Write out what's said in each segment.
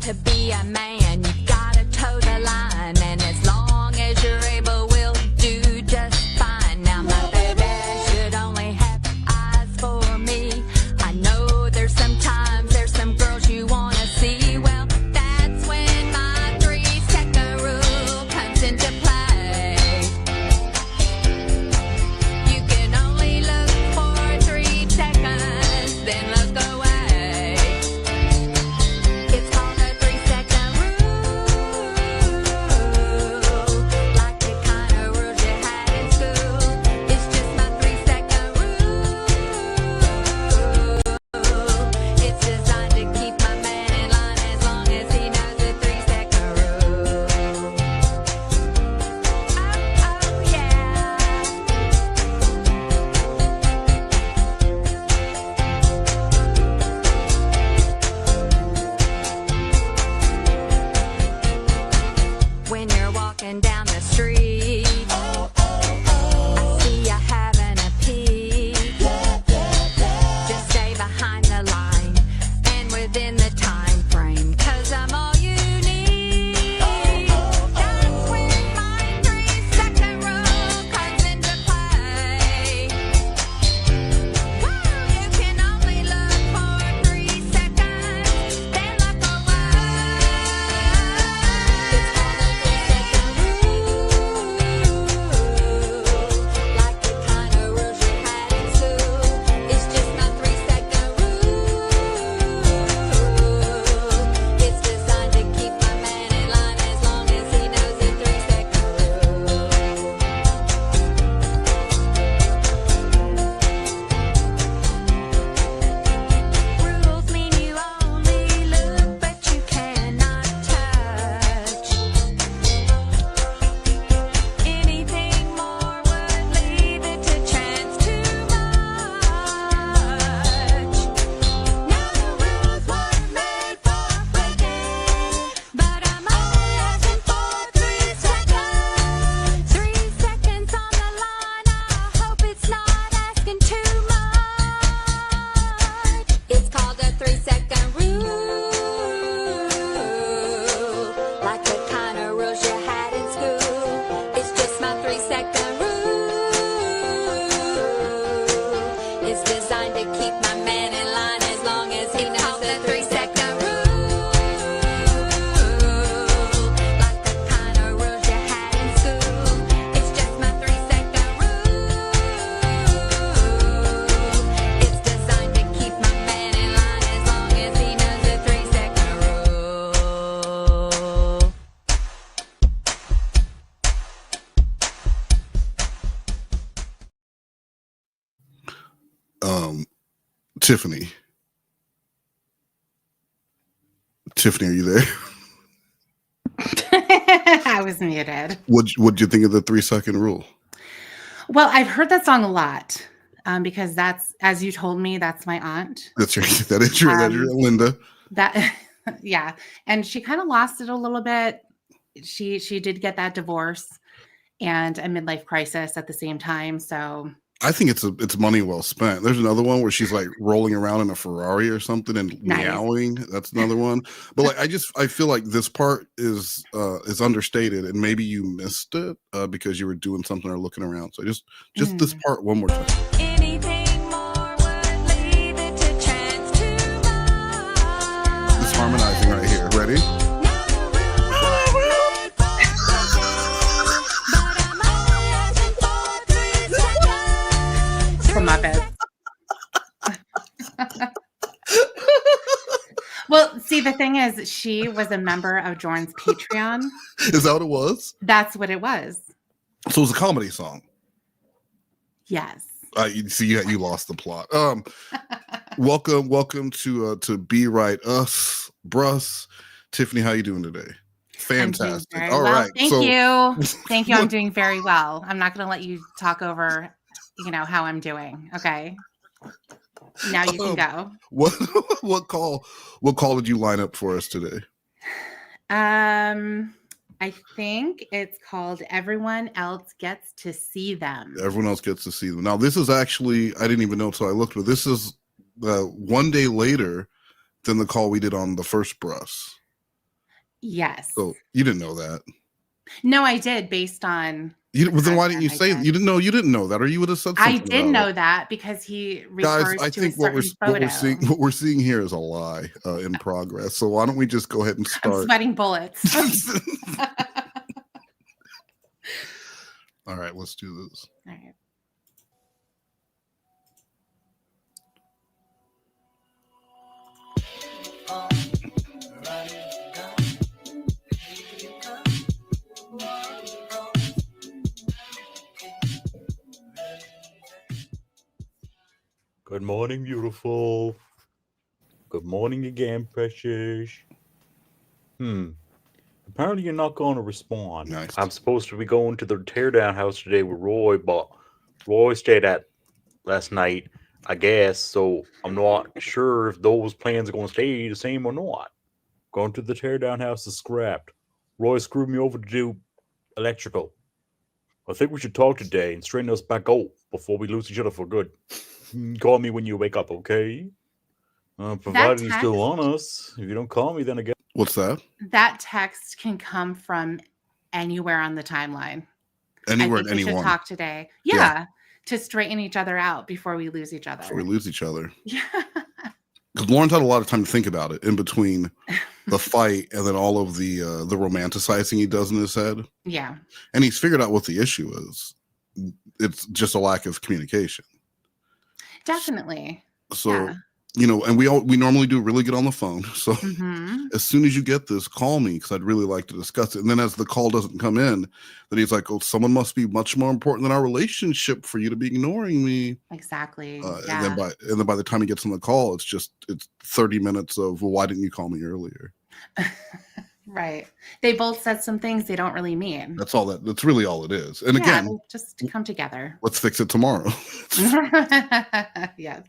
to be a man, you gotta toe the line, and as long as you're able, we'll do just fine. Now my baby should only have eyes for me. I know there's some girls you wanna see. Well, that's when my 3-second rule comes into play. You can only look for 3 seconds, then look away. It's called a 3-second rule, like the kind of rules you had in school. It's just my 3-second rule. It's designed to keep my man in line as long as he knows the 3-second rule. Oh yeah. When you're walking down the street, I see you having a peek. Just stay behind the line and within the time frame, 'cause I'm all you need. That's when my 3-second rule comes into play. Woo! You can only look for 3 seconds, then look away. It's called a 3-second rule, like the kind of rules you had in school. It's just my 3-second rule. It's designed to keep my man in line as long as he knows the 3-second rule. Rules mean you only look, but you cannot touch. Anything more would leave it to chance too much. Now the rules weren't made for breaking, but I'm only asking for 3 seconds. 3 seconds on the line, I hope it's not asking too much. It's called a 3-second rule, like the kind of rules you had in school. It's just my 3-second rule. It's designed to keep my man in line as long as he knows the 3-second rule. Like the kind of rules you had in school. It's just my 3-second rule. It's designed to keep my man in line as long as he knows the 3-second rule. Tiffany. Tiffany, are you there? I was muted. What'd you think of the 3-second rule? Well, I've heard that song a lot because that's, as you told me, that's my aunt. That is your Linda. That, yeah, and she kind of lost it a little bit. She did get that divorce and a midlife crisis at the same time. So I think it's money well spent. There's another one where she's like rolling around in a Ferrari or something and Nice. meowing. That's another one. But like I feel like this part is understated, and maybe you missed it because you were doing something or looking around. So just this part one more time. Anything more would leave it to chance too much. It's harmonizing right here. Ready? from Muppets. Well, see, the thing is, she was a member of Jordan's Patreon. Is that what it was? That's what it was. So it was a comedy song. Yes. You see, you lost the plot. Welcome to Be Right Us, Bruss. Tiffany, how you doing today? Fantastic. All well. right. Thank you. Thank you. I'm doing very well. I'm not going to let you talk over, how I'm doing. Okay. Now you can go. What call did you line up for us today? I think it's called Everyone Else Gets to See Them. Everyone else gets to see them. Now, this is actually, I didn't even know until I looked, but this is one day later than the call we did on the first Bruss. Yes. So you didn't know that. No, I did based on. Well, then why didn't you content say I that? did. You didn't know that, or you would have said something I did about know it. that because he Guys, refers I to a think what certain we're photo. seeing here is a lie in progress. So why don't we just go ahead and I'm start? sweating bullets. All right, let's do this. All right. Good morning, beautiful. Good morning again, precious. Apparently you're not going to respond. Nice. I'm supposed to be going to the teardown house today with Roy, but Roy stayed at last night, I guess, so I'm not sure if those plans are going to stay the same or not. Going to the teardown house is scrapped. Roy screwed me over to do electrical. I think we should talk today and straighten us back out before we lose each other for good. Call me when you wake up, okay? Provided you're still on us. If you don't call me, then I guess. What's that? That text can come from anywhere on the timeline. Anywhere I and think we should anyone. talk today. Yeah, to straighten each other out before we lose each other. Before we lose each other. Yeah. Because Lawrence had a lot of time to think about it in between the fight and then all of the romanticizing he does in his head. Yeah. And he's figured out what the issue is. It's just a lack of communication. Definitely. So, Yeah. you know, and we normally do really good on the phone. So as soon as you get this, call me because I'd really like to discuss it. And then as the call doesn't come in, then he's like, oh, someone must be much more important than our relationship for you to be ignoring me. Exactly. And then by the time he gets on the call, it's 30 minutes of, well, why didn't you call me earlier? Right. They both said some things they don't really mean. That's really all it is. And again, they just come together. Let's fix it tomorrow. Yes.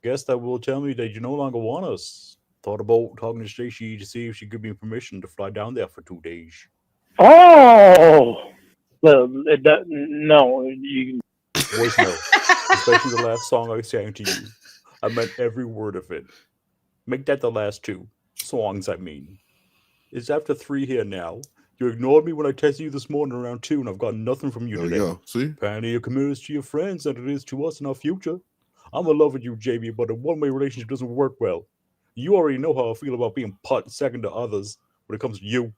Guess that will tell me that you no longer want us. Thought about talking to Stacy to see if she could give me permission to fly down there for 2 days. Oh, well, no, you. Voicemail, especially the last song I sang to you. I meant every word of it. Make that the last 2 songs. I mean, it's after 3 here now. You ignored me when I texted you this morning around 2, and I've got nothing from you There today. you go. See? Apparently, you're committed to your friends than it is to us in our future. I'm in love with you, JB, but a one-way relationship doesn't work well. You already know how I feel about being put second to others when it comes to you.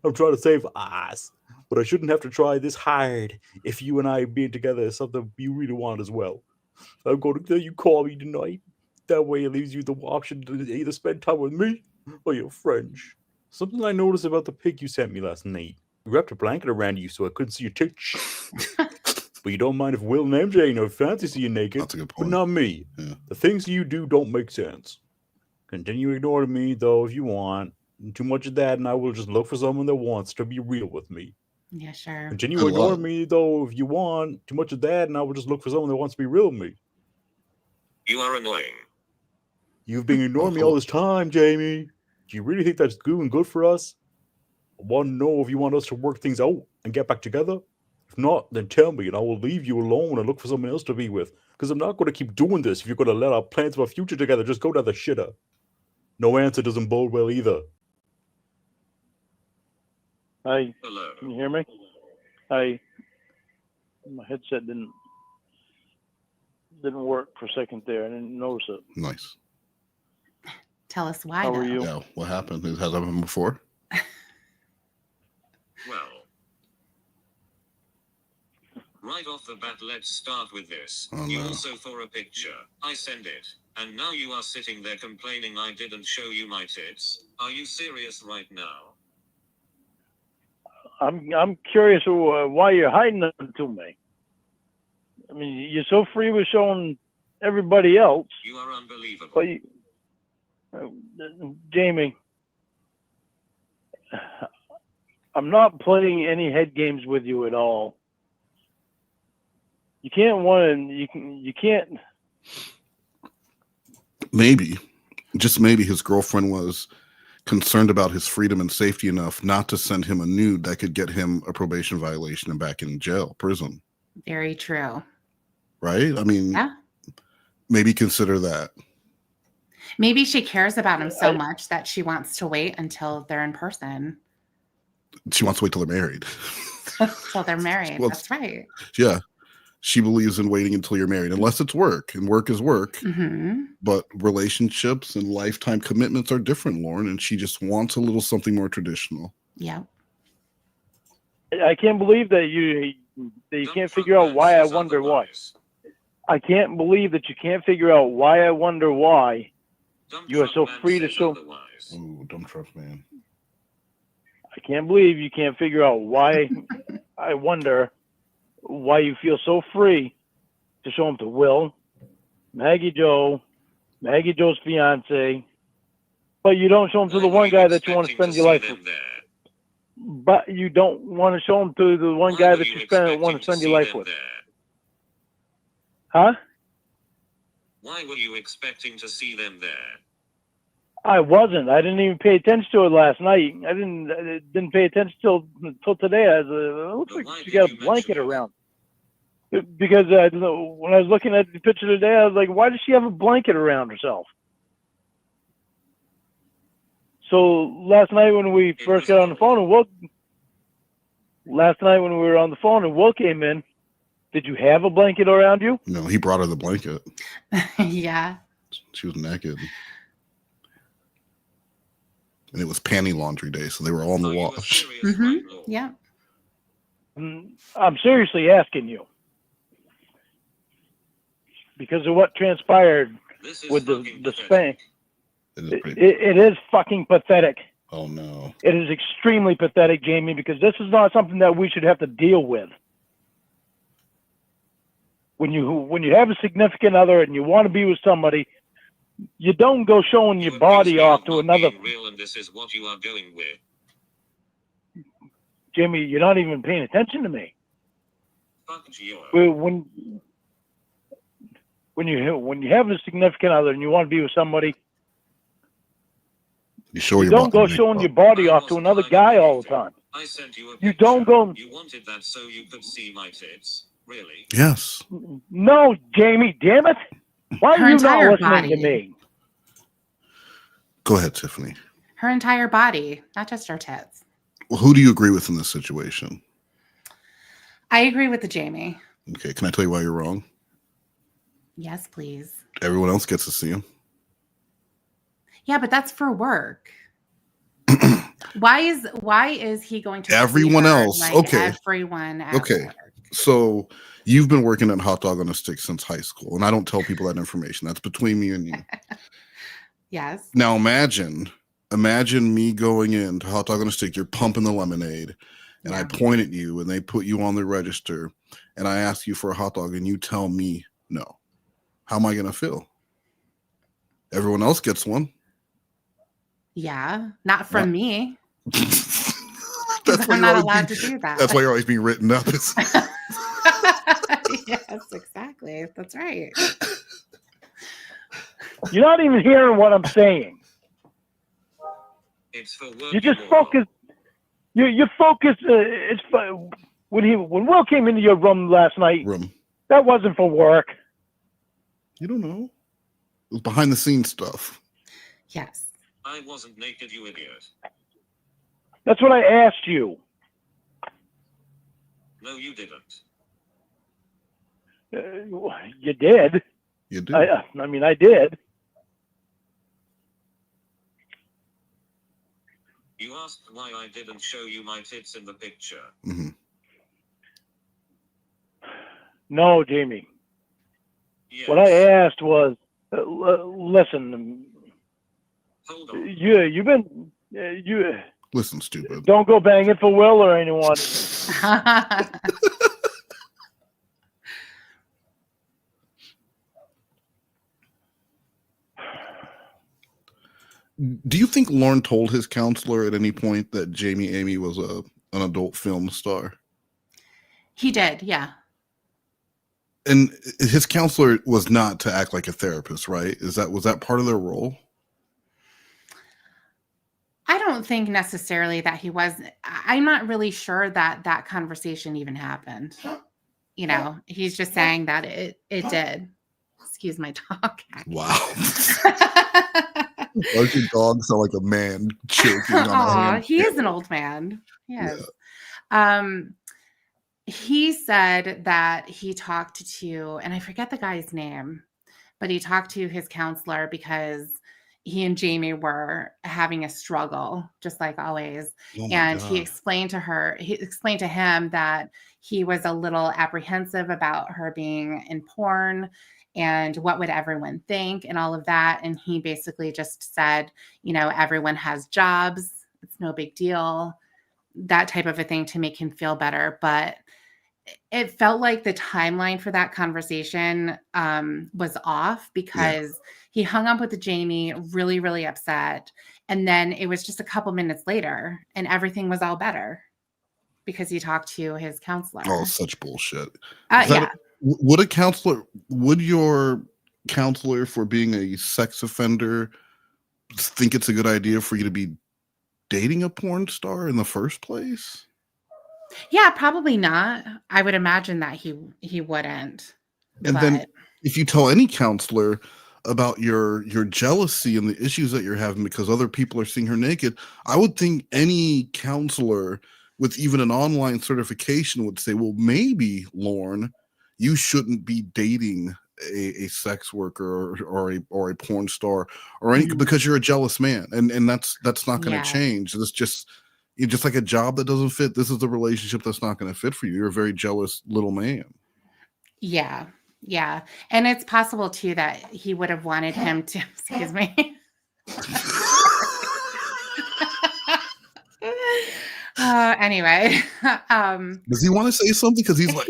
I'm trying to save us, but I shouldn't have to try this hard if you and I being together is something you really want as well. I'm going to let you call me tonight. That way it leaves you the option to either spend time with me or your friends. Something I noticed about the pic you sent me last night. You wrapped a blanket around you so I couldn't see your titch. But you don't mind if Will and MJ ain't no fancy see you naked. That's a good But point. not me. Yeah. The things you do don't make sense. Continue ignoring me, though, if you want. Too much of that, and I will just look for someone that wants to be real with me. Yeah, sure. Continue Good ignoring luck. me, though, if you want. Too much of that, and I will just look for someone that wants to be real with me. You are annoying. You've been ignoring me all this time, Jamie. Do you really think that's doing good for us? I want to know if you want us to work things out and get back together. If not, then tell me, and I will leave you alone and look for someone else to be with. Because I'm not going to keep doing this if you're going to let our plans for our future together just go down the shitter. No answer doesn't bode well either. Hi, Hello. can you hear me? Hi. My headset didn't work for a second there. I didn't notice it. Nice. Tell us why. How though. are you? Yeah. What happened? Has that happened before? Well, right off the bat, let's start with this. Oh, You no. also for a picture. I send it. And now you are sitting there complaining I didn't show you my tits. Are you serious right now? I'm curious why you're hiding them to me. I mean, you're so free with showing everybody else. You are unbelievable. But Jamie, I'm not playing any head games with you at all. You can't. Maybe, just maybe his girlfriend was concerned about his freedom and safety enough not to send him a nude that could get him a probation violation and back in prison. Very true. Right? I mean, Yeah. maybe consider that. Maybe she cares about him so much that she wants to wait until they're in person. She wants to wait till they're married. Till they're married. That's right. Yeah. She believes in waiting until you're married, unless it's work, and work is work. Mm-hmm. But relationships and lifetime commitments are different, Lauren, and she just wants a little something more traditional. Yeah. I can't believe that you can't figure out why. I wonder why. I can't believe that you can't figure out why. I wonder why you are so free to show. Ooh, dump truck man. I can't believe you can't figure out why. I wonder why you feel so free to show them to Will, Maggie Joe's fiance, but you don't show them to the one guy that you want to spend your life with. But you don't want to show them to the one guy that you want to spend your life with. Huh? Why were you expecting to see them there? I wasn't. I didn't even pay attention to it last night. I didn't pay attention till today. It looks like she got a blanket around. Because when I was looking at the picture today, I was like, why does she have a blanket around herself? So last night when we first got on the phone and Will came in, did you have a blanket around you? No, he brought her the blanket. Yeah. She was naked. And it was panty laundry day, so they were all in the wash. Mm-hmm. Yeah. I'm seriously asking you. Because of what transpired with the spank. It is fucking pathetic. Oh, no. It is extremely pathetic, Jamie, because this is not something that we should have to deal with. When you have a significant other and you want to be with somebody, you don't go showing your body off to another. Real, and this is what you are going with. Jimmy, you're not even paying attention to me. Fuck you. When you have a significant other and you want to be with somebody, you don't go showing your body off to another guy all the time. I sent you a picture. You don't go. You wanted that so you could see my tits. Really? Yes. No, Jamie, damn it. Why are you not listening to me? Go ahead, Tiffany. Her entire body, not just her tits. Well, who do you agree with in this situation? I agree with the Jamie. Okay, can I tell you why you're wrong? Yes, please. Everyone else gets to see him. Yeah, but that's for work. Why is he going to everyone else? Like okay. Everyone at okay. Work? So you've been working at Hot Dog on a Stick since high school, and I don't tell people that information. That's between me and you. Yes. Now imagine me going into Hot Dog on a Stick. You're pumping the lemonade, and I point at you, and they put you on the register, and I ask you for a hot dog, and you tell me no. How am I going to feel? Everyone else gets one. Yeah, not from me. That's I'm not allowed to do that. That's why you're always being written up. Yes, exactly. That's right. You're not even hearing what I'm saying. It's for you just focus. You focus. It's when Will came into your room last night. That wasn't for work. You don't know. It was behind the scenes stuff. Yes. I wasn't naked, you idiot. That's what I asked you. No, you didn't. You did. You did. I mean, I did. You asked why I didn't show you my tits in the picture. Mm-hmm. No, Jamie. Yes. What I asked was, listen. Hold on. You've been. Listen, stupid. Don't go banging for Will or anyone. Do you think Lorne told his counselor at any point that Jamie Amy was an adult film star? He did, yeah. And his counselor was not to act like a therapist, right? Was that part of their role? I don't think necessarily that he was. I'm not really sure that conversation even happened. You know, he's just saying that it did. Excuse my talk. Wow. Why does your dog sound like a man choking on a Aw, hand? he is an old man. Yeah. Yes. He said that he talked to, and I forget the guy's name, but he talked to his counselor because he and Jamie were having a struggle, just like always. Oh my And he God. explained to him that he was a little apprehensive about her being in porn and what would everyone think and all of that. And he basically just said, everyone has jobs. It's no big deal, that type of a thing to make him feel better. But it felt like the timeline for that conversation was off because he hung up with Jamie really, really upset. And then it was just a couple minutes later and everything was all better because he talked to his counselor. Oh, such bullshit. Yeah. Would your counselor for being a sex offender think it's a good idea for you to be dating a porn star in the first place? Yeah, probably not. I would imagine that he wouldn't. And then if you tell any counselor about your jealousy and the issues that you're having because other people are seeing her naked, I would think any counselor with even an online certification would say, well, maybe, Lorne, you shouldn't be dating a sex worker or a porn star or any because you're a jealous man. And that's not going to change. It's just you're just like a job that doesn't fit. This is the relationship that's not going to fit for you. You're a very jealous little man. Yeah. Yeah. And it's possible too that he would have wanted him to, excuse me. Anyway. Does he want to say something? Because he's like,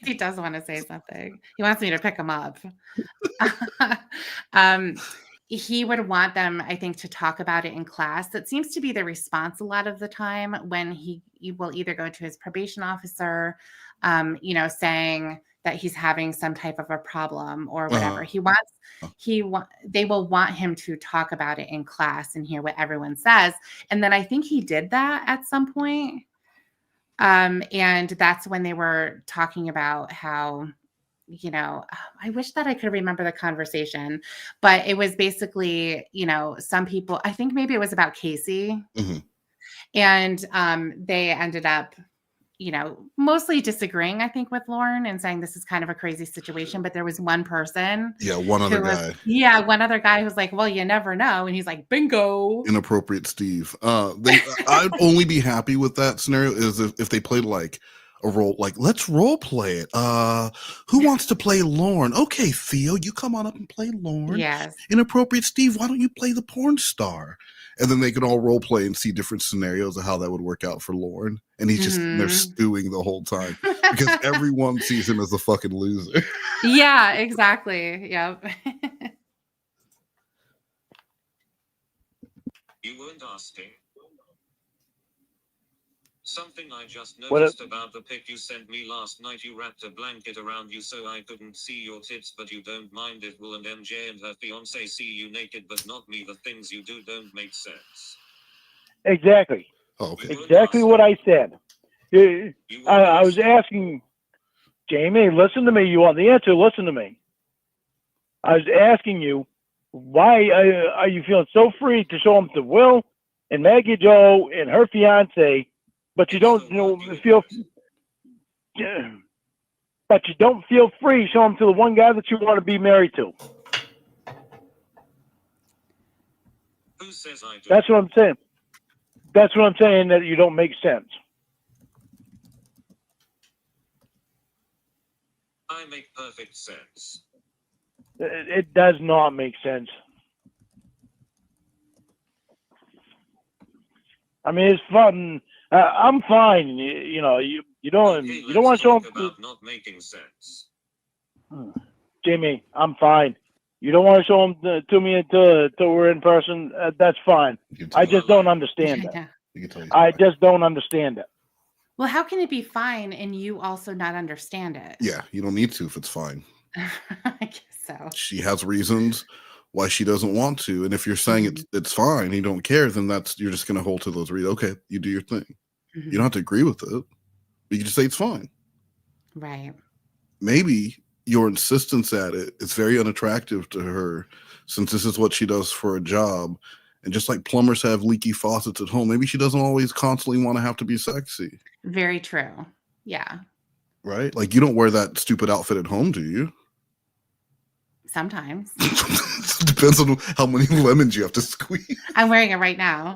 he does want to say something. He wants me to pick him up. He would want them, I think, to talk about it in class. That seems to be the response a lot of the time when he will either go to his probation officer, saying that he's having some type of a problem or whatever. They will want him to talk about it in class and hear what everyone says. And then I think he did that at some point. And that's when they were talking about how, I wish that I could remember the conversation, but it was basically, some people, I think maybe it was about Casey, and they ended up, mostly disagreeing, I think, with Lorne and saying this is kind of a crazy situation. But there was one person. Yeah, one other guy. Yeah, one other guy who's like, well, you never know. And he's like, bingo. Inappropriate Steve. I'd only be happy with that scenario is if they played like a role, like let's role play it. Who wants to play Lorne? Okay, Theo, you come on up and play Lorne. Yes. Inappropriate Steve, why don't you play the porn star? And then they can all role play and see different scenarios of how that would work out for Lorne. And he's just they're stewing the whole time because everyone sees him as a fucking loser. Yeah, exactly. Yep. You weren't asking. Something I just noticed about the pic you sent me last night. You wrapped a blanket around you so I couldn't see your tits, but you don't mind it. Will and MJ and her fiance see you naked, but not me? The things you do don't make sense. Exactly. Oh, okay. Exactly what I said. I was asking Jamie, listen to me. You want the answer? Listen to me. I was asking you, why are you feeling so free to show them to Will and Maggie Joe and her fiance, but you don't feel, but you don't feel free to show them to the one guy that you want to be married to? Who says I do? That's what I'm saying. That's what I'm saying, that you don't make sense. I make perfect sense. It does not make sense. I mean, it's fun. I'm fine. You don't want to show them about not making sense. Jamie, I'm fine. You don't want to show them to me until we're in person. That's fine. I just don't understand it. I just don't understand it. Well, how can it be fine and you also not understand it? Yeah, you don't need to if it's fine. I guess so. She has reasons why she doesn't want to, and if you're saying it's fine, you don't care, then you're just going to hold to those reasons. Okay, you do your thing. You don't have to agree with it, but you just say it's fine. Right. Maybe your insistence at it is very unattractive to her, since this is what she does for a job. And just like plumbers have leaky faucets at home, maybe she doesn't always constantly want to have to be sexy. Very true. Yeah. Right? Like, you don't wear that stupid outfit at home, do you? Sometimes. Depends on how many lemons you have to squeeze. I'm wearing it right now,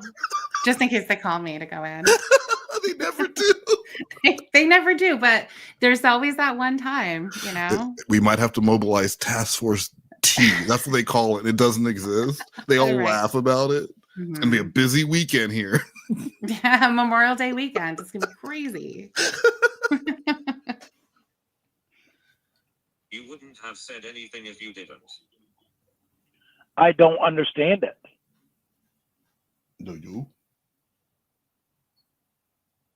just in case they call me to go in. They never do. They never do, but there's always that one time, you know? We might have to mobilize Task Force T. That's what they call it. It doesn't exist. They all Right. laugh about it. It's going to be a busy weekend here. Yeah, Memorial Day weekend. It's going to be crazy. You wouldn't have said anything if you didn't. I don't understand it. Do you?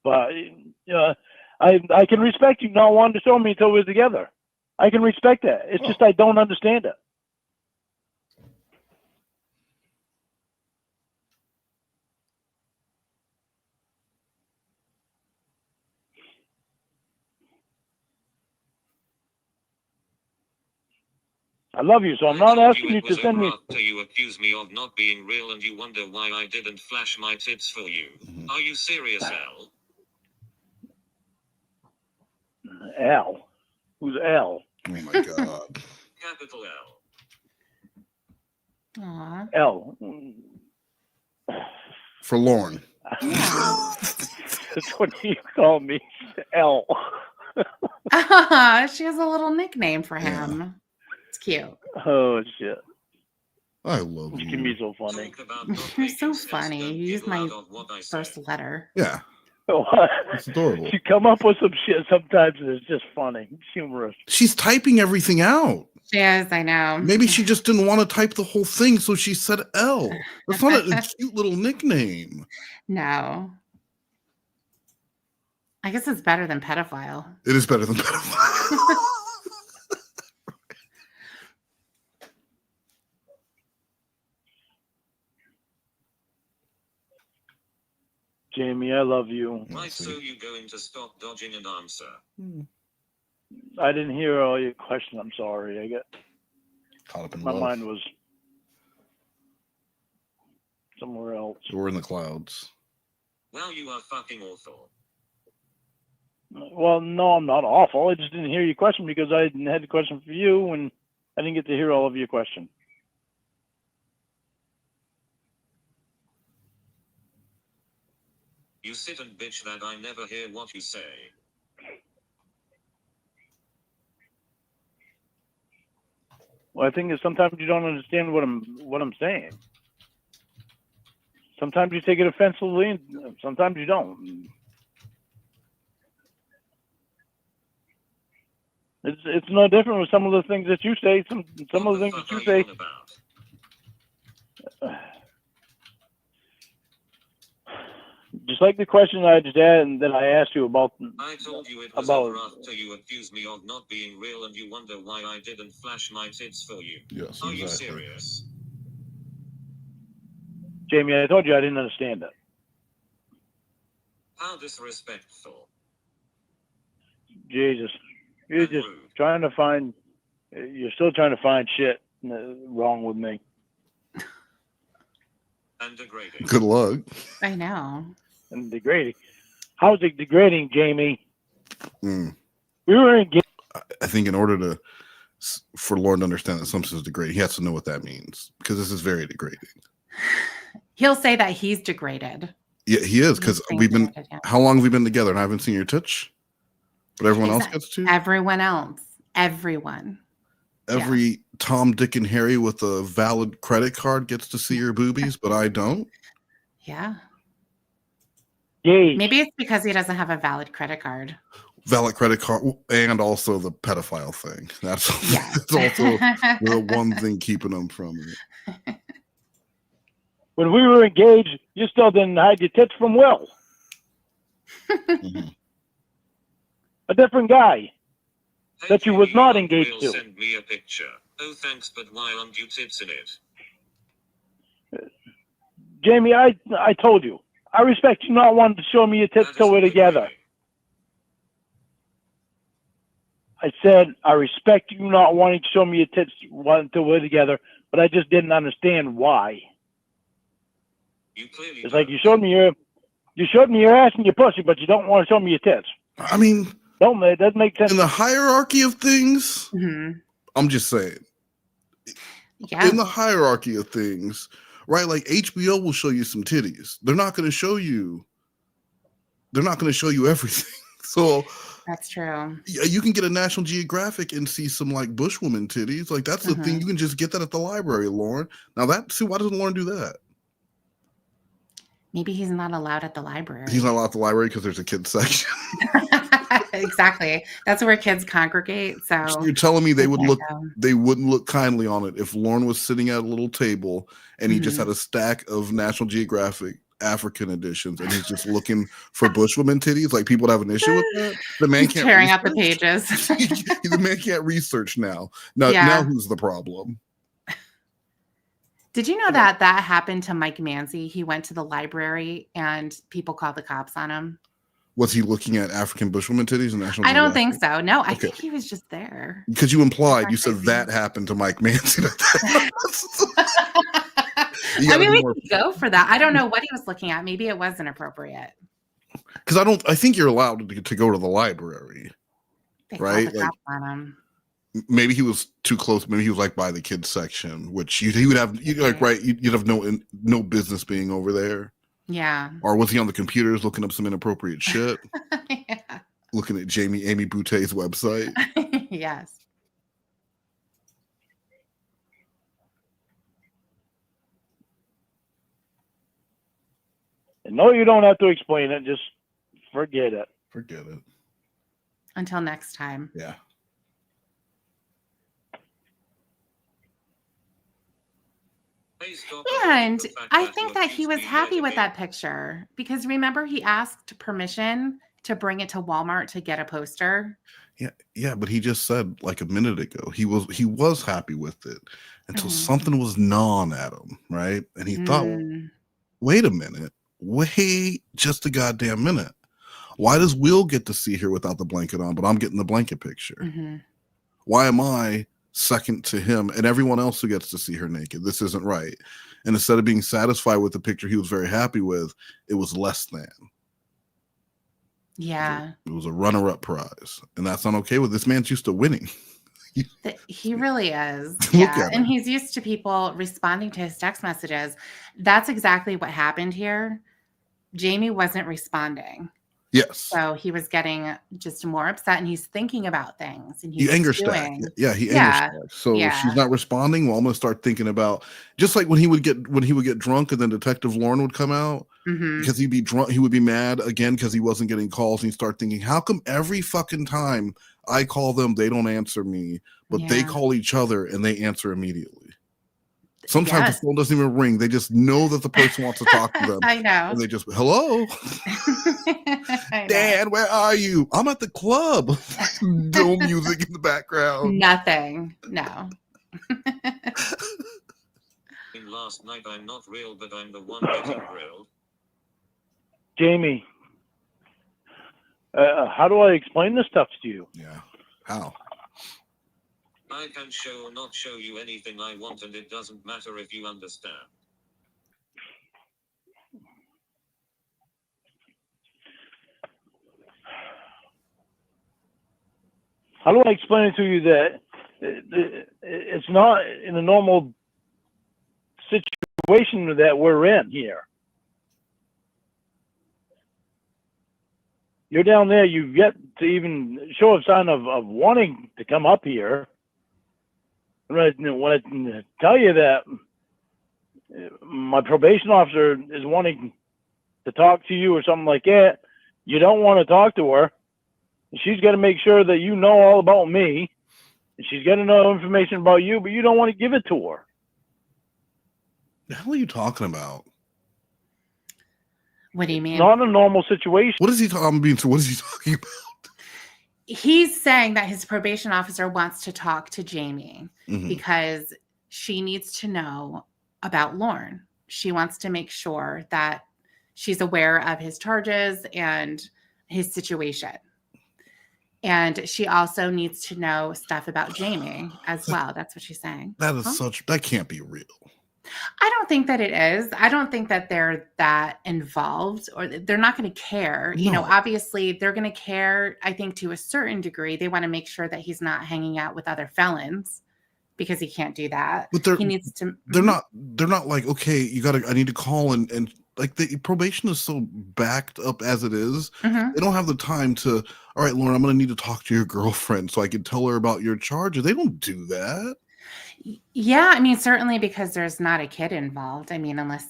But I can respect you not wanting to show me until we're together. I can respect that. It's just I don't understand it. I love you, so I'm not asking you to send me. You accuse me of not being real, and you wonder why I didn't flash my tits for you. Are you serious, Al? Al. Who's Al? Oh my God. Capital L. Aw. L. For Lorne. Yeah. That's what you call me. L. She has a little nickname for him. Yeah. It's cute. Oh, shit. I love This can be you. so funny. You're so funny. You used my first letter. Yeah. It's adorable. You come up with some shit sometimes and it's just funny. It's humorous. She's typing everything out. She is, I know. Maybe she just didn't want to type the whole thing, so she said L. That's not a cute little nickname. No. I guess it's better than pedophile. It is better than pedophile. Jamie, I love you. Right, so you going to stop dodging an answer? I didn't hear all your questions. I'm sorry. I got Caught up in my love. mind was somewhere else. We're in the clouds. Well, you are fucking awful. Well, no, I'm not awful. I just didn't hear your question because I had a question for you and I didn't get to hear all of your question. You sit and bitch that I never hear what you say. Well, I think that sometimes you don't understand what I'm saying. Sometimes you take it offensively, and sometimes you don't. It's no different with some of the things that you say. Some of the things that you say. Just like the question I just had and that I asked you about. I told you it was over after you accused me of not being real, and you wonder why I didn't flash my tits for you. Yes, Are you exactly. serious? Jamie, I told you I didn't understand it. How disrespectful. Jesus, you're And just rude. trying to find. You're still trying to find shit wrong with me. And degrading. Good luck. I know. And degrading. How's it degrading, Jamie? Mm. We were engaged. I think in order for Lorne to understand that something is degrading, he has to know what that means, because this is very degrading. He'll say that he's degraded. Yeah, he is, because how long have we been together and I haven't seen your titch? But everyone else gets to? Everyone else. Everyone. Every Tom, Dick, and Harry with a valid credit card gets to see your boobies, but I don't? Yeah. Yay. Maybe it's because he doesn't have a valid credit card. Valid credit card, and also the pedophile thing. That's Yeah. also the one thing keeping him from it. When we were engaged, you still didn't hide your tits from Will. Mhm. A different guy. That you was not engaged Will to. send me a picture. Oh, thanks, but why aren't you tits in it? Jamie, I told you. I respect you not wanting to show me your tits That till we're isn't together. degrading. I said, I respect you not wanting to show me your tits until we're together, but I just didn't understand why. You clearly It's like don't. you showed me your ass and your pussy, but you don't want to show me your tits. I mean, It doesn't make sense. in the hierarchy of things, Mhm. I'm just saying, Yeah. in the hierarchy of things, right? Like HBO will show you some titties. They're not going to show you everything. So That's true. yeah, you can get a National Geographic and see some like bushwoman titties. Like that's the thing. You can just get that at the library, Lauren. Now why doesn't Lauren do that? Maybe he's not allowed at the library. He's not allowed at the library because there's a kids section. Exactly. That's where kids congregate. So So you're telling me they can't wouldn't look kindly on it if Lauren was sitting at a little table and he just had a stack of National Geographic African editions and he's just looking for bushwoman titties? Like people would have an issue with that. The man He's can't tearing out the research. pages. The man can't research now. Now Yeah. who's the problem? Did you know that happened to Mike Manzi? He went to the library and people called the cops on him. Was he looking at African bushwoman titties in National I don't Geographic? think so. No, I Okay. think he was just there. Because you implied, you That's said crazy. that happened to Mike Manzi. I mean, we could go for that. I don't know what he was looking at. Maybe it was inappropriate. Because I think you're allowed to go to the library. They Right? called the Like- cops on him. Maybe he was too close. Maybe he was like by the kids section, which he would have. You'd have no business being over there. Yeah. Or was he on the computers looking up some inappropriate shit? Yeah. Looking at Amy Boutte's website. Yes. No, you don't have to explain it. Just forget it. Forget it. Until next time. Yeah. And I think that he was happy with that picture because remember he asked permission to bring it to Walmart to get a poster. Yeah, but he just said like a minute ago he was happy with it until Mhm. something was gnawing at him, right? And he thought, wait a minute, wait just a goddamn minute. Why does Will get to see her without the blanket on, but I'm getting the blanket picture? Mhm. Why am I second to him and everyone else who gets to see her naked? This isn't right. And instead of being satisfied with the picture he was very happy with, it was less than. Yeah. It was a runner-up prize. And that's not okay with this man's used to winning. He really is. Look Yeah. at And him. he's used to people responding to his text messages. That's exactly what happened here. Jamie wasn't responding. Yes. So he was getting just more upset and he's thinking about things and He he's anger stack. doing. Yeah, he Yeah, anger stack. So yeah. she's not responding. Well, I'm gonna start thinking about just like when he would get drunk and then Detective Lorne would come out Mhm. because he'd be drunk, he would be mad again because he wasn't getting calls, and he'd start thinking, how come every fucking time I call them, they don't answer me, but they Yeah. call each other and they answer immediately. Sometimes Yes. the phone doesn't even ring. They just know that the person wants to talk to them. I know. And they just, hello, I know. Dad, where are you? I'm at the club. No music in the background. Nothing. No. Last night I'm not real, but I'm the one getting grilled. Jamie, how do I explain this stuff to you? Yeah. How? I can show or not show you anything I want, and it doesn't matter if you understand. How do I explain it to you that it's not in a normal situation that we're in here? You're down there, you've yet to even show a sign of wanting to come up here. When I tell you that my probation officer is wanting to talk to you or something like that, you don't want to talk to her. She's got to make sure that you know all about me. She's got to know information about you, but you don't want to give it to her. The hell are you talking about? What do you mean? Not a normal situation. What is he talking? What is he talking about? He's saying that his probation officer wants to talk to Jamie Mhm. because she needs to know about Lorne. She wants to make sure that she's aware of his charges and his situation. And she also needs to know stuff about Jamie as well. That's what she's saying. That is that can't be real. I don't think that it is. I don't think that they're that involved, or they're not going to care. You know, No. obviously they're going to care, I think, to a certain degree. They want to make sure that he's not hanging out with other felons because he can't do that. But he needs to. They're not like, okay, I need to call and like the probation is so backed up as it is. Mhm. They don't have the time to, all right, Lauren, I'm going to need to talk to your girlfriend so I can tell her about your charges. They don't do that. Yeah, I mean, certainly because there's not a kid involved. I mean, unless,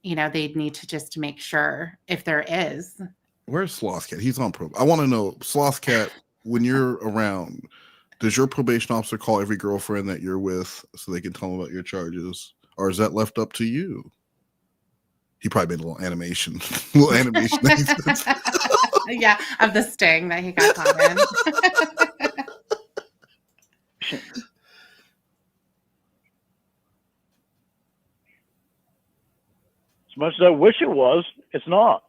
they'd need to just make sure if there is. Where's Slothcat? He's on probe. I want to know, Slothcat, when you're around, does your probation officer call every girlfriend that you're with so they can tell them about your charges? Or is that left up to you? He probably made a little animation. Yeah, of the sting that he got caught in. As much as I wish it was, it's not.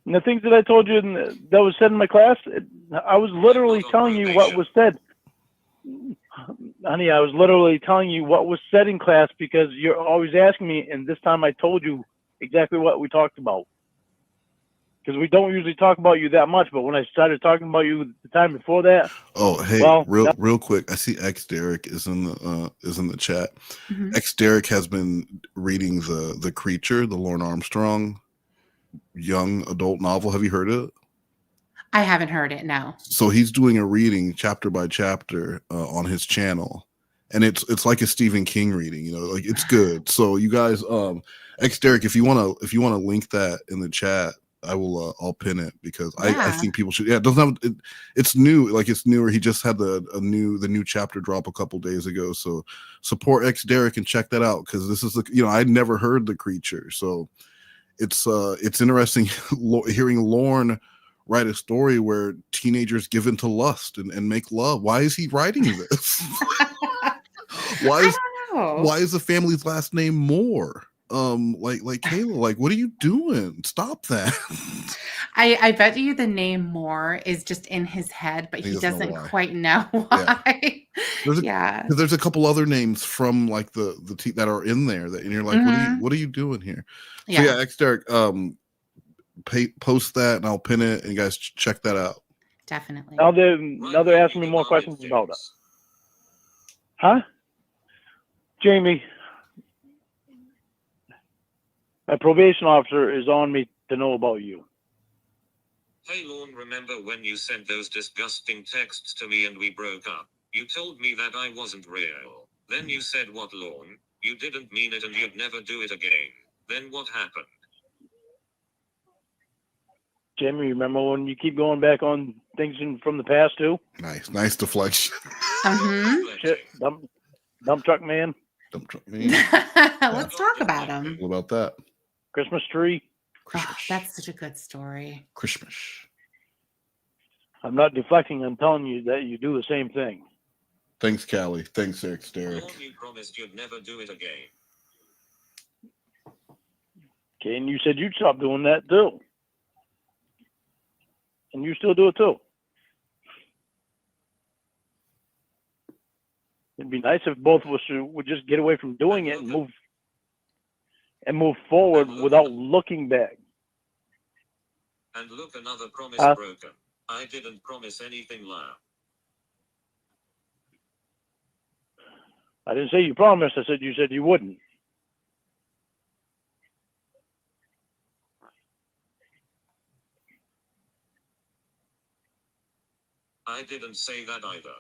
And the things that I told you that was said in my class, I was literally telling you what was said. Honey, I was literally telling you what was said in class because you're always asking me, and this time I told you exactly what we talked about. Because we don't usually talk about you that much, but when I started talking about you the time before that. Oh, hey, real quick, I see X Derek is in the chat. Mm-hmm. X Derek has been reading the Creature, the Lorne Armstrong young adult novel. Have you heard it? I haven't heard it. No. So he's doing a reading chapter by chapter on his channel, and it's like a Stephen King reading. Like it's good. So you guys, X Derek, if you wanna link that in the chat, I will. I'll pin it because I think people should. Yeah, it doesn't have. It's new. Like it's newer. He just had the new chapter drop a couple days ago. So support X Derek and check that out because this is I'd never heard the Creature. So it's interesting hearing Lorne write a story where teenagers give into lust and make love. Why is he writing this? Why is the family's last name Moore? Like Kayla, like what are you doing? Stop that. I bet you the name Moore is just in his head, but he doesn't quite know why. Yeah. There's a couple other names from like the that are in there and you're like, what are you doing here? So yeah, X Derek, post that and I'll pin it and you guys check that out. Definitely. Now they're asking me more questions about it. Huh? Jamie, my probation officer is on me to know about you. Hey Lorne, remember when you sent those disgusting texts to me and we broke up? You told me that I wasn't real. Then you said what, Lorne? You didn't mean it and you'd never do it again. Then what happened? Jamie, remember when you keep going back on things from the past too? Nice deflection. Shit, dump truck man. Let's talk about him. What about that? Christmas tree. Oh, that's such a good story. Christmas. I'm not deflecting. I'm telling you that you do the same thing. Thanks, Callie. Thanks, Eric Derek. You promised you'd never do it again. Okay, and you said you'd stop doing that too. And you still do it too. It'd be nice if both of us would just get away from doing it and move forward without looking back. And look, another promise broken. I didn't promise anything loud. I didn't say you promised. I said you said you wouldn't. I didn't say that either.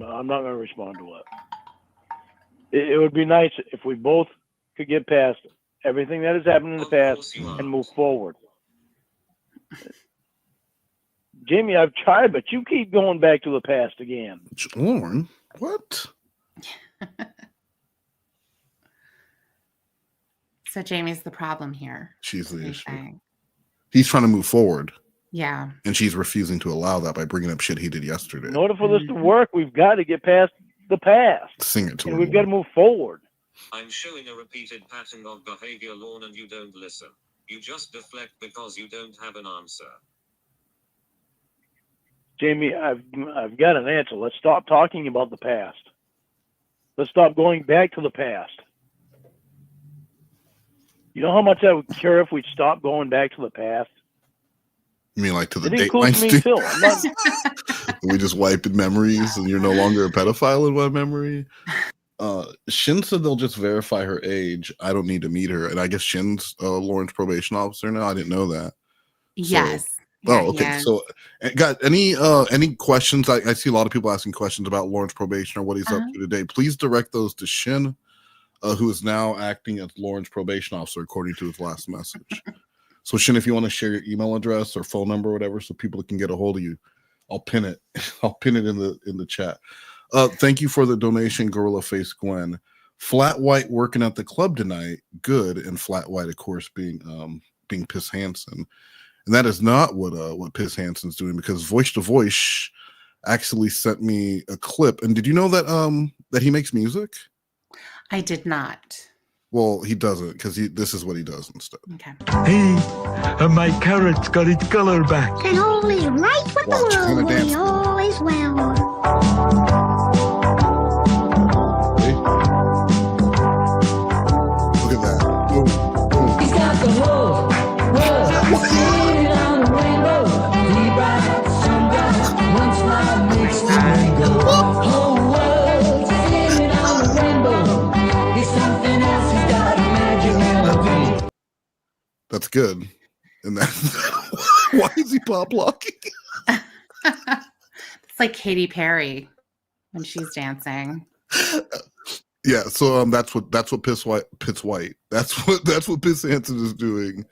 I'm not going to respond to it. It would be nice if we both could get past everything that has happened in the past and move forward. Jamie, I've tried, but you keep going back to the past again. Lorne, what? So Jamie's the problem here. She's the issue. He's trying to move forward. Yeah. And she's refusing to allow that by bringing up shit he did yesterday. In order for this to work, we've got to get past the past. Sing it to and her. We've got to move forward. I'm showing a repeated pattern of behavior, Lorne, and you don't listen. You just deflect because you don't have an answer. Jamie, I've got an answer. Let's stop talking about the past. Let's stop going back to the past. You know how much that would cure if we stopped going back to the past? You mean like to the It date includes me too. I'm not, we just wiped memories and you're no longer a pedophile in my memory? Shin said they'll just verify her age. I don't need to meet her. And I guess Shin's Lorne's probation officer now. I didn't know that. Yes. Oh, okay. So, got any questions? I see a lot of people asking questions about Lorne's probation or what he's up to today. Please direct those to Shin, who is now acting as Lorne's probation officer, according to his last message. So, Shin, if you want to share your email address or phone number or whatever, so people can get a hold of you, I'll pin it. I'll pin it in the chat. Thank you for the donation, Gorilla Face Gwen. Flat White working at the club tonight. Good, and Flat White, of course, being Piss Hansen. And that is not what Piss Hansen's doing, because Voice to Voice actually sent me a clip. And did you know that he makes music? I did not. Well, he doesn't, because this is what he does instead. Okay. Hey, my carrot's got its color back. And all is right with Watch, the I'm gonna world, dance. all is well. See? Look at that. Boom, boom. He's got the whole world sitting on the rainbow. He bright, sun bright, one smile makes the rain go. Whole world sitting on the rainbow. He's something else, he's got a magic melody. That's good. And that why is he pop locking? It's like Katy Perry when she's dancing. Yeah, so that's what Piss White. That's what Piss Hansen is doing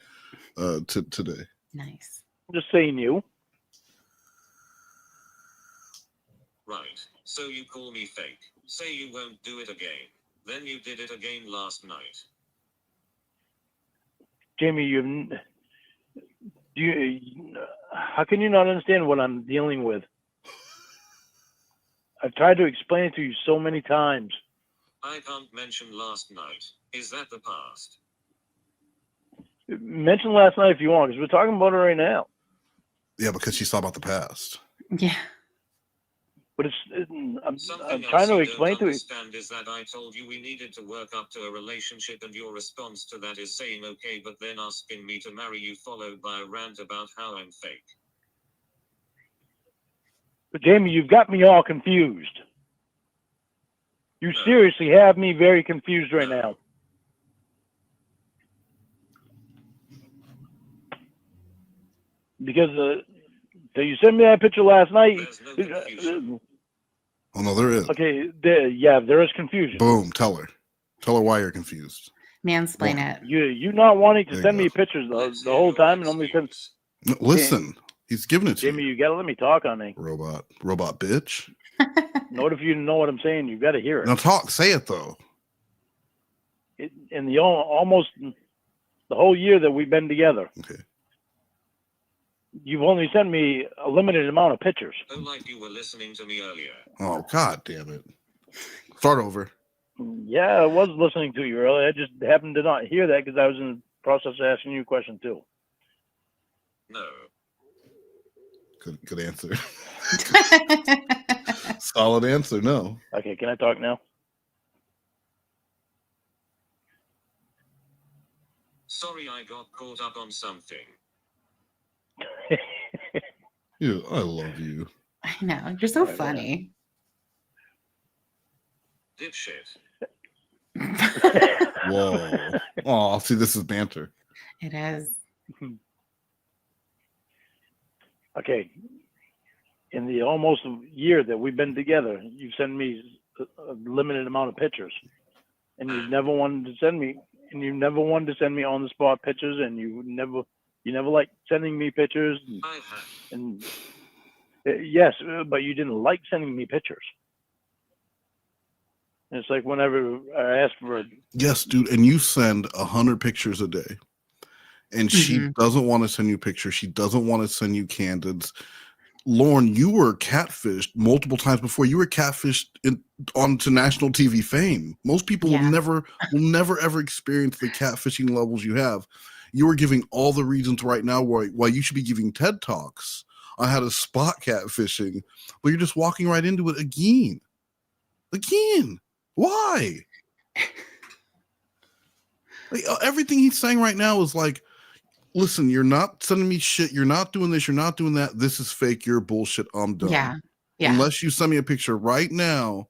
today. Nice. I'm just saying you. Right. So you call me fake. Say you won't do it again. Then you did it again last night. Jamie, how can you not understand what I'm dealing with? I've tried to explain it to you so many times. I can't mention last night. Is that the past? Mention last night if you want, because we're talking about it right now. Yeah, because she's talking about the past. Yeah. But I'm Something trying else to you explain don't to you. understand is that I told you we needed to work up to a relationship, and your response to that is saying okay, but then asking me to marry you, followed by a rant about how I'm fake. But Jamie, you've got me all confused. You No. seriously have me very confused right No. now. Because so you sent me that picture last night. There's no confusion. Oh no, there is. Okay, there is confusion. Boom. Tell her why you're confused. Mansplain Well, it. You not wanting to There you send go. me pictures Let's the hear whole your time, and only send excuse. No, listen, he's giving it to Jamie. you. You gotta let me talk on me. Robot bitch. Note if you know what I'm saying, you gotta hear it. Now talk. Say it though. In the almost the whole year that we've been together, Okay. you've only sent me a limited amount of pictures. Oh, like you were listening to me earlier. Oh God damn it. Start over. Yeah, I was listening to you earlier. I just happened to not hear that because I was in the process of asking you a question too. No. Good answer. Solid answer. No. Okay, can I talk now? Sorry, I got caught up on something. Yeah, I love you. I know. You're so funny. Dipshit. Whoa. Oh, see, this is banter. It is. Okay. In the almost year that we've been together, you've sent me a limited amount of pictures, and you never wanted to send me on the spot pictures, and you never liked sending me pictures. I have. And yes, but you didn't like sending me pictures. And it's like whenever I ask for Yes, dude. And you send 100 pictures a day. And she doesn't want to send you pictures. She doesn't want to send you candids. Lorne, you were catfished multiple times before. You were catfished onto national TV fame. Most people will never ever experience the catfishing levels you have. You are giving all the reasons right now why you should be giving TED Talks on how to spot catfishing, but you're just walking right into it again. Again. Why? Like, everything he's saying right now is like, listen, you're not sending me shit. You're not doing this. You're not doing that. This is fake. You're bullshit. I'm done. Yeah. Unless you send me a picture right now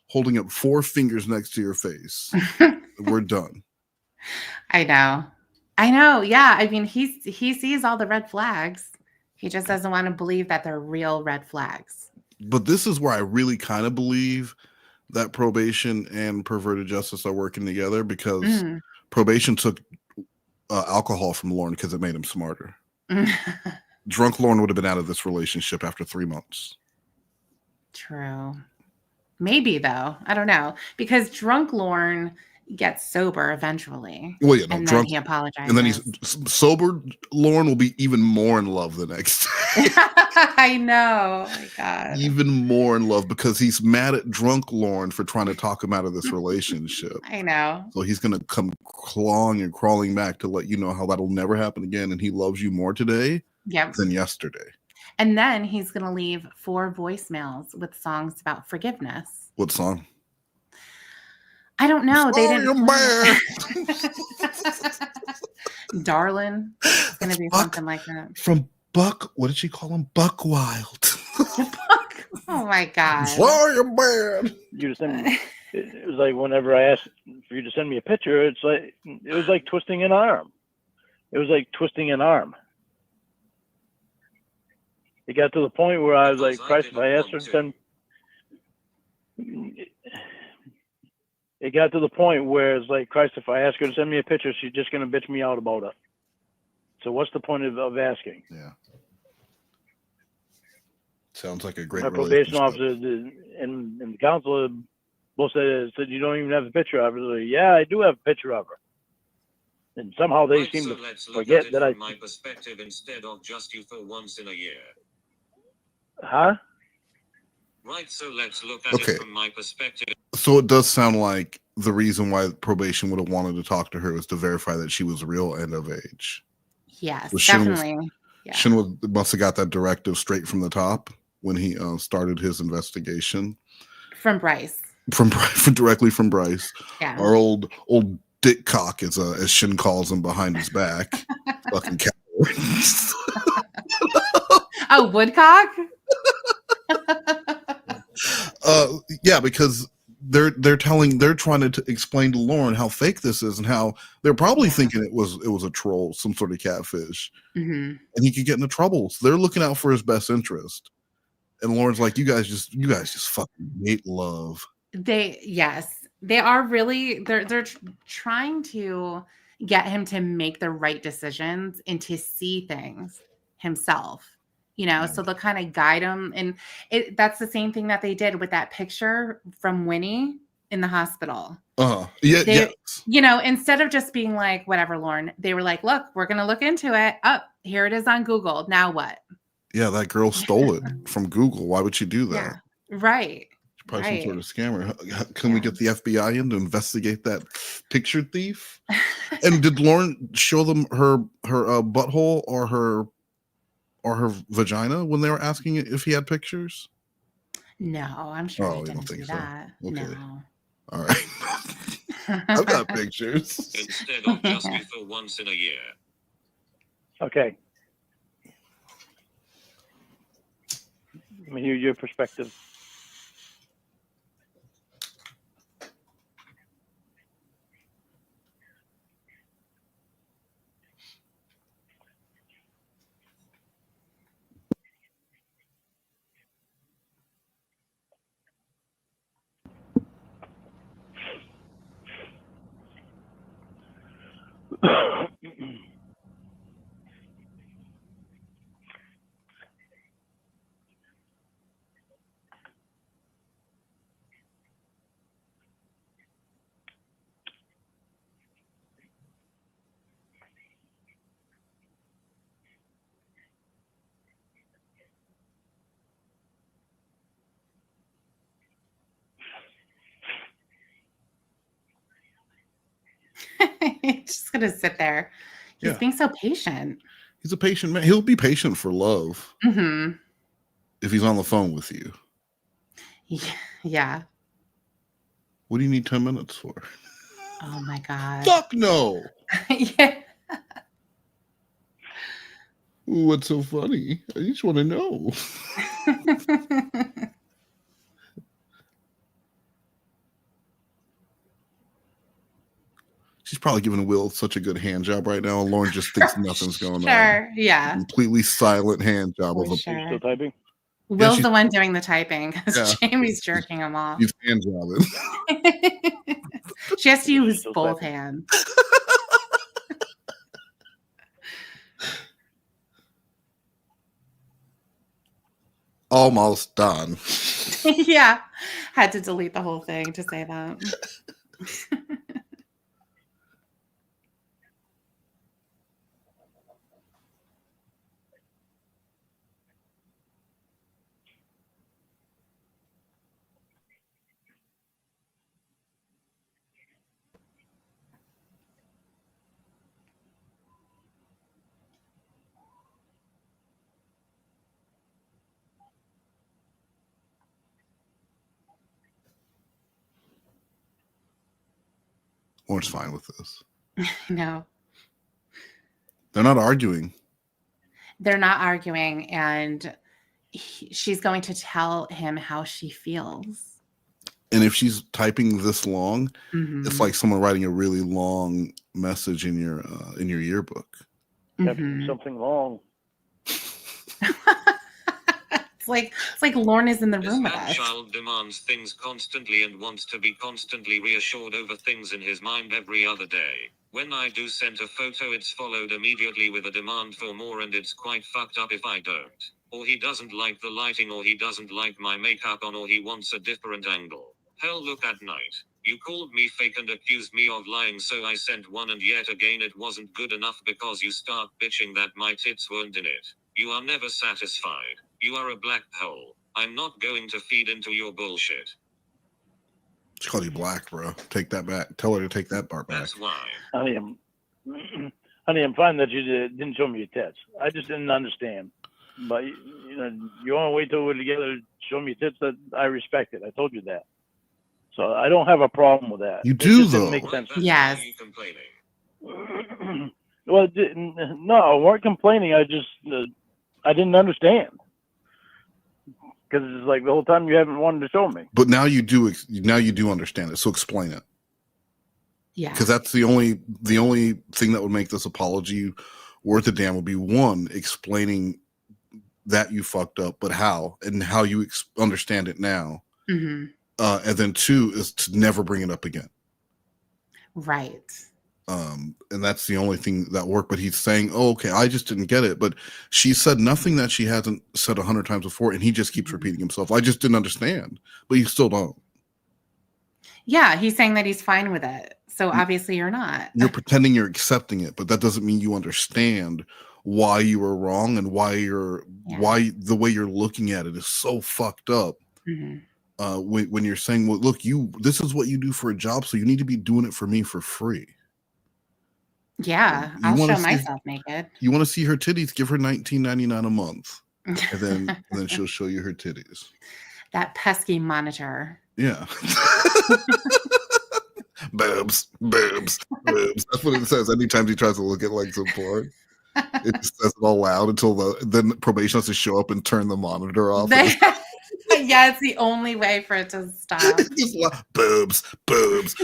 holding up 4 fingers next to your face, we're done. I know. Yeah. I mean, he sees all the red flags. He just doesn't want to believe that they're real red flags. But this is where I really kind of believe that probation and perverted justice are working together, because probation took alcohol from Lorne because it made him smarter. Drunk Lorne would have been out of this relationship after 3 months. True. Maybe, though. I don't know. Because drunk Lorne gets sober eventually. Well, yeah, no, and drunk, then he apologizes. And then he's sober. Lorne will be even more in love the next day. I know. Oh my God. Even more in love, because he's mad at drunk Lorne for trying to talk him out of this relationship. I know. So he's going to come clawing and crawling back to let you know how that'll never happen again. And he loves you more today than yesterday. And then he's going to leave 4 voicemails with songs about forgiveness. What song? I don't know. They didn't. Darlin'. It's going to be something like that. From Buck. What did she call him? Buck Wild. Oh my God. Sorry, man. You send me, it was like whenever I asked for you to send me a picture, it was like twisting an arm. It was like twisting an arm. It got to the point where I was like, Christ, if I asked her to send. It got to the point where it's like, Christ, if I ask her to send me a picture, she's just going to bitch me out about it. So what's the point of asking? Yeah. Sounds like a great My probation officer and the counselor both said, you don't even have a picture of her. Like, yeah, I do have a picture of her. And somehow they seem to forget that my perspective instead of just you for once in a year. Huh? Right, so let's look at it from my perspective. So it does sound like the reason why probation would have wanted to talk to her was to verify that she was real and of age. Yes, So definitely. Shin must have got that directive straight from the top when he started his investigation. From Bryce. From directly from Bryce. Yeah. Our old dick cock, as Shin calls him behind his back. Fucking coward. Oh, Woodcock? Yeah, because they're trying to explain to Lorne how fake this is and how they're probably thinking it was a troll, some sort of catfish, and he could get into trouble. So they're looking out for his best interest. And Lorne's like, you guys just fucking hate love. They are really they're trying to get him to make the right decisions and to see things himself. So they'll kind of guide him. And that's the same thing that they did with that picture from Winnie in the hospital. Yeah. Instead of just being like, whatever, Lorne, they were like, look, we're going to look into it. Here it is on Google. Now what? Yeah, that girl stole it from Google. Why would she do that? Yeah, right. Probably some sort of scammer. Can we get the FBI in to investigate that picture thief? And did Lorne show them her butthole or her vagina when they were asking if he had pictures? No, I'm sure he didn't do that. Okay. No. All right. I've got pictures. Instead of just you for once in a year. Okay. Let me hear your perspective. He's just gonna sit there. He's Yeah. being so patient. He's a patient man. He'll be patient for love Mm-hmm. if he's on the phone with you. Yeah. What do you need 10 minutes for? Oh my God. Fuck no. Yeah. Ooh, what's so funny? I just want to know. She's probably giving Will such a good hand job right now. Lauren just thinks nothing's going on. Sure. Yeah. Completely silent hand job For of a sure. Still typing? Will's she's- the one doing the typing because Yeah. Jamie's jerking him off. He's hand jobbing. She has to use Still both typing. hands. Almost done. Yeah. Had to delete the whole thing to say that. Lauren's fine with this. No, They're not arguing. they're not arguing, and she's going to tell him how she feels. And if she's typing this long, Mhm. it's like someone writing a really long message in your yearbook. Mhm. Something wrong. It's like Lorne is in the This room with man us. child demands things constantly and wants to be constantly reassured over things in his mind every other day. When I do send a photo, it's followed immediately with a demand for more, and it's quite fucked up if I don't. Or he doesn't like the lighting, or he doesn't like my makeup on, or he wants a different angle. Hell, look at night. You called me fake and accused me of lying, so I sent one, and yet again it wasn't good enough because you start bitching that my tits weren't in it. You are never satisfied. You are a black hole. I'm not going to feed into your bullshit. She called you black, bro. Take that back. Tell her to take that part back. That's why. Honey, I'm fine that you didn't show me your tits. I just didn't understand. But you know, you want to wait till we're together to show me your tits. That I respect it. I told you that. So I don't have a problem with that. You It do, just didn't though. make sense. That's Yes. why you complaining. Well, no, I weren't complaining. I just I didn't understand because it's like the whole time you haven't wanted to show me. But now you do. Now you do understand it. So explain it, Yeah. because that's the only thing that would make this apology worth a damn would be one, explaining that you fucked up, but how and how you understand it now, Hmm. and then two is to never bring it up again. Right. And that's the only thing that worked. But he's saying, "Oh, okay, I just didn't get it." But she said nothing that she hasn't said 100 times before, and he just keeps repeating himself. I just didn't understand, but you still don't. Yeah, he's saying that he's fine with it. So obviously you're not. You're pretending you're accepting it, but that doesn't mean you understand why you were wrong and why why the way you're looking at it is so fucked up. Mhm. When you're saying, "Well, look, this is what you do for a job, so you need to be doing it for me for free." Yeah, You I'll wanna show see- myself naked. You want to see her titties? Give her $19.99 a month, and then she'll show you her titties. That pesky monitor. Yeah. boobs, boobs, boobs. That's what it says anytime he tries to look at like some porn. It just says it all loud until then probation has to show up and turn the monitor off. Yeah, it's the only way for it to stop. Just boobs, boobs.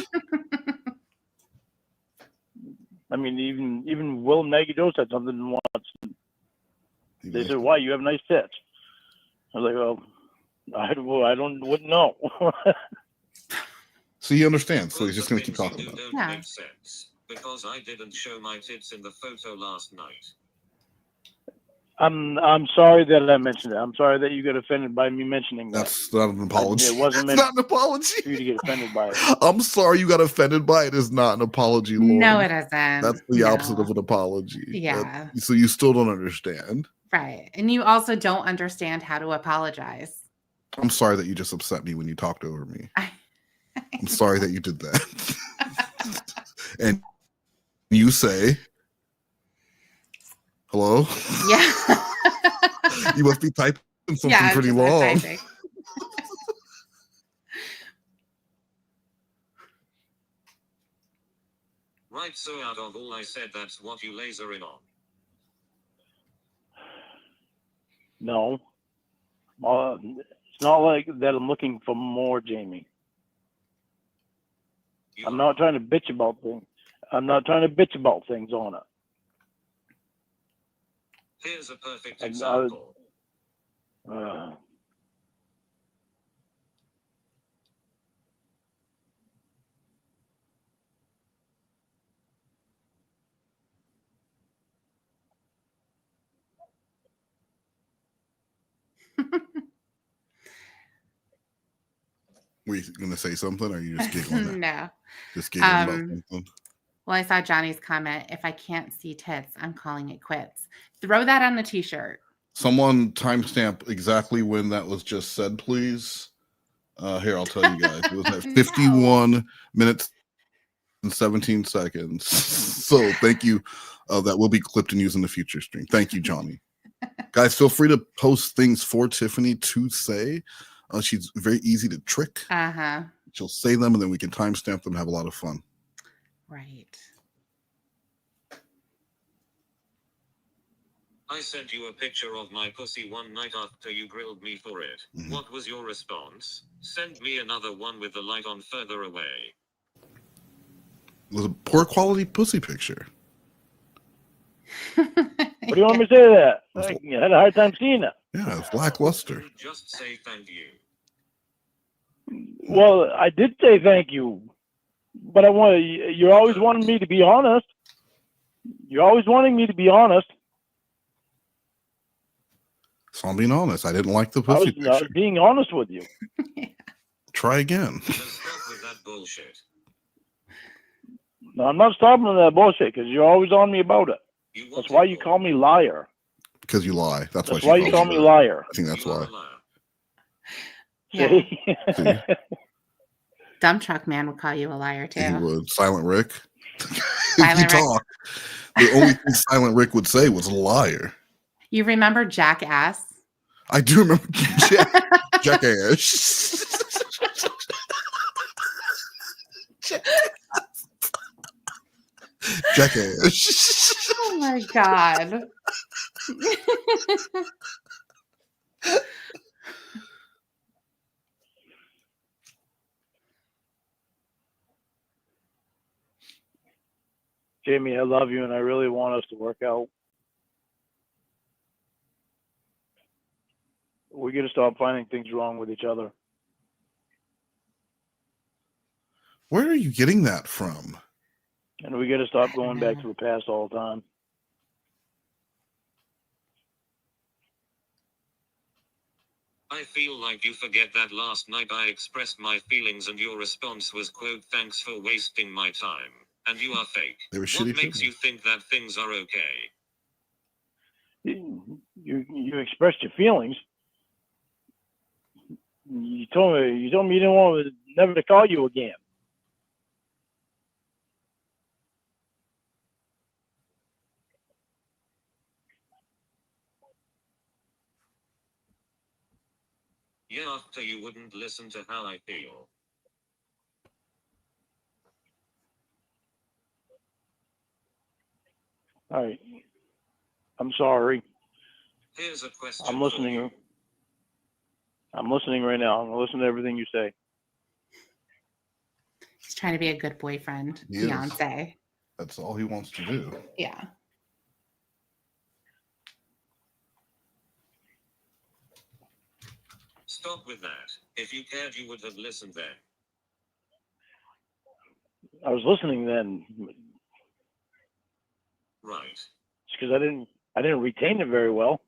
I mean, even Will Nagy-Joe said something once. They said, "Why you have nice tits?" I was like, "Well, wouldn't know." So he understands. So he's just going to keep Things talking you about it. do Yeah. don't make sense, because I didn't show my tits in the photo last night. I'm sorry that I mentioned it. I'm sorry that you got offended by me mentioning that. That's not an apology. It wasn't It's meant not an apology. for you to get offended by it. I'm sorry you got offended by it. Is not an apology, Lauren. No, it isn't. That's the opposite of an apology. Yeah. So you still don't understand. Right. And you also don't understand how to apologize. I'm sorry that you just upset me when you talked over me. I'm sorry that you did that. And You say, hello? Yeah. You must be typing something Yeah, pretty just long. typing. Right, so out of all I said, that's what you laser in on. No. It's not like that I'm looking for more, Jamie. You I'm are. not trying to bitch about things. I'm not trying to bitch about things on it. Here's a perfect I- example. Were you going to say something, or are you just giggling? No. Just giggling about Um, something? Well, I saw Johnny's comment. If I can't see tits, I'm calling it quits. Throw that on the t-shirt. Someone timestamp exactly when that was just said, please. Here, I'll tell you guys. It was at 51 minutes and 17 seconds. So thank you. That will be clipped and used in the future stream. Thank you, Johnny. Guys, feel free to post things for Tiffany to say. She's very easy to trick. Uh-huh. She'll say them, and then we can timestamp them and have a lot of fun. Right. I sent you a picture of my pussy one night after you grilled me for it. Mhm. What was your response? Send me another one with the light on further away. It was a poor quality pussy picture. What do you want me to say to that? I had a hard time seeing it. Yeah, it's lackluster. Just say thank you. Well, I did say thank you, but you're always wanting me to be honest. You're always wanting me to be honest. So I'm being honest. I didn't like the I was pussy picture. being honest with you. Try again. Then stop with that bullshit. No, I'm not stopping with that bullshit because you're always on me about it. You That's wanted why you more. call me liar. Because you lie. That's That's why why she you calls call me liar. I think that's You are why. a liar. Yeah. See? See? Dump truck man would call you a liar too. He would. Silent Rick. If Silent you Rick. talk, the only thing Silent Rick would say was liar. You remember Jackass? I do remember Jackass. Jackass. Oh my god. Jamie, I love you and I really want us to work out. We got to stop finding things wrong with each other. Where are you getting that from? And we got to stop going back to the past all the time. I feel like you forget that last night I expressed my feelings and your response was quote thanks for wasting my time. And you are fake. They were What shitty makes feelings. you think that things are okay? You expressed your feelings. You told me you didn't want never to call you again. Yeah, after you wouldn't listen to how I feel. All right. I'm sorry. Here's a question I'm for listening. you. I'm listening right now. I'm listening to everything you say. He's trying to be a good boyfriend, He is. fiance. That's all he wants to do. Yeah. Stop with that. If you cared, you would have listened then. I was listening then. Right. It's because I didn't retain it very well.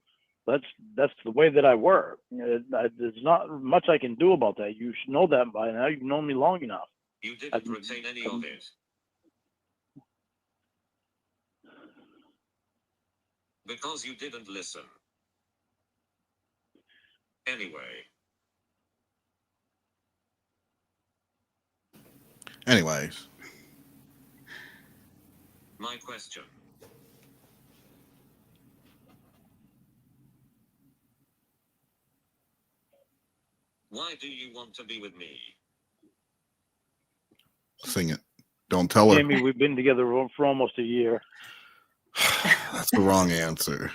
That's the way that I work. There's not much I can do about that. You should know that by now. You've known me long enough. You didn't retain any of it. Because you didn't listen. Anyway. Anyways. my question. Why do you want to be with me? Sing it. Don't tell her. Jamie, we've been together for almost a year. That's the wrong answer.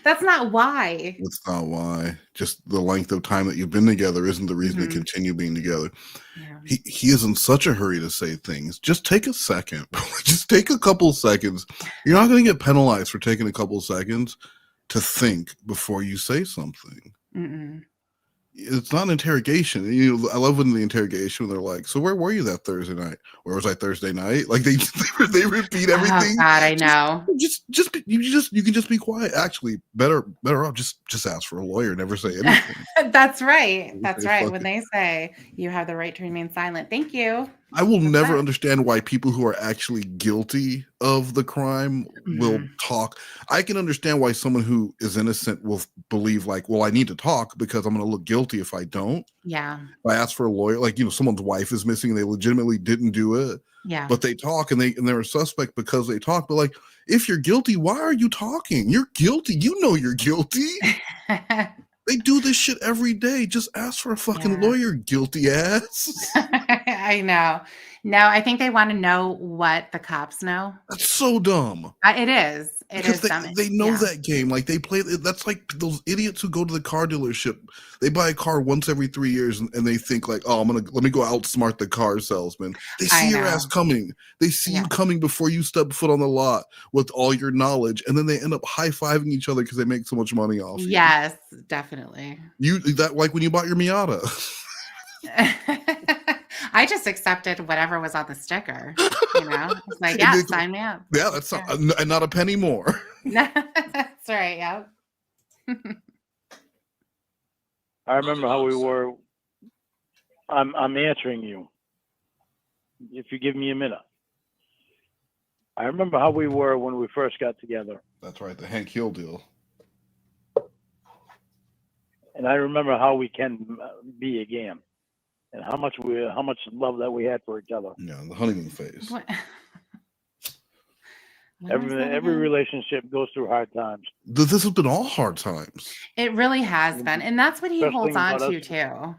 That's not why. That's not why. Just the length of time that you've been together isn't the reason to Mhm. continue being together. Yeah. He is in such a hurry to say things. Just take a second. Just take a couple seconds. You're not going to get penalized for taking a couple seconds to think before you say something. Mm-mm. It's not an interrogation. I love when the interrogation when they're like, "So where were you that Thursday night? Where was I Thursday night?" Like they repeat Oh everything. God, I know. You can just be quiet. Actually, better off just ask for a lawyer. Never say anything. That's right. Never That's say right. fuck When it. they say you have the right to remain silent. Thank you. I will That's never it. understand why people who are actually guilty of the crime will Mhm. talk. I can understand why someone who is innocent will believe like, well, I need to talk because I'm going to look guilty if I don't. Yeah. If I ask for a lawyer, like, someone's wife is missing and they legitimately didn't do it, Yeah. but they talk and they're a suspect because they talk. But like, if you're guilty, why are you talking? You're guilty. You know you're guilty. They do this shit every day. Just ask for a fucking Yeah. lawyer, guilty ass. I know. No, I think they want to know what the cops know. That's so dumb. It is. It Because is dumb. they know Yeah. that game. Like they play. That's like those idiots who go to the car dealership. They buy a car once every 3 years, and they think like, "Oh, let me go outsmart the car salesman." They I see your ass know. coming. They see Yeah. you coming before you step foot on the lot with all your knowledge, and then they end up high fiving each other because they make so much money off Yes, definitely. you. That like when you bought your Miata. I just accepted whatever was on the sticker. It's like, And yeah, they- sign me up. yeah, that's not, and not a penny more. That's right. Yeah. I remember how we were. I'm answering you. If you give me a minute. I remember how we were when we first got together. That's right, the Hank Hill deal. And I remember how we can be again, and how much love that we had for each other. Yeah, the honeymoon phase. What? When was that Every again? relationship goes through hard times. This has been all hard times. It really has been. And that's what he Best holds thing on about to us- too.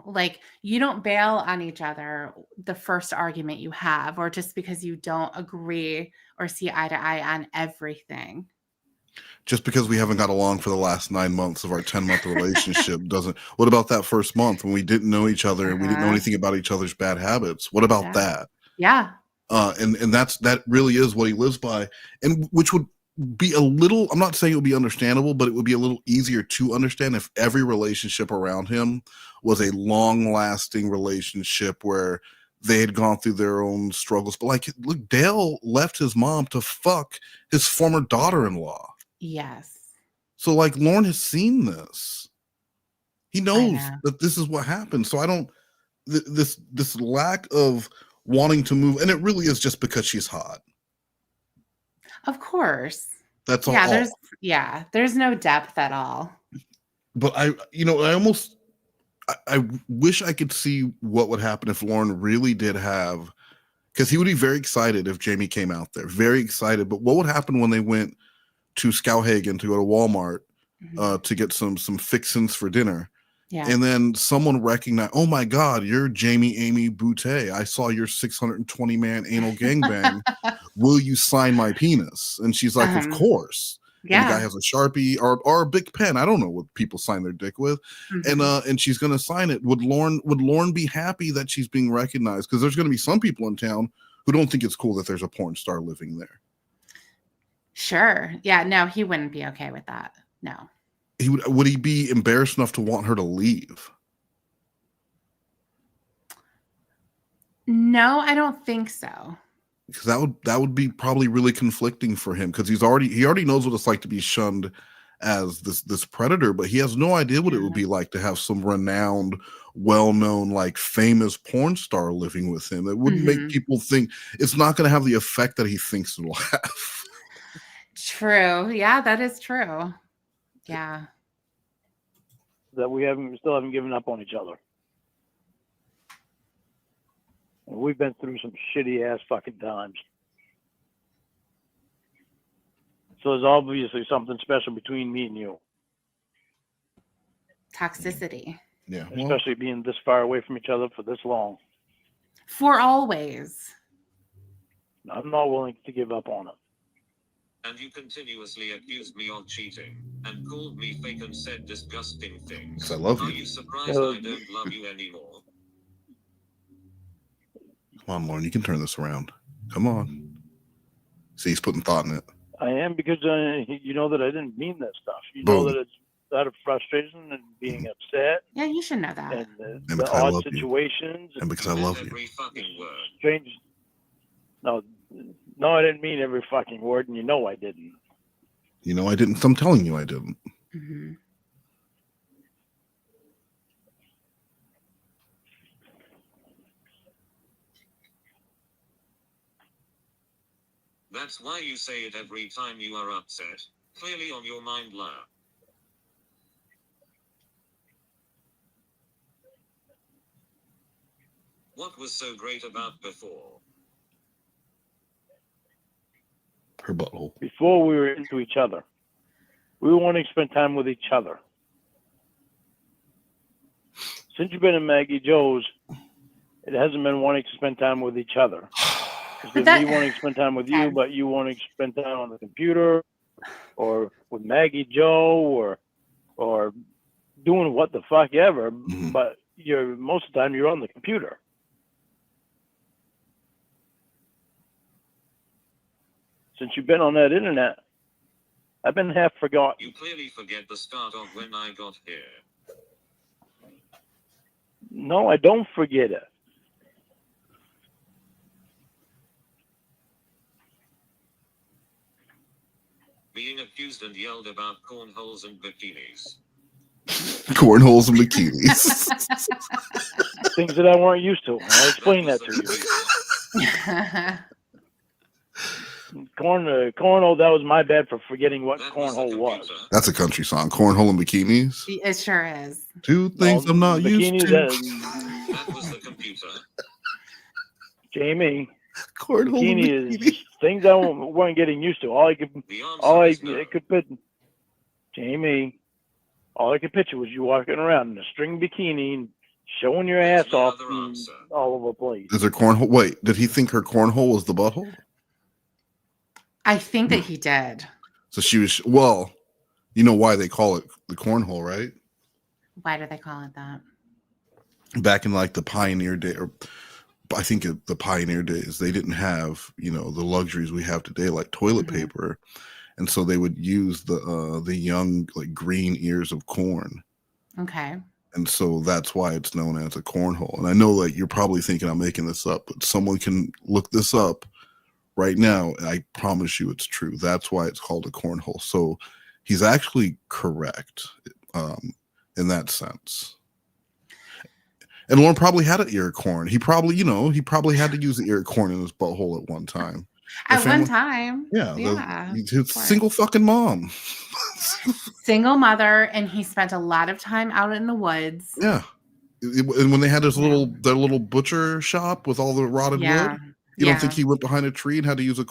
Like you don't bail on each other the first argument you have, or just because you don't agree or see eye to eye on everything. Just because we haven't got along for the last 9 months of our 10-month relationship doesn't. What about that first month when we didn't know each other and we didn't know anything about each other's bad habits? What about Yeah. that? Yeah. And that really is what he lives by, and which would be a little. I'm not saying it would be understandable, but it would be a little easier to understand if every relationship around him was a long-lasting relationship where they had gone through their own struggles. But like, look, Dale left his mom to fuck his former daughter-in-law. Yes. So like Lorne has seen this. He knows know. that this is what happened. So I don't this lack of wanting to move, and it really is just because she's hot. Of course. That's all. There's no depth at all. But I wish I could see what would happen if Lorne really did have, because he would be very excited if Jamie came out there, very excited. But what would happen when they went to Skowhagen to go to Walmart to get some fixins for dinner? Yeah. And then someone recognized, oh my God, you're Jamie Amy Boutte. I saw your 620 man anal gangbang. Will you sign my penis? And she's like, of course. Yeah. And the guy has a Sharpie or a big pen. I don't know what people sign their dick with. And she's gonna sign it. Would Lorne be happy that she's being recognized? Because there's gonna be some people in town who don't think it's cool that there's a porn star living there. Sure. Yeah. No, he wouldn't be okay with that. No. Would he be embarrassed enough to want her to leave? No, I don't think so. Because that would be probably really conflicting for him, because he already knows what it's like to be shunned as this predator, but he has no idea what it would be like to have some renowned, well-known, like famous porn star living with him. It wouldn't make people think, it's not going to have the effect that he thinks it'll have. True. Yeah, that is true. Yeah. That we still haven't given up on each other. We've been through some shitty ass fucking times. So there's obviously something special between me and you. Toxicity. Yeah. Well, Especially being this far away from each other for this long. For always. I'm not willing to give up on it. And you continuously accused me of cheating, and called me fake and said disgusting things. 'cause I love Are you. you surprised I don't love you anymore? Come on, Lorne, you can turn this around. Come on. See, he's putting thought in it. I am, because you know that I didn't mean that stuff. You Boom. know that it's out of frustration and being upset Yeah, you should know that. and the because I odd love you. situations And because I love you. Every fucking word. strange. No, I didn't mean every fucking word, and you know I didn't. You know I didn't. I'm telling you I didn't. Mhm. That's why you say it every time you are upset. Clearly on your mind, La. What was so great about before? Her butthole. Before we were into each other, we were wanting to spend time with each other. Since you've been in Maggie Joe's, it hasn't been wanting to spend time with each other. It's been me wanting to spend time with you, but you wanting to spend time on the computer, or with Maggie Joe, or doing what the fuck ever. Mhm. But most of the time you're on the computer. Since you've been on that internet, I've been half forgotten. You clearly forget the start of when I got here. No, I don't forget it. Being accused and yelled about cornholes and bikinis. Cornholes and bikinis. Things that I weren't used to. I'll explain that to you. Cornhole, that was my bad for forgetting what cornhole was. That's a country song. Cornhole and bikinis. It sure is. Two things I'm not used to. That was the computer. Jamie, Cornhole bikini and is bikinis. things I weren't getting used to. All I could put, Jamie, all I could picture was you walking around in a string bikini and showing your ass off all over the place. Is there cornhole? Wait, did he think her cornhole was the butthole? I think that he did. So she was, well, you know why they call it the cornhole, right? Why do they call it that? Back in like the pioneer day, or I think the pioneer days, they didn't have, the luxuries we have today, like toilet paper. And so they would use the young, like green ears of corn. Okay. And so that's why it's known as a cornhole. And I know that you're probably thinking I'm making this up, but someone can look this up right now, and I promise you it's true. That's why it's called a cornhole. So he's actually correct in that sense. And Lorne probably had an ear of corn. He probably, he probably had to use the ear of corn in his butthole at one time. At one time. Yeah. His single fucking mom. Single mother, and he spent a lot of time out in the woods. Yeah. And when they had their little butcher shop with all the rotted wood, you don't think he went behind a tree and had to use a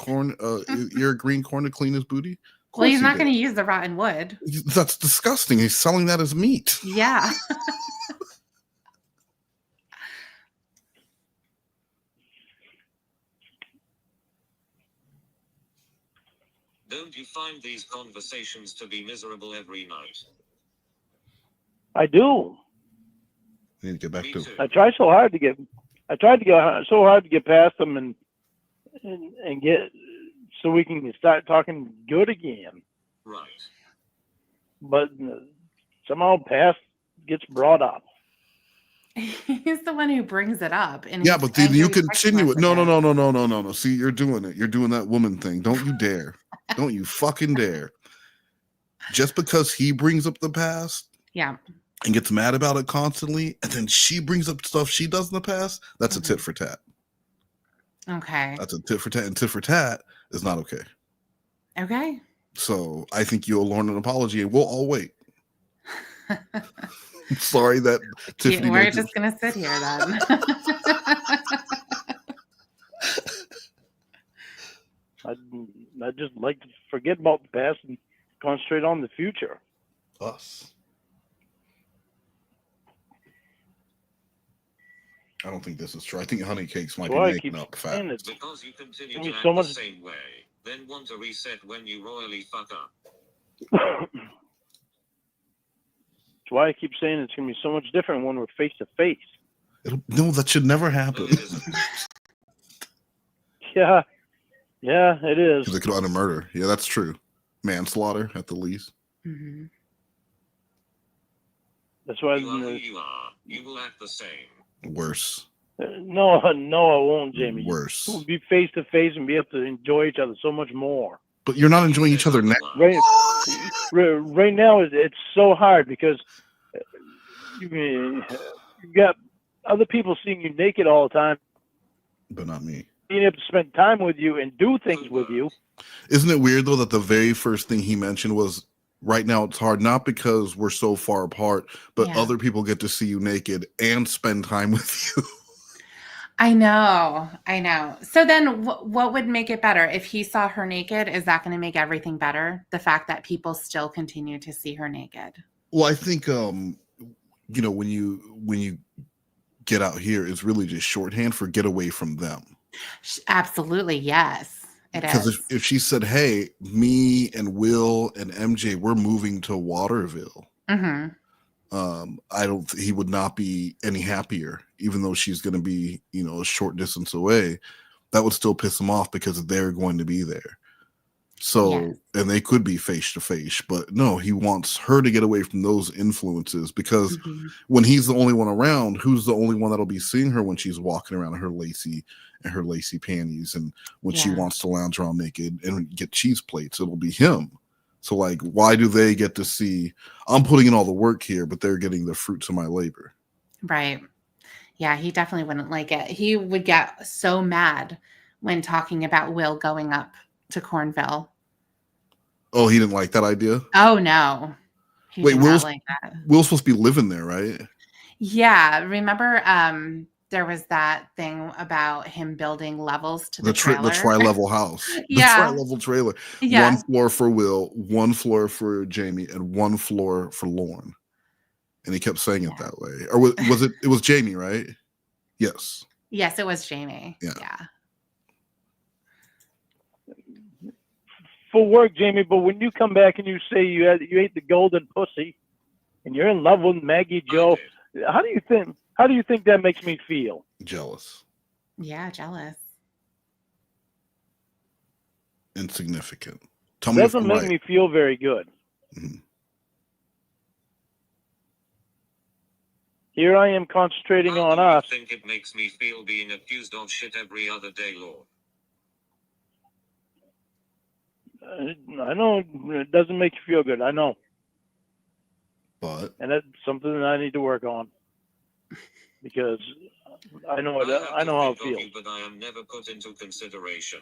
ear of green corn to clean his booty? Well, he's not going to use the rotten wood. That's disgusting. He's selling that as meat. Yeah. Don't you find these conversations to be miserable every night? I do. I need to get back to. I tried so hard to get past them and get so we can start talking good again. Right. But somehow past gets brought up. He's the one who brings it up. And yeah, but then you continue it. No. See, you're doing it. You're doing that woman thing. Don't you dare. Don't you fucking dare. Just because he brings up the past. Yeah. And gets mad about it constantly, and then she brings up stuff she does in the past, that's a tit for tat. Okay. That's a tit for tat, and tit for tat is not okay. Okay. So I think you owe Lorne an apology, and we'll all wait. I'm sorry that Tiffany. We're just going to sit here then. I just like to forget about the past and concentrate on the future. Us. I don't think this is true. I think honey cakes might So be I making keep up fat. saying it. Because you continue Give me to so act much- the same way, then want to reset when you royally fuck up. That's why I keep saying it's going to be so much different when we're face to face. No, that should never No, happen. it isn't. Yeah, it is. Because it could undo murder. Yeah, that's true. Manslaughter at the least. Mhm. That's why. You are who you are. You will act the same. Worse. No, I won't, Jamie. Worse. We'll be face to face and be able to enjoy each other so much more. But you're not enjoying each other now. Right now, it's so hard because you've got other people seeing you naked all the time, But not me. being able to spend time with you and do things with you. Isn't it weird though that the very first thing he mentioned was right now it's hard, not because we're so far apart, but Yeah. other people get to see you naked and spend time with you. I know. So then what would make it better? If he saw her naked, is that going to make everything better? The fact that people still continue to see her naked. Well, I think when you get out here, it's really just shorthand for get away from them. Absolutely, yes. It Because is. if she said, "Hey, me and Will and MJ, we're moving to Waterville," Mm-hmm. he would not be any happier, even though she's going to be, a short distance away. That would still piss him off because they're going to be there. So, Yes. and they could be face to face, but no, he wants her to get away from those influences because Mhm. when he's the only one around, who's the only one that'll be seeing her when she's walking around in her lacy panties and when she Yeah. wants to lounge around naked and get cheese plates, it'll be him. So like, why do they get to see I'm putting in all the work here, but they're getting the fruits of my labor? Right. Yeah, he definitely wouldn't like it. He would get so mad when talking about Will going up to Cornville. Oh, he didn't like that idea? Oh no. He Wait, did not like that. Will's supposed to be living there, right? Yeah, remember there was that thing about him building levels to the The trailer. tri-level house. Yeah. The tri-level trailer. Yeah. One floor for Will, one floor for Jamie, and one floor for Lorne. And he kept saying it that way. Or was it was Jamie, right? Yes. Yes, it was Jamie. Yeah. For work, Jamie, but when you come back and you say you ate the golden pussy and you're in love with Maggie Joe, how do you think that makes me feel? Jealous. Yeah, jealous. Insignificant. Tell me if Doesn't I'm make right. me feel very good. Mhm. Here I am concentrating How on do you us. think it makes me feel being accused of shit every other day, Lord? I know it doesn't make you feel good. I know. But And that's something that I need to work on because I know how it think of feels. you, but I am never put into consideration.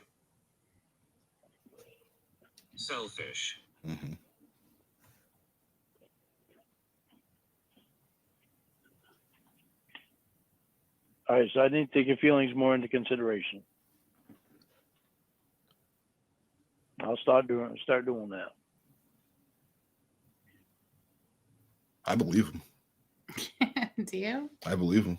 Selfish. mhm. All right, so I need to take your feelings more into consideration. I'll start doing that. I believe him. Do you? I believe him.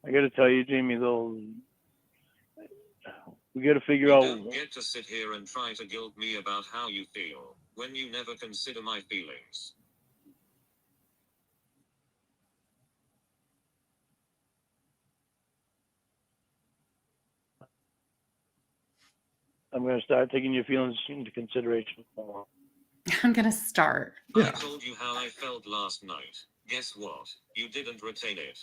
I got to tell you, Jamie, though, we got to figure out. You don't get to sit here and try to guilt me about how you feel when you never consider my feelings. I'm going to start taking your feelings into consideration more. I'm gonna start. Yeah. I told you how I felt last night. Guess what? You didn't retain it.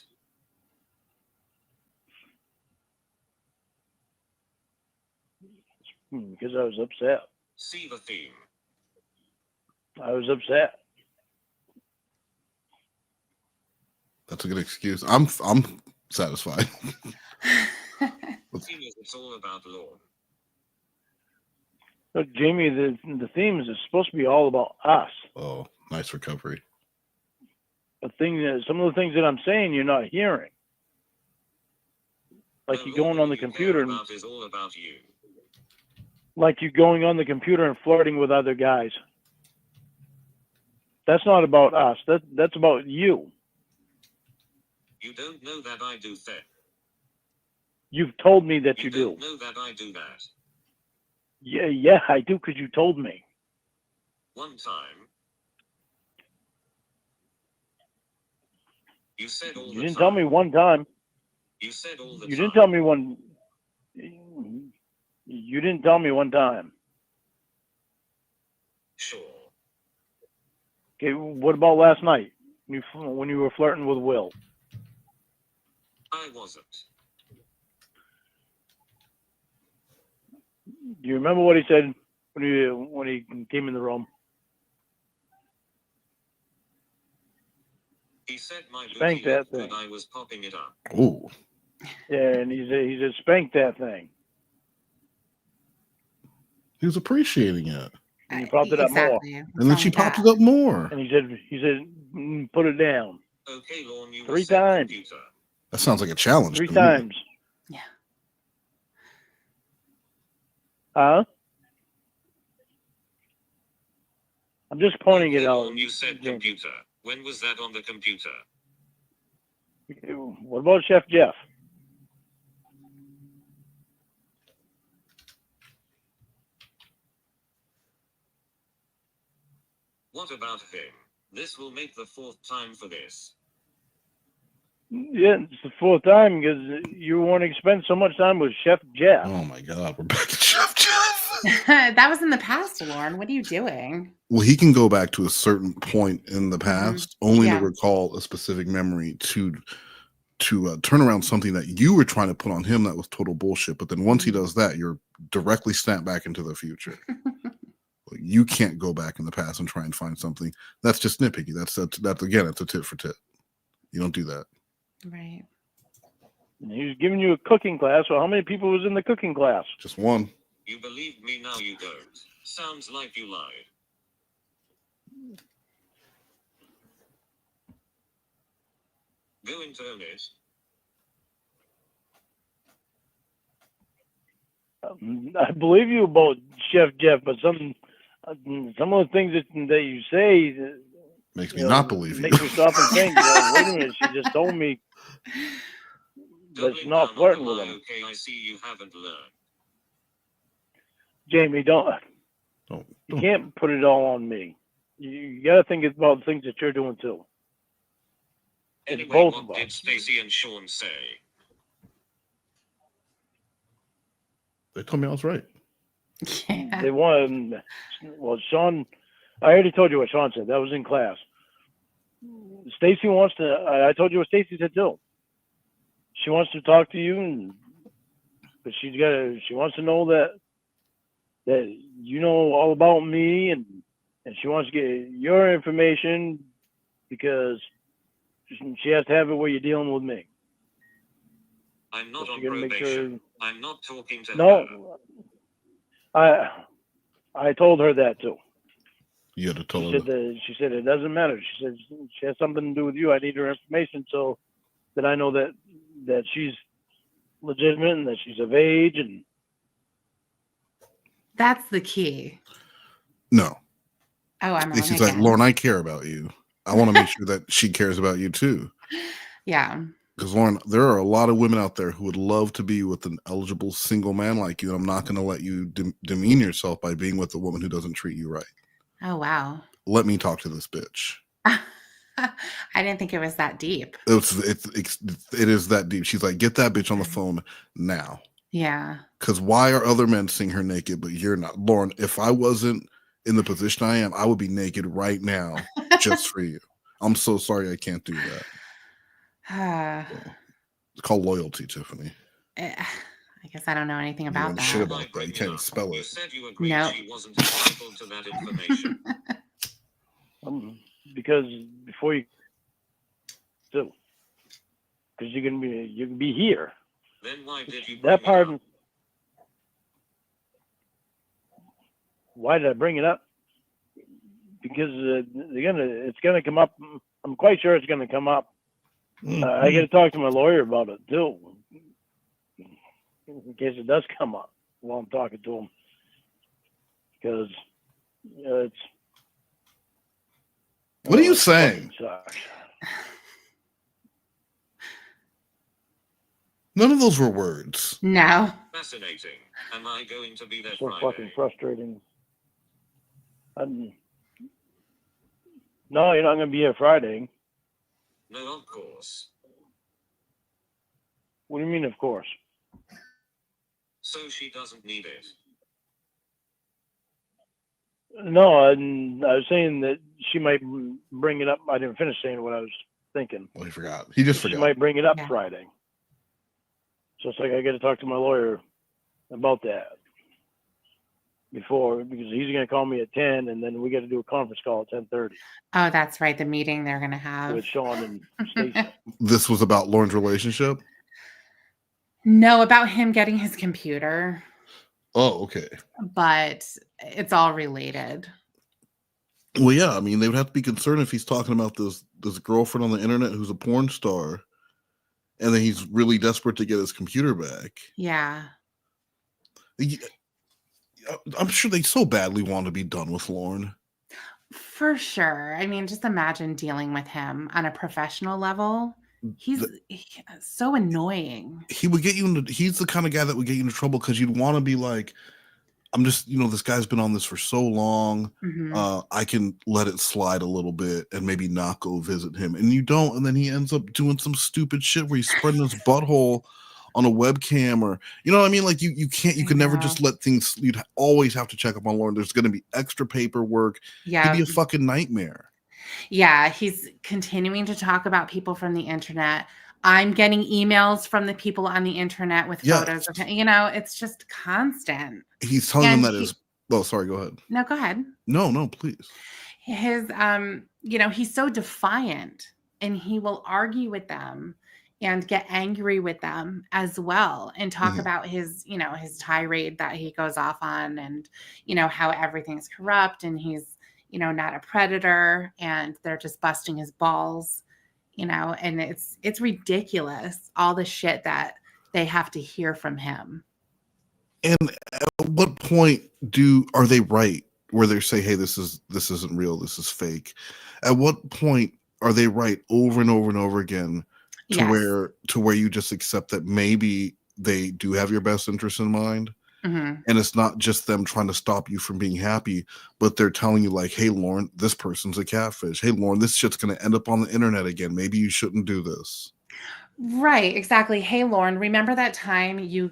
Because I was upset. See the theme. I was upset. That's a good excuse. I'm satisfied. The theme is it's all about Lorne. Look, Jamie, the themes is supposed to be all about us. Oh, nice recovery. Some of the things that I'm saying you're not hearing. Like you going on the computer and about is all about you. like you going on the computer and flirting with other guys. That's not about us. That's about you. You don't know that I do that. You've told me that you don't do. know that I do that. Yeah, I do because you told me. One time. You said all the time. You didn't tell me one time. You said all the time. You didn't tell me one. You didn't tell me one time. Sure. Okay, what about last night when you were flirting with Will? I wasn't. Do you remember what he said when he came in the room? He said my Spank booty looked that good. thing. I was popping it up. Ooh. Yeah, and he said spank that thing. He was appreciating it. And you popped it up more. Exactly. And then What's she wrong with popped that? it up more. And he said, put it down. Okay, Lorne, you 3 said times. computer. That sounds like a challenge. 3 to me. times. Yeah. Huh? I'm just pointing Okay, it out. Lorne, you said James. computer. When was that on the computer? What about Chef Jeff? What about him? This will make the 4th time for this. Yeah, it's the 4th time because you want to spend so much time with Chef Jeff. Oh my God, we're back to Chef Jeff. That was in the past, Lorne. What are you doing? Well, he can go back to a certain point in the past, only Yeah. to recall a specific memory to turn around something that you were trying to put on him that was total bullshit. But then once he does that, you're directly snapped back into the future. Like, you can't go back in the past and try and find something. That's just nitpicky. That's again, it's a tit for tit. You don't do that. Right. And he was giving you a cooking class. So how many people was in the cooking class? Just one. You believe me now, you don't. Sounds like you lied. Go into it. I believe you about Chef Jeff, but some of the things that you say Makes me not believe you. makes me stop and think. Wait a minute, she just told me that she's Doubling not down flirting on the with lie. him. Okay, I see you haven't learned. Jamie, you can't put it all on me. You got to think about things that you're doing too. It's Anyway, both of what us. did Stacy and Sean say? They told me I was right. Yeah. They want. Well, Sean, I already told you what Sean said. That was in class. Stacy wants to. I told you what Stacy said too. She wants to talk to you, but she wants to know that you know all about me, and she wants to get your information because she has to have it where you're dealing with me. I'm not So on she gotta make probation. sure. I'm not talking to her. No, I told her that too. You had to tell She her. said she said it doesn't matter. She said she has something to do with you. I need her information so that I know that she's legitimate and that she's of age. And That's the key. No. Oh, I'm wrong She's like, again. Lorne, I care about you. I want to make sure that she cares about you too. Yeah. Because Lorne, there are a lot of women out there who would love to be with an eligible single man like you, and I'm not going to let you demean yourself by being with a woman who doesn't treat you right. Oh, wow. Let me talk to this bitch. I didn't think it was that deep. It is that deep. She's like, get that bitch on the phone now. Yeah. Because why are other men seeing her naked, but you're not? Lorne, if I wasn't in the position I am, I would be naked right now just for you. I'm so sorry I can't do that. It's called loyalty, Tiffany. I guess I don't know anything You about know shit that. about that. You can't even spell You it. said you agreed No. she wasn't entitled to that information. because before you do, because you can be here. Then why did you bring That part. it up? Why did I bring it up? Because it's gonna come up. I'm quite sure it's gonna come up. I got to talk to my lawyer about it too. in case it does come up while I'm talking to him, because it's. What are you it saying? fucking sucks. None of those were words. No. Fascinating. Am I going to be there So Friday? fucking frustrating. No, you're not going to be here Friday. No, of course. What do you mean, of course? So she doesn't need it. No, I was saying that she might bring it up. I didn't finish saying what I was thinking. Well, he forgot. He just She forgot. might bring it up Yeah. Friday. So it's like I got to talk to my lawyer about that before, because he's going to call me at 10, and then we got to do a conference call at 10:30 Oh, that's right. The meeting they're going to have. with Sean and Stacy. This was about Lorne's relationship? No, about him getting his computer, Oh, okay. but it's all related. Well, yeah, I mean, they would have to be concerned if he's talking about this girlfriend on the internet who's a porn star, and then he's really desperate to get his computer back. Yeah. I'm sure they so badly want to be done with Lorne. For sure. I mean, just imagine dealing with him on a professional level. He's so annoying. He would get you into. He's the kind of guy that would get you into trouble because you'd want to be like, I'm just, this guy's been on this for so long. Mhm. I can let it slide a little bit and maybe not go visit him. And you don't. And then he ends up doing some stupid shit where he's spreading his butthole on a webcam, or, you know what I mean? Like you can never just let things, you'd always have to check up on Lorne. There's going to be extra paperwork. Yeah. He'd be a fucking nightmare. Yeah, he's continuing to talk about people from the internet. I'm getting emails from the people on the internet with photos of him. It's just constant. He's telling them that his. Oh, sorry. Go ahead. No, go ahead. No, please. His, he's so defiant, and he will argue with them and get angry with them as well, and talk about his, his tirade that he goes off on, and, how everything's corrupt, and he's, not a predator, and they're just busting his balls, and it's ridiculous, all the shit that they have to hear from him. And at what point are they right where they say, hey, this isn't real, this is fake? At what point are they right over and over and over again to where you just accept that maybe they do have your best interest in mind? And it's not just them trying to stop you from being happy, but they're telling you like, hey, Lorne, this person's a catfish. Hey, Lorne, this shit's going to end up on the internet again. Maybe you shouldn't do this. Right, exactly. Hey, Lorne, remember that time you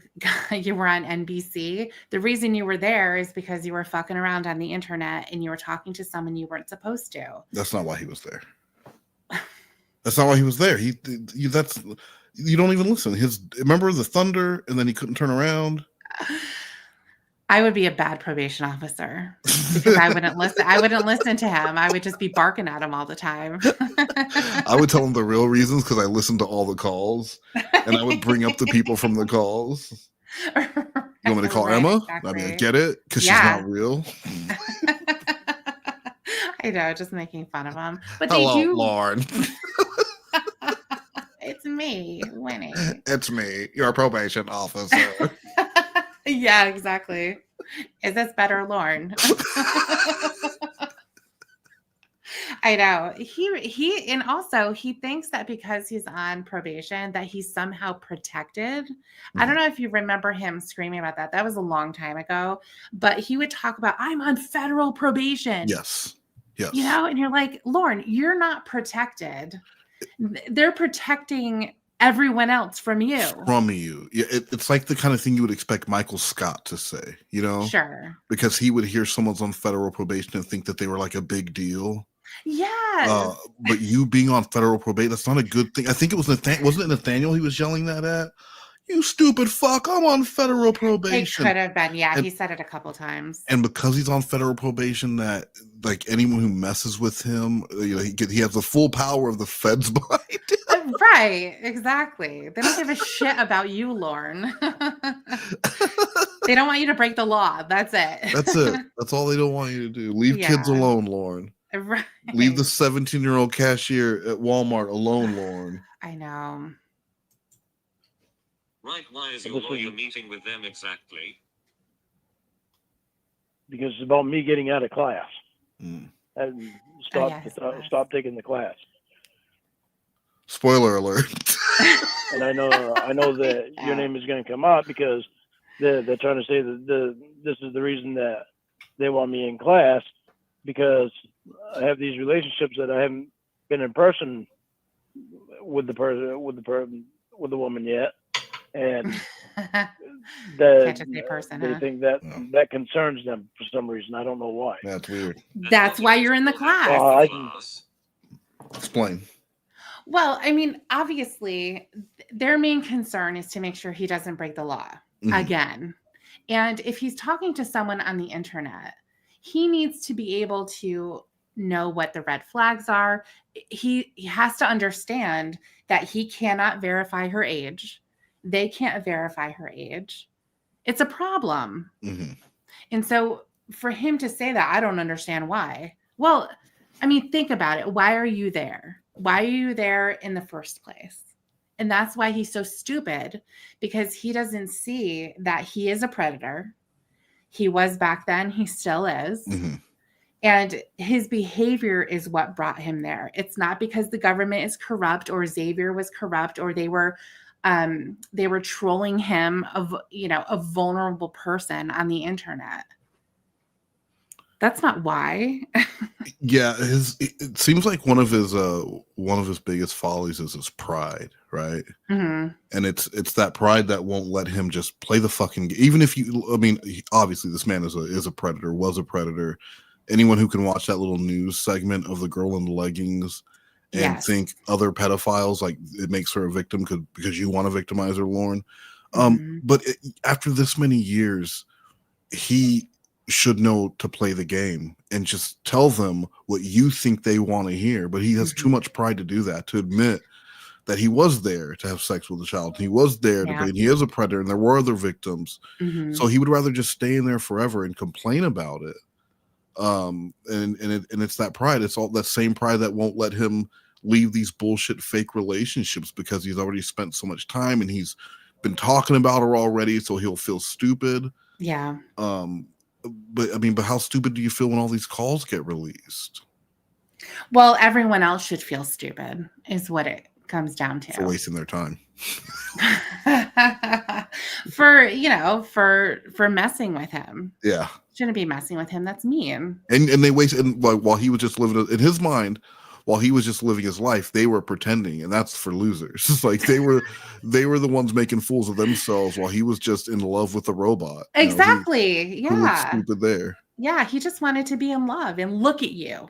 were on NBC? The reason you were there is because you were fucking around on the internet and you were talking to someone you weren't supposed to. That's not why he was there. That's not why he was there. You don't even listen. Remember the thunder, and then he couldn't turn around. I would be a bad probation officer because I wouldn't listen. I wouldn't listen to him. I would just be barking at him all the time. I would tell him the real reasons because I listened to all the calls, and I would bring up the people from the calls. You want me to call Emma? Exactly. I mean, I get it because she's not real. I know, just making fun of him. But hello, they do. Lorne. It's me, Winnie. It's me, your probation officer. Yeah, exactly. Is this better, Lorne? I know. He and also he thinks that because he's on probation that he's somehow protected. I don't know if you remember him screaming about that. That was a long time ago. But he would talk about, I'm on federal probation. Yes. And you're like, Lorne, you're not protected. They're protecting everyone else from you. Yeah, it's like the kind of thing you would expect Michael Scott to say, Sure. Because he would hear someone's on federal probation and think that they were like a big deal. Yes. But you being on federal probation, that's not a good thing. I think it was wasn't it Nathaniel he was yelling that at? You stupid fuck, I'm on federal probation. It could have been, yeah. He said it a couple times. And because he's on federal probation, that like anyone who messes with him, he has the full power of the feds behind him. Right, exactly. They don't give a shit about you, Lorne. They don't want you to break the law. That's it. That's it. That's all they don't want you to do. Leave kids alone, Lorne. Right. Leave the 17-year-old cashier at Walmart alone, Lorne. I know. Right, why is But your this lawyer is- meeting with them exactly? because it's about me getting out of class Mm. and his class. stop taking the class. Spoiler alert. And I know that your name is going to come up because they're trying to say that this is the reason that they want me in class, because I have these relationships that I haven't been in person with the woman yet, and Can't that just say person, they huh? think that Yeah. that concerns them for some reason. I don't know why. That's weird. That's why you're in the class. Well, I- Class. Explain. Well, I mean, obviously, their main concern is to make sure he doesn't break the law Mhm. again. And if he's talking to someone on the internet, he needs to be able to know what the red flags are. He has to understand that he cannot verify her age. They can't verify her age. It's a problem. hmm And so for him to say that, I don't understand why. Well, I mean, think about it. Why are you there? Why are you there in the first place? And that's why he's so stupid, because he doesn't see that he is a predator. He was back then, he still is. hmm And his behavior is what brought him there. It's not because the government is corrupt or Xavier was corrupt or they were trolling him of, a vulnerable person on the internet. That's not why. Yeah, it seems like one of his biggest follies is his pride, right? Mhm. And it's that pride that won't let him just play the fucking game. Even if obviously this man is a predator, was a predator. Anyone who can watch that little news segment of the girl in the leggings and Yes. think other pedophiles, like, it makes her a victim because you want to victimize her, Lorne. Mhm. But after this many years, he should know to play the game and just tell them what you think they want to hear. But he has too much pride to do that, to admit that he was there to have sex with a child. He was there to Yeah. be, and he is a predator, and there were other victims. Mhm. So he would rather just stay in there forever and complain about it. And it's that pride. It's all that same pride that won't let him leave these bullshit fake relationships, because he's already spent so much time and he's been talking about her already, so he'll feel stupid. Yeah. But how stupid do you feel when all these calls get released Well, everyone else should feel stupid is what it comes down for to. wasting their time? for messing with him. Yeah. Shouldn't be messing with him. That's mean. And they wasted, and while he was just living in his mind, while he was just living his life, they were pretending, and that's for losers. It's like they were the ones making fools of themselves while he was just in love with a robot. Exactly. Who looked Yeah. stupid there? Yeah. He just wanted to be in love, and look at you.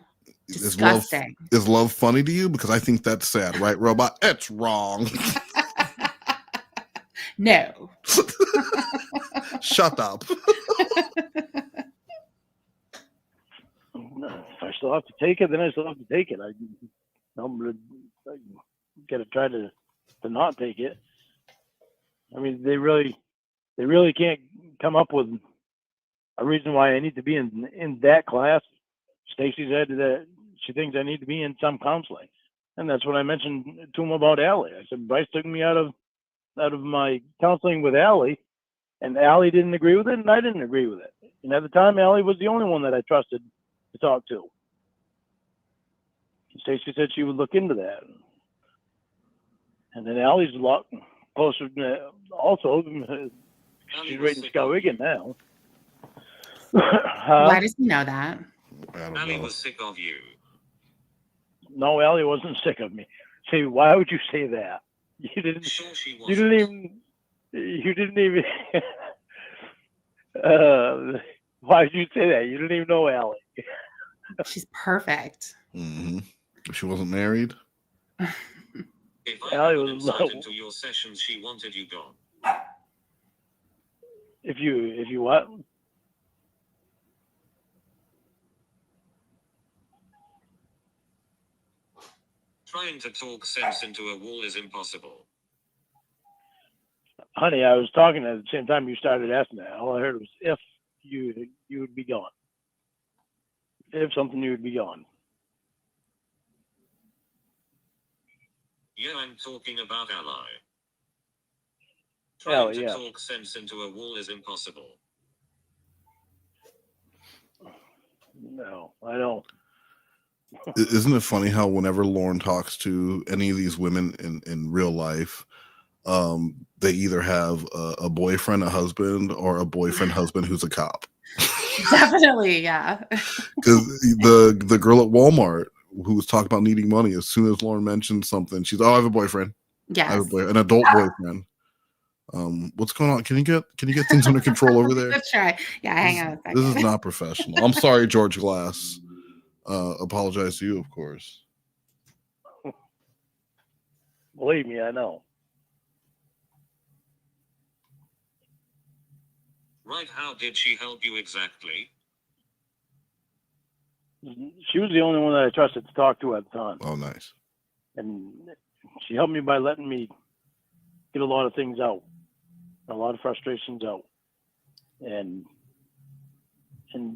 Is love Disgusting. funny to you? Because I think that's sad, right, robot? It's wrong. No. Shut up. If I still have to take it, then I still have to take it. I'm gonna try to not take it. I mean, they really can't come up with a reason why I need to be in that class. Stacy said that she thinks I need to be in some counseling, and that's what I mentioned to him about Allie. I said Bryce took me out of my counseling with Allie, and Allie didn't agree with it, and I didn't agree with it. And at the time, Allie was the only one that I trusted to talk to. Stacy said she would look into that, and then Allie's a lot closer. Also, she's right in Skowhegan now. Why does he know that? I don't Ali know. was sick of you. No, Allie wasn't sick of me. See, why would you say that? You didn't. Sure she was. You didn't even. Why did you say that? You didn't even know Allie. She's perfect. Mm-hmm. She wasn't married. If I Allie hadn't was invited low. to your sessions, she wanted you gone. If you what? Trying to talk sense into a wall is impossible. Honey, I was talking at the same time you started asking that. All I heard was if you would be gone. If something, you would be gone. Yeah, I'm talking about Ally. Hell Trying to yeah. talk sense into a wall is impossible. No, I don't. Isn't it funny how whenever Lorne talks to any of these women in real life, they either have a boyfriend, a husband, or a boyfriend husband who's a cop? Definitely, yeah. Because the girl at Walmart who was talking about needing money, as soon as Lorne mentioned something, she's, oh, I have a boyfriend. I have Yes. an adult boyfriend. What's going on? Can you get things under control over there? Let's try. Yeah, hang on a second. This is not professional. I'm sorry, George Glass. Apologize to you, of course. Believe me, I know. Right, how did she help you exactly? She was the only one that I trusted to talk to at the time. Oh, nice. And she helped me by letting me get a lot of things out, a lot of frustrations out, and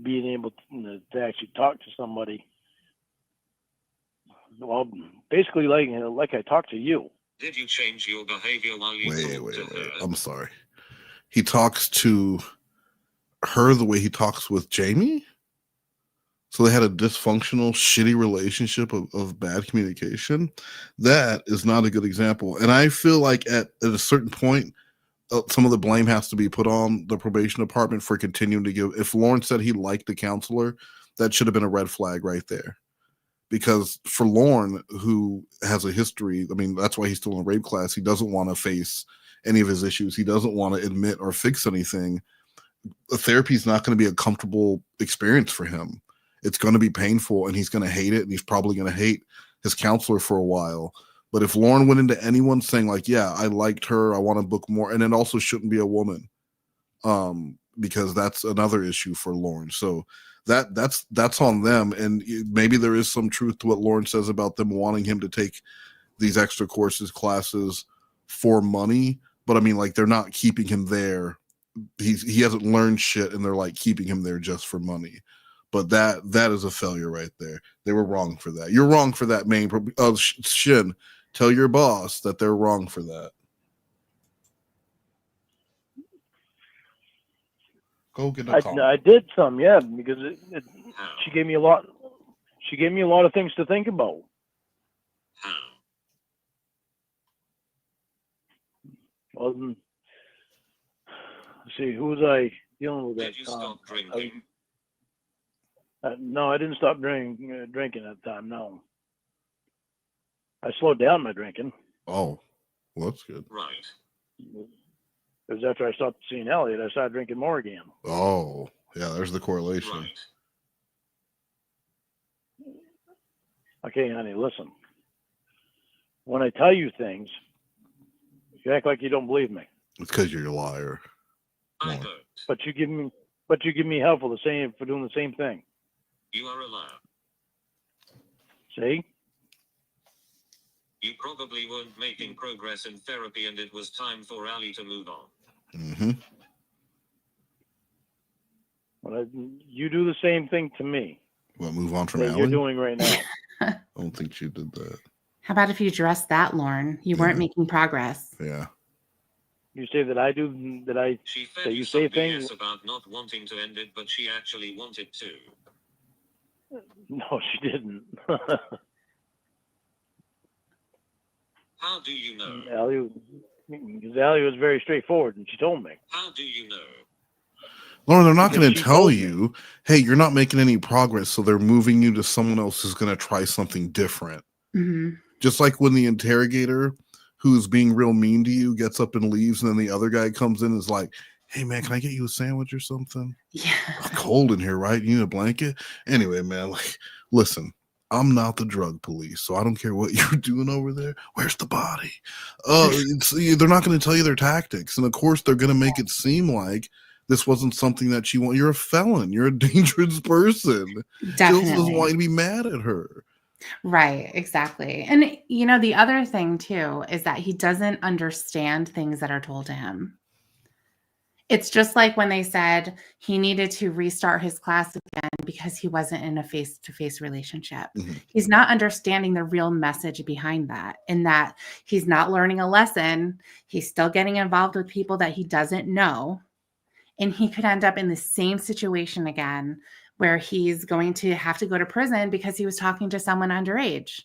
being able to actually talk to somebody. Well, basically like I talked to you. Did you change your behavior while you talked to her? I'm sorry. He talks to her the way he talks with Jamie? So they had a dysfunctional, shitty relationship of bad communication. That is not a good example. And I feel like at a certain point, some of the blame has to be put on the probation department for continuing to give. If Lorne said he liked the counselor, that should have been a red flag right there. Because for Lorne, who has a history, I mean, that's why he's still in rape class. He doesn't want to face any of his issues. He doesn't want to admit or fix anything. Therapy is not going to be a comfortable experience for him. It's going to be painful, and he's going to hate it, and he's probably going to hate his counselor for a while. But if Lorne went into anyone saying like, yeah, I liked her, I want to book more, and it also shouldn't be a woman, because that's another issue for Lorne. So that's on them. And maybe there is some truth to what Lorne says about them wanting him to take these extra courses, classes for money. But I mean, like, they're not keeping him there. He hasn't learned shit, and they're like keeping him there just for money. But that is a failure right there. They were wrong for that. You're wrong for that, main. Shin, tell your boss that they're wrong for that. Go get a call. I did some, yeah, because she gave me a lot. She gave me a lot of things to think about. Well, let's see, who was I dealing with that Did you time? stop drinking? No, I didn't stop drinking at the time. No, I slowed down my drinking. Oh, well, that's good. Right. It was after I stopped seeing Elliot, I started drinking more again. Oh, yeah, there's the correlation. Right. Okay, honey, listen. When I tell you things, you act like you don't believe me. It's because you're a liar. I don't. But you give me hell for doing the same thing. You are a liar. See? You probably weren't making progress in therapy, and it was time for Ali to move on. Mm-hmm. Well, you do the same thing to me. What, move on from that Allie? you're doing right now. I don't think you did that. How about if you address that, Lorne? You weren't making progress. Yeah. You say that I do that. She that fed you you say some things. BS about not wanting to end it, but she actually wanted to. No, she didn't. How do you know? Allie was very straightforward, and she told me. How do you know? Lauren, they're not going to She tell told you, hey, you're not making any progress, so they're moving you to someone else who's going to try something different. Mm-hmm. Just like when the interrogator who's being real mean to you gets up and leaves, and then the other guy comes in and is like, hey, man, can I get you a sandwich or something? Yeah. It's cold in here, right? You need a blanket? Anyway, man, like, listen, I'm not the drug police, so I don't care what you're doing over there. Where's the body? They're not going to tell you their tactics. And, of course, they're going to make it seem like this wasn't something that you want. You're a felon. You're a dangerous person. Definitely. Jill doesn't want you to be mad at her. Right, exactly. And, you know, the other thing, too, is that he doesn't understand things that are told to him. It's just like when they said he needed to restart his class again because he wasn't in a face-to-face relationship. He's not understanding the real message behind that, in that he's not learning a lesson. He's still getting involved with people that he doesn't know. And he could end up in the same situation again where he's going to have to go to prison because he was talking to someone underage.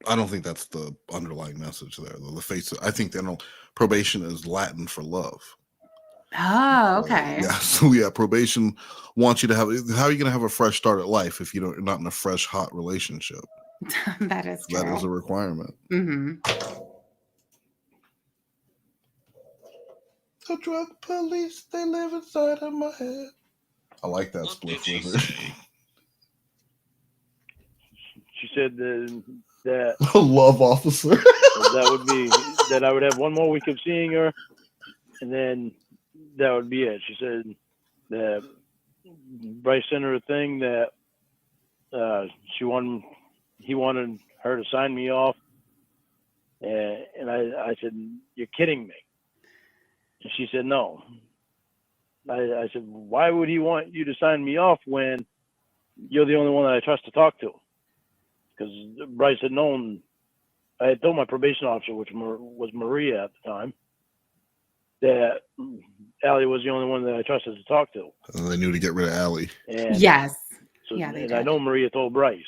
I don't think that's the underlying message there. I think probation is Latin for love. Oh, okay. So probation wants you to have. How are you going to have a fresh start at life if you're not in a fresh, hot relationship? That is true. That is a requirement. Mm-hmm. The drug police, they live inside of my head. I like that split with her. She said that a love officer. that would be that I would have one more week of seeing her, and then that would be it. She said that Bryce sent her a thing that he wanted her to sign me off, and I said, "You're kidding me." And she said, "No." I said, "Why would he want you to sign me off when you're the only one that I trust to talk to?" Because Bryce had known, I had told my probation officer, which was Maria at the time, that Allie was the only one that I trusted to talk to. And they knew to get rid of Allie. And yes. So, yeah, they and did. I know Maria told Bryce.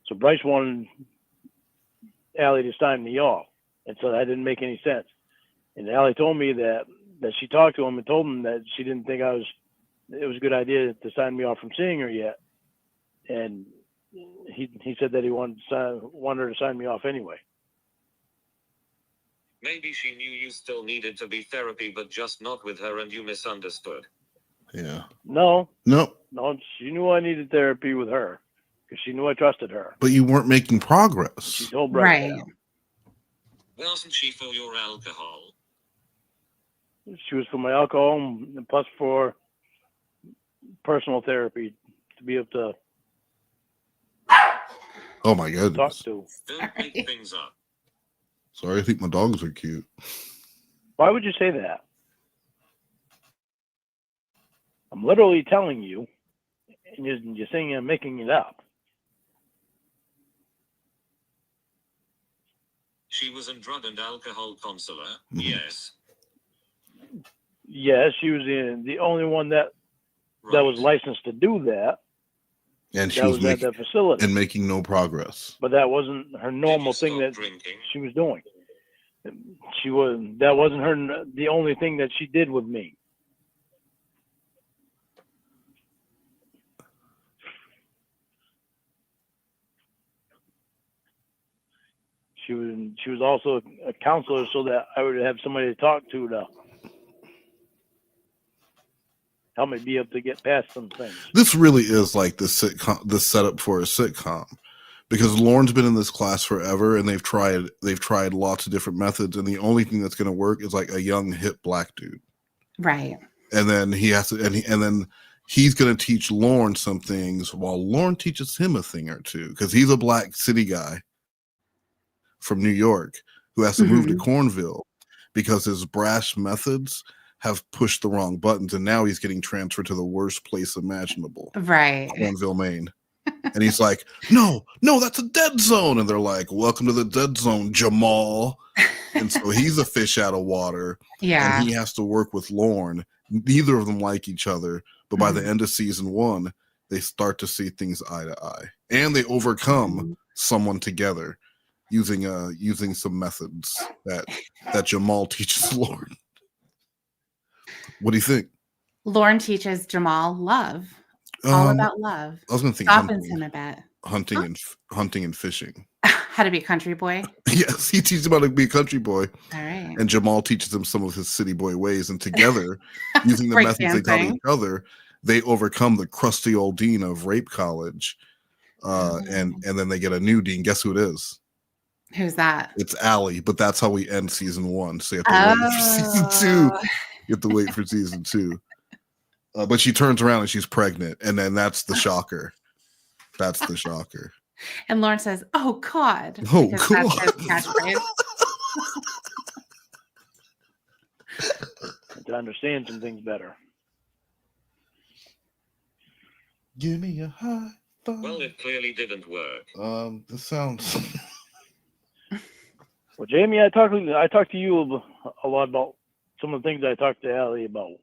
So Bryce wanted Allie to sign me off. And so that didn't make any sense. And Allie told me that she talked to him and told him that she didn't think it was a good idea to sign me off from seeing her yet. And he said that he wanted her to sign me off anyway. Maybe she knew you still needed to be therapy, but just not with her, and you misunderstood. Yeah. No. Nope. No, she knew I needed therapy with her because she knew I trusted her. But you weren't making progress. She told Bryce Right. Wasn't she for your alcohol? She was for my alcohol and plus for personal therapy to be able to Oh my talk goodness. to. Don't make things up. Sorry, I think my dogs are cute. Why would you say that? I'm literally telling you, and you're saying I'm making it up. She was a drug and alcohol counselor. Yes. Yes, she was the only one that was licensed to do that. And she That was was at that facility. and making no progress. But that wasn't her normal thing that she was doing. That wasn't the only thing that she did with me. She was also a counselor, so that I would have somebody to talk to help me be able to get past some things. This really is like the setup for a sitcom, because Lorne's been in this class forever, and they've tried lots of different methods, and the only thing that's going to work is like a young hip black dude, Right. and then he has to, and then he's going to teach Lorne some things while Lorne teaches him a thing or two, because he's a black city guy from New York who has to move to Cornville because his brash methods have pushed the wrong buttons, and now he's getting transferred to the worst place imaginable. Right. Cornville, Maine. And he's like, no, that's a dead zone. And they're like, welcome to the dead zone, Jamal. And so he's a fish out of water. Yeah. And he has to work with Lorne. Neither of them like each other. But by the end of season 1, they start to see things eye to eye. And they overcome someone together using some methods that Jamal teaches Lorne. What do you think? Lorne teaches Jamal love. All about love. I was going to think softens him a bit. Hunting and fishing. How to be a country boy. Yes, he teaches him how to be a country boy. All right. And Jamal teaches him some of his city boy ways. And together, using the methods they taught each other, they overcome the crusty old dean of rape college. And then they get a new dean. Guess who it is? Who's that? It's Allie. But that's how we end season 1. So you have to wait for season 2. You have to wait for season 2. But she turns around and she's pregnant, and then that's the shocker. That's the shocker. And Lorne says, "Oh God!" Oh because God! That's his catchphrase. to understand some things better. Give me a high five. Well, it clearly didn't work. This sounds. Well, Jamie, I talked to you a lot about some of the things I talked to Allie about.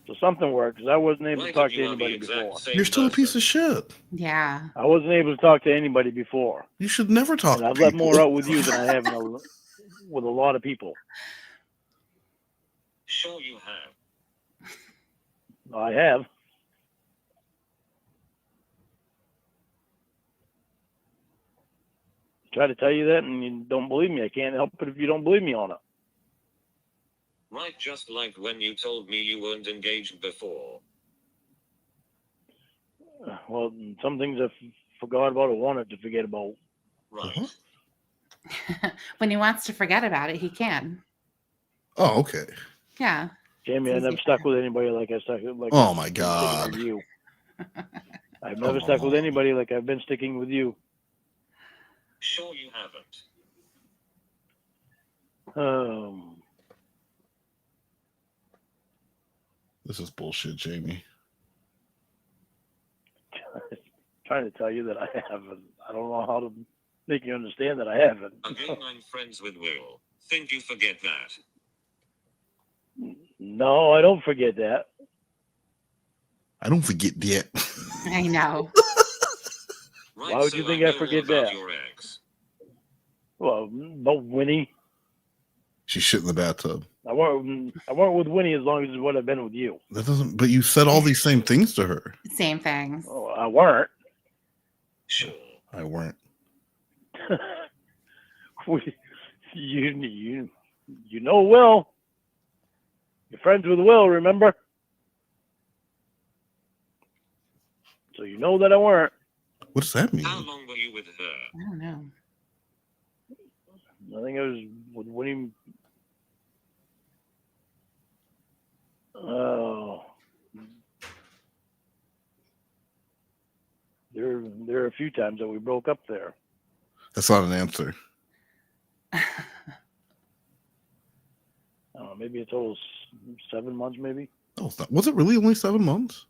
So something worked because I wasn't able to Right, talk you to are the anybody exact before. same You're still a piece person. of shit. Yeah. I wasn't able to talk to anybody before. You should never talk And to I've let people. more out with you than I have with a lot of people. Sure you have. I have. Try to tell you that and you don't believe me. I can't help it if you don't believe me on it. Right, just like when you told me you weren't engaged before. Well, some things I forgot about or wanted to forget about. Right. Uh-huh. When he wants to forget about it, he can. Oh, okay. Yeah. Jamie, I It's never easy stuck for with anybody like I stuck like Oh I've my been God. sticking with you. I've never stuck with Oh. anybody like I've been sticking with you. Sure you haven't. This is bullshit, Jamie. Trying to tell you that I haven't. I don't know how to make you understand that I haven't. Again, I'm friends with Will. Think you forget that? No, I don't forget that. I don't forget that. I know. Right, Why would so you think I I know forget all about that? your ex. Well, no, Winnie. She's shit in the bathtub. I weren't with Winnie as long as what I've been with you. That doesn't. But you said all these same things to her. Same things. Oh, I weren't. Sure. I weren't. you know Will. You're friends with Will, remember? So you know that I weren't. What does that mean? How long were you with her? I don't know. I think I was with Winnie. Oh. There are a few times that we broke up there. That's not an answer. I don't know, maybe a total 7 months, maybe. Oh, was it really only 7 months?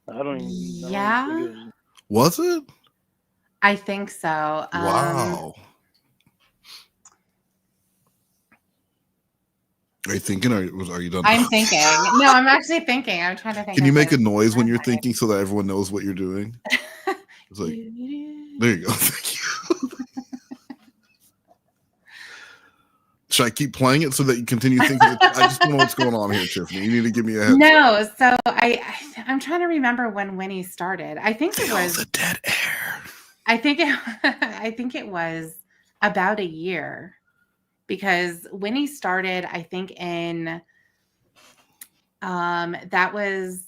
I don't even. Yeah. I don't think it Was it? I think so. Wow. Are you thinking, or are you done? I'm thinking. No, I'm actually thinking. I'm trying to think. Can you of make a it. noise when you're thinking so that everyone knows what you're doing? It's like, there you go. Thank you. Should I keep playing it so that you continue thinking? I just don't know what's going on here, Tiffany. You need to give me a heads up. No, so I'm trying to remember when Winnie started. I think it Feel was the dead air. I think it was about a year, because Winnie started, I think, in that was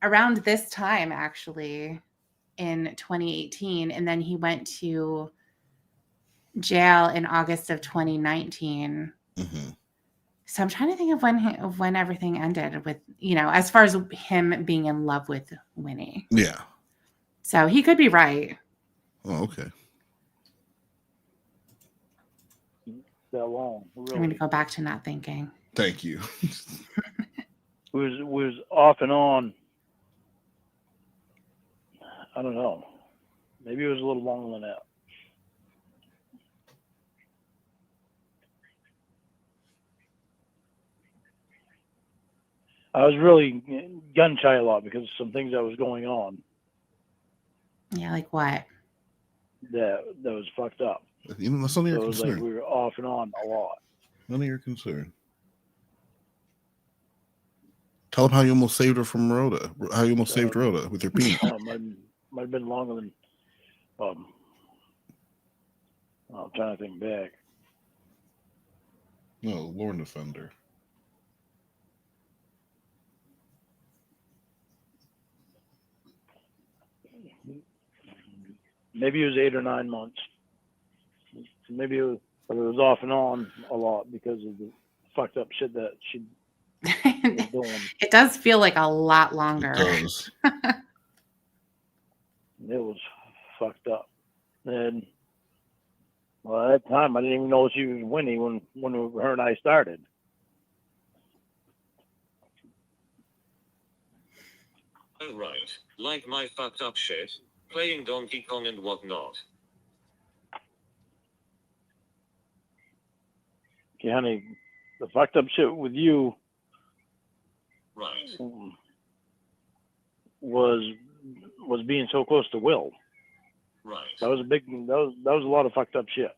around this time, actually, in 2018, and then he went to jail in August of 2019. Mm-hmm. So I'm trying to think of when everything ended with, as far as him being in love with Winnie. Yeah. So he could be right. Oh, okay. that long. Really. I'm going to go back to not thinking. Thank you. was off and on. I don't know. Maybe it was a little longer than that. I was really gun shy a lot because of some things that was going on Yeah, like what? that was fucked up. Even that's none of So your it was like concern. we were off and on a lot. None of your concern. Tell them how you almost saved her from Rhoda. How you almost saved Rhoda with your penis. Might have been longer than. I'm trying to think back. No, Lorne Defender. Maybe it was 8 or 9 months. Maybe it was off and on a lot because of the fucked up shit that she was doing. It does feel like a lot longer. It does. It was fucked up. And Well, at that time, I didn't even know she was Winnie when her and I started. Oh right, like my fucked up shit, playing Donkey Kong and whatnot. Okay, honey, the fucked up shit with you Right. was being so close to Will. Right. That was a lot of fucked up shit.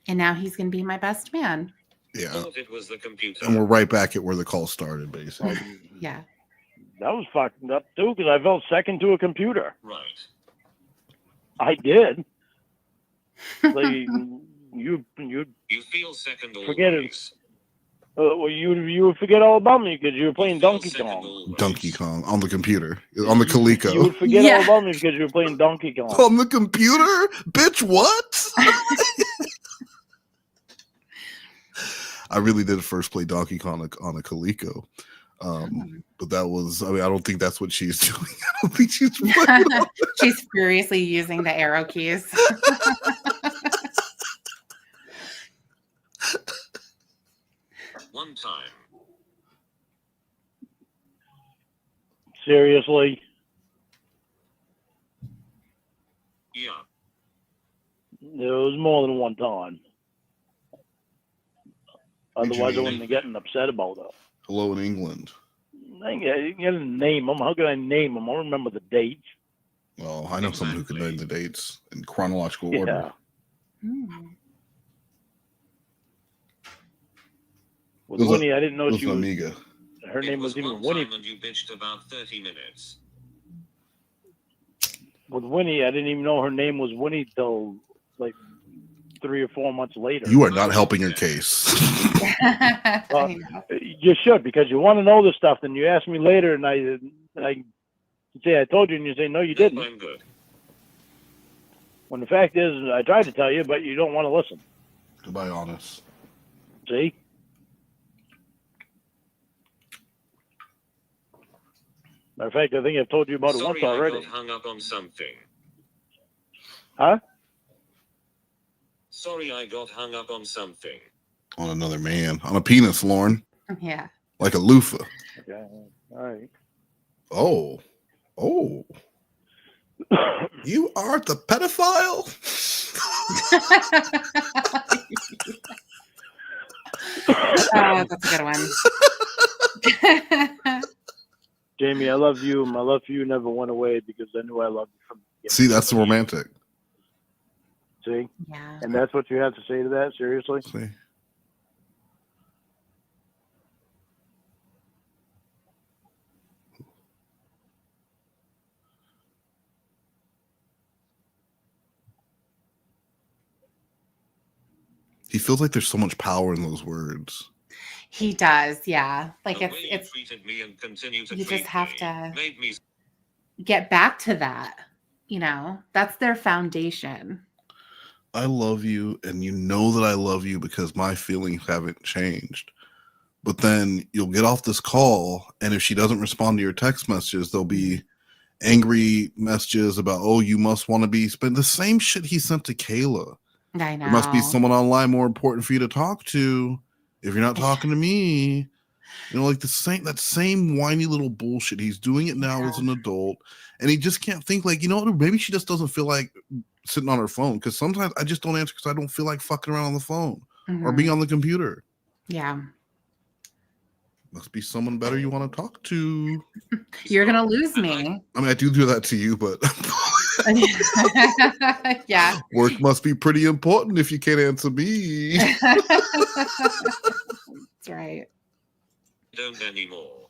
And now he's going to be my best man. Yeah. Thought it was the computer. And we're right back at where the call started, basically. Yeah. That was fucked up too, because I felt second to a computer. Right. I did. Like, you feel second forget always. it. Well, you would forget all about me because you were playing Donkey Kong. Donkey Kong on the computer, on the Coleco. You would forget all about me because you were playing Donkey Kong. On the computer? Bitch, what? I really did first play Donkey Kong on a Coleco. But that was, I don't think that's what she's doing. I don't think she's playing. She's furiously using the arrow keys. One time. Seriously? Yeah. There was more than one time. Otherwise, I mean- wouldn't have gotten upset about it. Hello in England. I didn't name them. How could I name them? I don't remember the dates. Well, I know someone who could name the dates in chronological order. With It was Winnie, I didn't know It was she an was. Amiga. Her name was even one Winnie. time and you bitched about 30 minutes. With Winnie, I didn't even know her name was Winnie till like 3 or 4 months later. You are not helping your case. You should, because you want to know this stuff. Then you ask me later, and I say I told you, and you say no, you didn't. I'm good. When the fact is, I tried to tell you, but you don't want to listen. Goodbye, honest. See? Matter of fact, I think I've told you about it once Sorry, I already. got hung up on something. Huh? Sorry, I got hung up on something. On another man. On a penis, Lorne. Yeah. Like a loofah. Okay. All right. Oh. Oh. You are the pedophile? Oh, that's a good one. Jamie, I love you. My love for you never went away because I knew I loved you from the beginning. See, that's the romantic. See? Yeah. And that's what you have to say to that? Seriously? See? He feels like there's so much power in those words. He does, yeah. Like The way you it's treated me and continue to you treat just have me to made me get back to that. You know, that's their foundation. I love you, and you know that I love you because my feelings haven't changed. But then you'll get off this call, and if she doesn't respond to your text messages, there'll be angry messages about, oh, you must want to be spent the same shit he sent to Kayla. I know. There must be someone online more important for you to talk to if you're not talking to me. You know, like that same whiny little bullshit. He's doing it now as an adult, and he just can't think like, you know what, maybe she just doesn't feel like sitting on her phone, because sometimes I just don't answer because I don't feel like fucking around on the phone or being on the computer. Yeah. Must be someone better you want to talk to. You're gonna lose me. I mean, I do that to you, but Yeah. work must be pretty important if you can't answer me. That's right. don't anymore.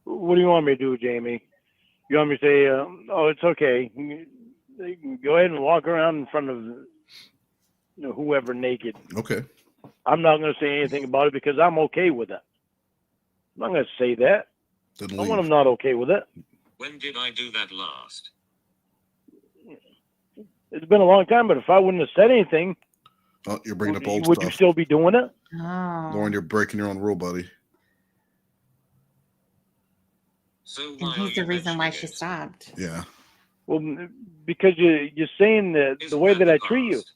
What do you want me to do, Jamie? You want me to say, oh, it's okay. Go ahead and walk around in front of whoever naked. Okay. I'm not going to say anything about it because I'm okay with it. I'm not going to say that. Then Not leave. when I'm not okay with it. When did I do that last? It's been a long time, but if I wouldn't have said anything, Oh, you're bringing up old would you stuff. still be doing it? Oh. Lauren, you're breaking your own rule, buddy. So And why are he's the you reason why mentioning she it? stopped. Yeah. Well, because you're saying that the Isn't way that that I the treat you. past?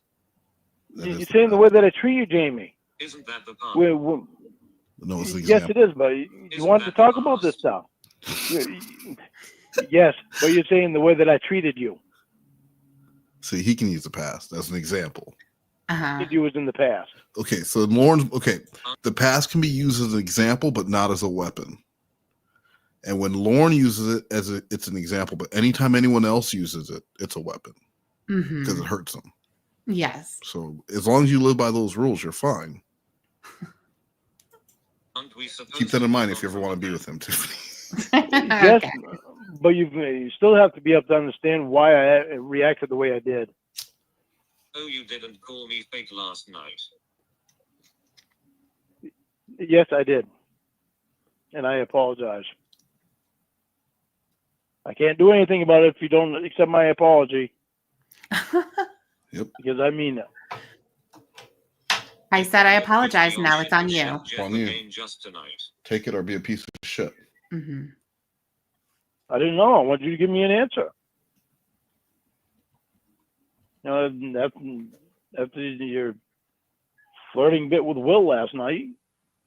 That You're is the saying the past. way that I treat you, Jamie. Isn't that the past? No, it's an Yes, example. it is. But you Isn't want to that the talk about this past? stuff. Yes, but you're saying the way that I treated you. See, he can use the past as an example. Uh-huh. You was in the past. Okay, so Lauren, the past can be used as an example, but not as a weapon. And when Lorne uses it it's an example, but anytime anyone else uses it, it's a weapon because it hurts them. Yes. So as long as you live by those rules, you're fine. Keep that in mind if you ever want to be with him, Tiffany. Yes, Okay. but you still have to be able to understand why I reacted the way I did. Oh, you didn't call me fake last night. Yes, I did. And I apologize. I can't do anything about it if you don't accept my apology. Yep. Because I mean it. I said I apologize. Now it's on you. On you. Take it or be a piece of shit. Mm-hmm. I didn't know. I want you to give me an answer. You know, after your flirting bit with Will last night,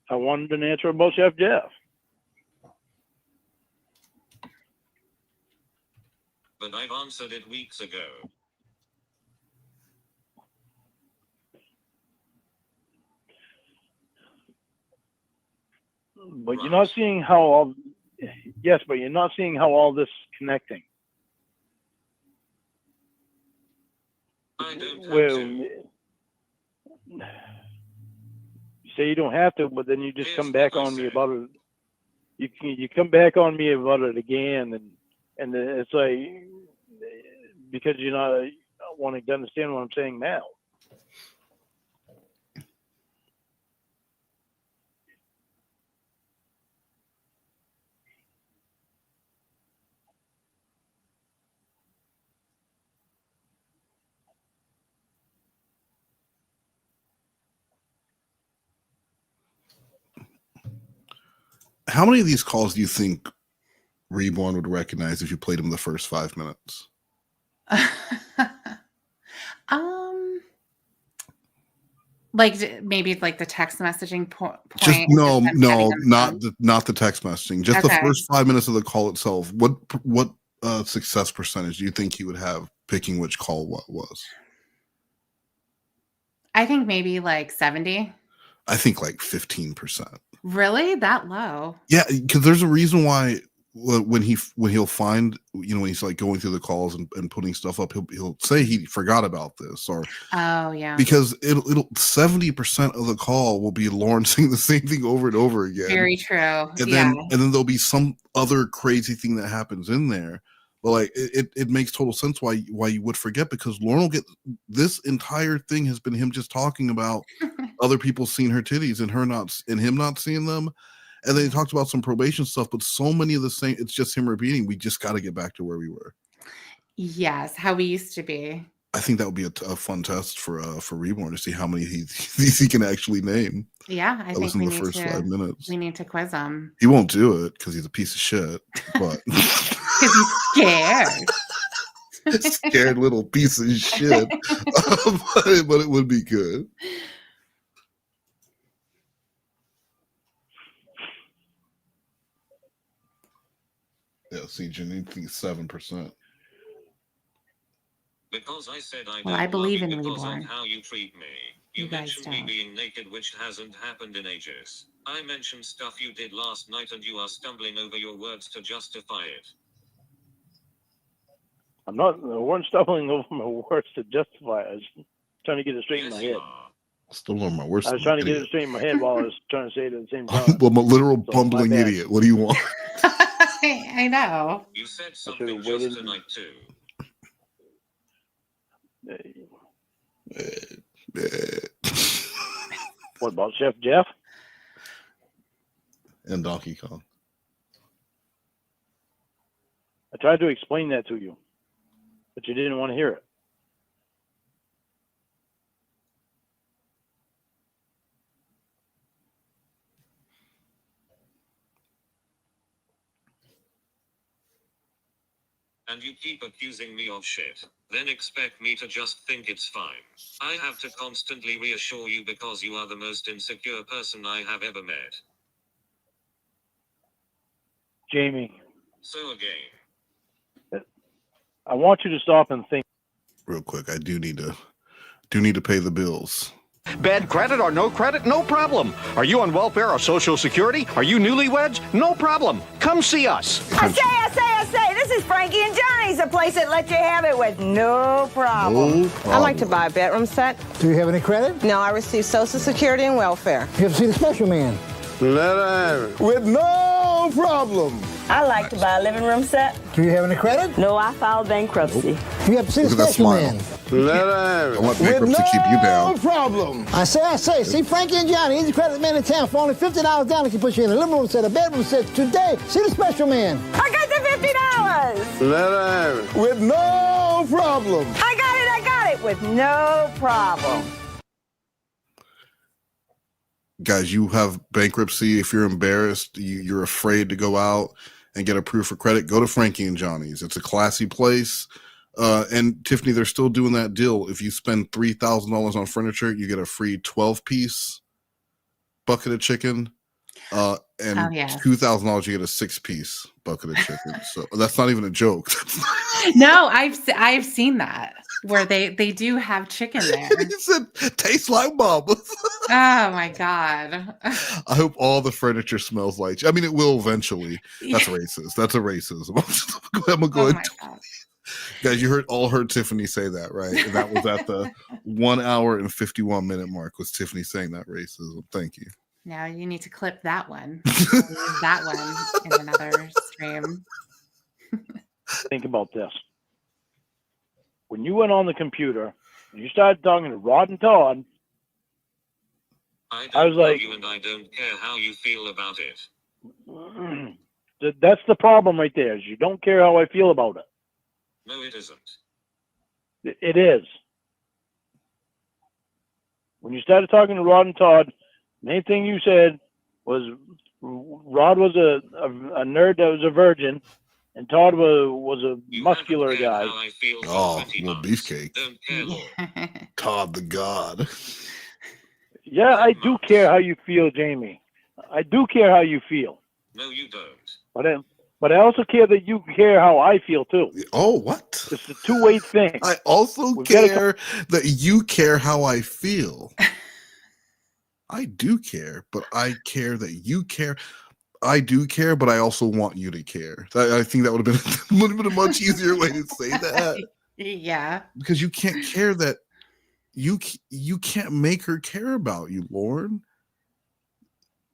I wanted an answer about Chef Jeff. But I've answered it weeks ago. But you're not seeing how all. Yes, but you're not seeing how all this is connecting. I don't have Well, to. you say you don't have to, but then you just Here's come back what I on me said. about it. You come back on me about it again, and it's like because you're not wanting to understand what I'm saying now. How many of these calls do you think Reborn would recognize if you played him the first 5 minutes? Like maybe like the text messaging point. Just and no, them getting on the phone? not the text messaging. Just the Okay. first 5 minutes of the call itself. What success percentage do you think he would have picking which call what was? I think maybe like 70. I think like 15%. Really? That low? Yeah, because there's a reason why when he'll find, when he's like going through the calls and putting stuff up, he'll say he forgot about this, or Oh yeah. because it'll 70% of the call will be Lauren saying the same thing over and over again. Very true. And Yeah. then there'll be some other crazy thing that happens in there. But like it makes total sense why you would forget, because Lauren will get this entire thing has been him just talking about other people seeing her titties and him not seeing them. And then he talks about some probation stuff, but so many of the same, it's just him repeating, we just got to get back to where we were. Yes, how we used to be. I think that would be a fun test for Reborn to see how many he can actually name. Yeah, I think we the need first 5 minutes. We need to quiz him. He won't do it because he's a piece of shit, but because he's scared. Scared little piece of shit. But it would be good. Yeah, see, Janine thinks 7%. Because I said I Well, don't I believe love in you because Reborn. of how you treat me. You You guys mentioned me don't. being naked, which hasn't happened in ages. I mentioned stuff you did last night and you are stumbling over your words to justify it. I weren't stumbling over my words to justify it. I was trying to get it straight in my head. Still on my worst. I was trying to get it straight in my head while I was trying to say it at the same time. I'm a literal So, bumbling my bad. idiot. What do you want? I know. You said I something should've just waited. tonight too. What about Chef Jeff? And Donkey Kong. I tried to explain that to you, but you didn't want to hear it. And you keep accusing me of shit. Then expect me to just think it's fine. I have to constantly reassure you because you are the most insecure person I have ever met. Jamie, So again. I want you to stop and think. Real quick, I do need to pay the bills. Bad credit or no credit? No problem. Are you on welfare or Social Security? Are you newlyweds? No problem. Come see us. I say, this is Frankie and Johnny's, the place that lets you have it with no problem. No problem. I'd like to buy a bedroom set. Do you have any credit? No, I receive Social Security and welfare. You have to see the special man. Let her have it. With no problem. I'd like to buy a living room set. Do you have any credit? No, I filed bankruptcy. You have to see the Look at that special smile. man. Let her have it. Don't let bankruptcy keep you down. No problem. I say, see Frankie and Johnny, he's the credit man in town for only $50 down. He can put you in a living room set, a bedroom set today. See the special man. I got the $50. Let her have it. With no problem. I got it with no problem. Guys, you have bankruptcy. If you're embarrassed, you're afraid to go out and get approved for credit, go to Frankie and Johnny's. It's a classy place. And Tiffany, they're still doing that deal. If you spend $3,000 on furniture, you get a free 12-piece bucket of chicken. And $2,000, you get a 6-piece bucket of chicken. So that's not even a joke. No, I've seen that where they do have chicken there. He said, tastes like mama's. Oh my God. I hope all the furniture smells like. I mean, it will eventually. That's racist. That's a racism. I'm gonna go God. Guys, you heard Tiffany say that, right? And that was at the 1 hour and 51 minute mark. Was Tiffany saying that racism? Thank you. Now you need to clip that one. Use that one in another stream. Think about this. When you went on the computer and you started talking to Rod and Todd, I was like, you and I don't care how you feel about it. that's the problem right there, is you don't care how I feel about it. No, it isn't. It is. When you started talking to Rod and Todd, the main thing you said was Rod was a nerd that was a virgin, and Todd was a muscular guy. Oh, little beefcake. Todd the God. Yeah, I do care how you feel, Jamie. I do care how you feel. No, you don't. But I also care that you care how I feel too. Oh, what? It's a two-way thing. I also care that you care how I feel. I do care, but I care that you care. I do care, but I also want you to care. I think that would have been a much easier way to say that. Yeah. Because you can't care that you can't make her care about you, Lorne.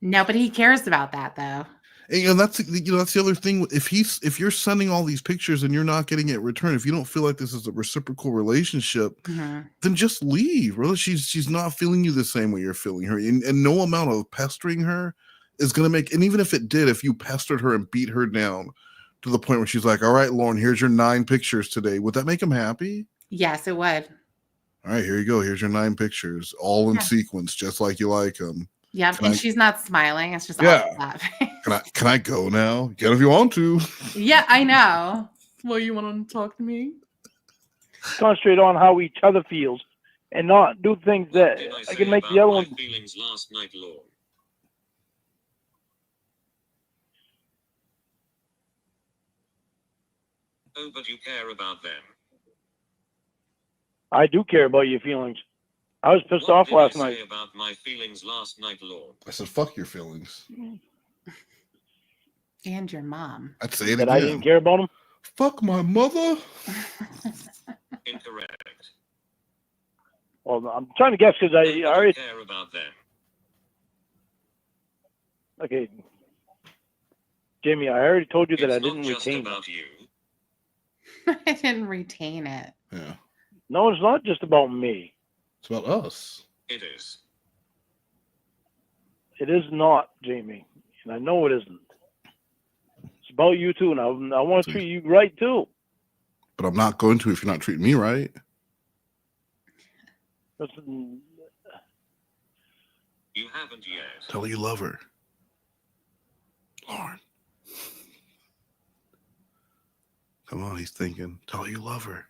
No, but he cares about that though. And that's the other thing. If you're sending all these pictures and you're not getting it returned, if you don't feel like this is a reciprocal relationship, then just leave. Really, she's not feeling you the same way you're feeling her, and no amount of pestering her is gonna make. And even if it did, if you pestered her and beat her down to the point where she's like, "All right, Lorne, here's your 9 pictures today," would that make him happy? Yes, it would. All right, here you go. Here's your 9 pictures, all in sequence, just like you like them. Yeah, and she's not smiling. It's just all laughing. Can I go now? Get if you want to. Yeah, I know. Well, you want to talk to me? Concentrate on how each other feels, and not do things that I can make the other one. Feelings last night, Lorne. Oh, but you care about them. I do care about your feelings. I was pissed off last night. What did I say about my feelings last night, Lorne? I said, "Fuck your feelings." And your mom. I'd say it That again. I didn't care about him. Fuck my mother. Incorrect. Well, I'm trying to guess because I already care about them. Okay, Jamie. I already told you that It's I didn't not just retain about it. you. I didn't retain it. Yeah, No, it's not just about me. it's about us. It is. It is not, Jamie, and I know it isn't. It's about you too, and I want to treat you right too. But I'm not going to if you're not treating me right. Listen, You haven't yet. Tell her you love her, Lorne. Come on, he's thinking. Tell her you love her.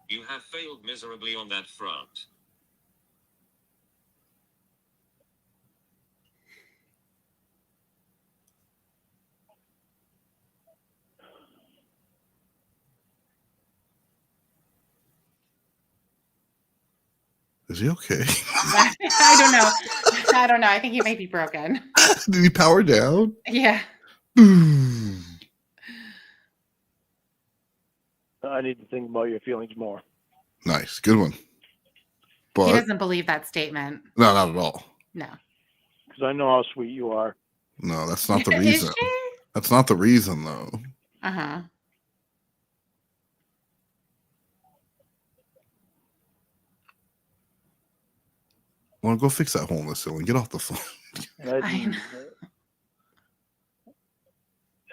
You have failed miserably on that front. Is he okay? I don't know. I don't know. I think he might be broken. Did he power down? Yeah. I need to think about your feelings more. Nice. Good one. But He doesn't believe that statement. no, not at all. No. Because I know how sweet you are. No, that's not the Is reason. she? That's not the reason, though. Uh-huh. Well, go fix that hole in the ceiling. Get off the phone. And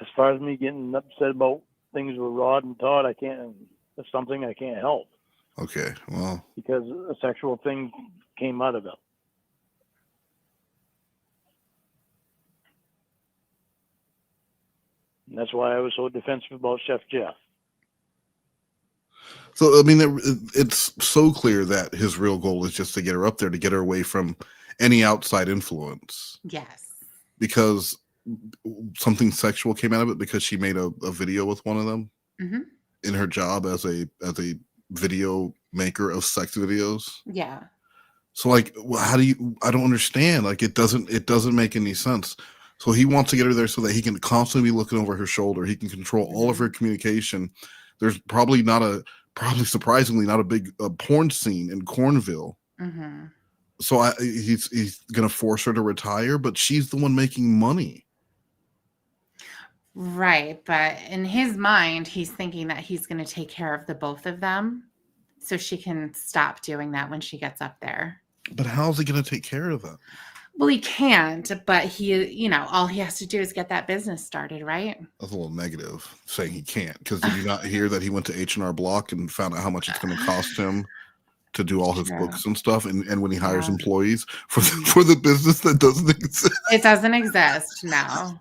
as far as me getting upset about things with Rod and Todd, I can't. It's something I can't help Okay, well, because a sexual thing came out of it. And that's why I was so defensive about Chef Jeff. so I mean, it's so clear that his real goal is just to get her up there, to get her away from any outside influence. Yes. Because something sexual came out of it because she made a video with one of them in her job as a video maker of sex videos. Yeah. So like, how do you? I don't understand. Like, it doesn't make any sense. So he wants to get her there so that he can constantly be looking over her shoulder. He can control all of her communication. There's probably surprisingly not a big porn scene in Cornville. So he's gonna force her to retire, but she's the one making money. Right. But in his mind, he's thinking that he's going to take care of the both of them so she can stop doing that when she gets up there. But how's he gonna take care of that? Well, he can't, but he, all he has to do is get that business started, right? That's a little negative saying he can't, because did you not hear that he went to H&R Block and found out how much it's going to cost him to do all his books and stuff, and when he hires employees for the business that doesn't exist? It doesn't exist. No.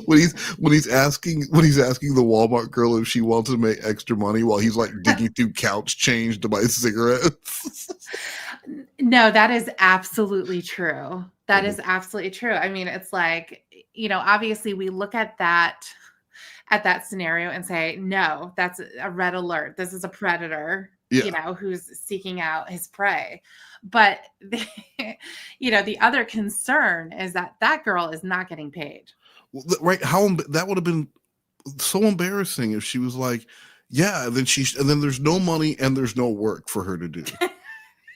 When he's asking the Walmart girl if she wants to make extra money while he's like digging through couch change to buy cigarettes. No, that is absolutely true. That is absolutely true. I mean, it's like, obviously we look at that scenario and say, no, that's a red alert. This is a predator, who's seeking out his prey. But, the other concern is that girl is not getting paid. Well, right? That would have been so embarrassing if she was like, yeah, and then there's no money and there's no work for her to do.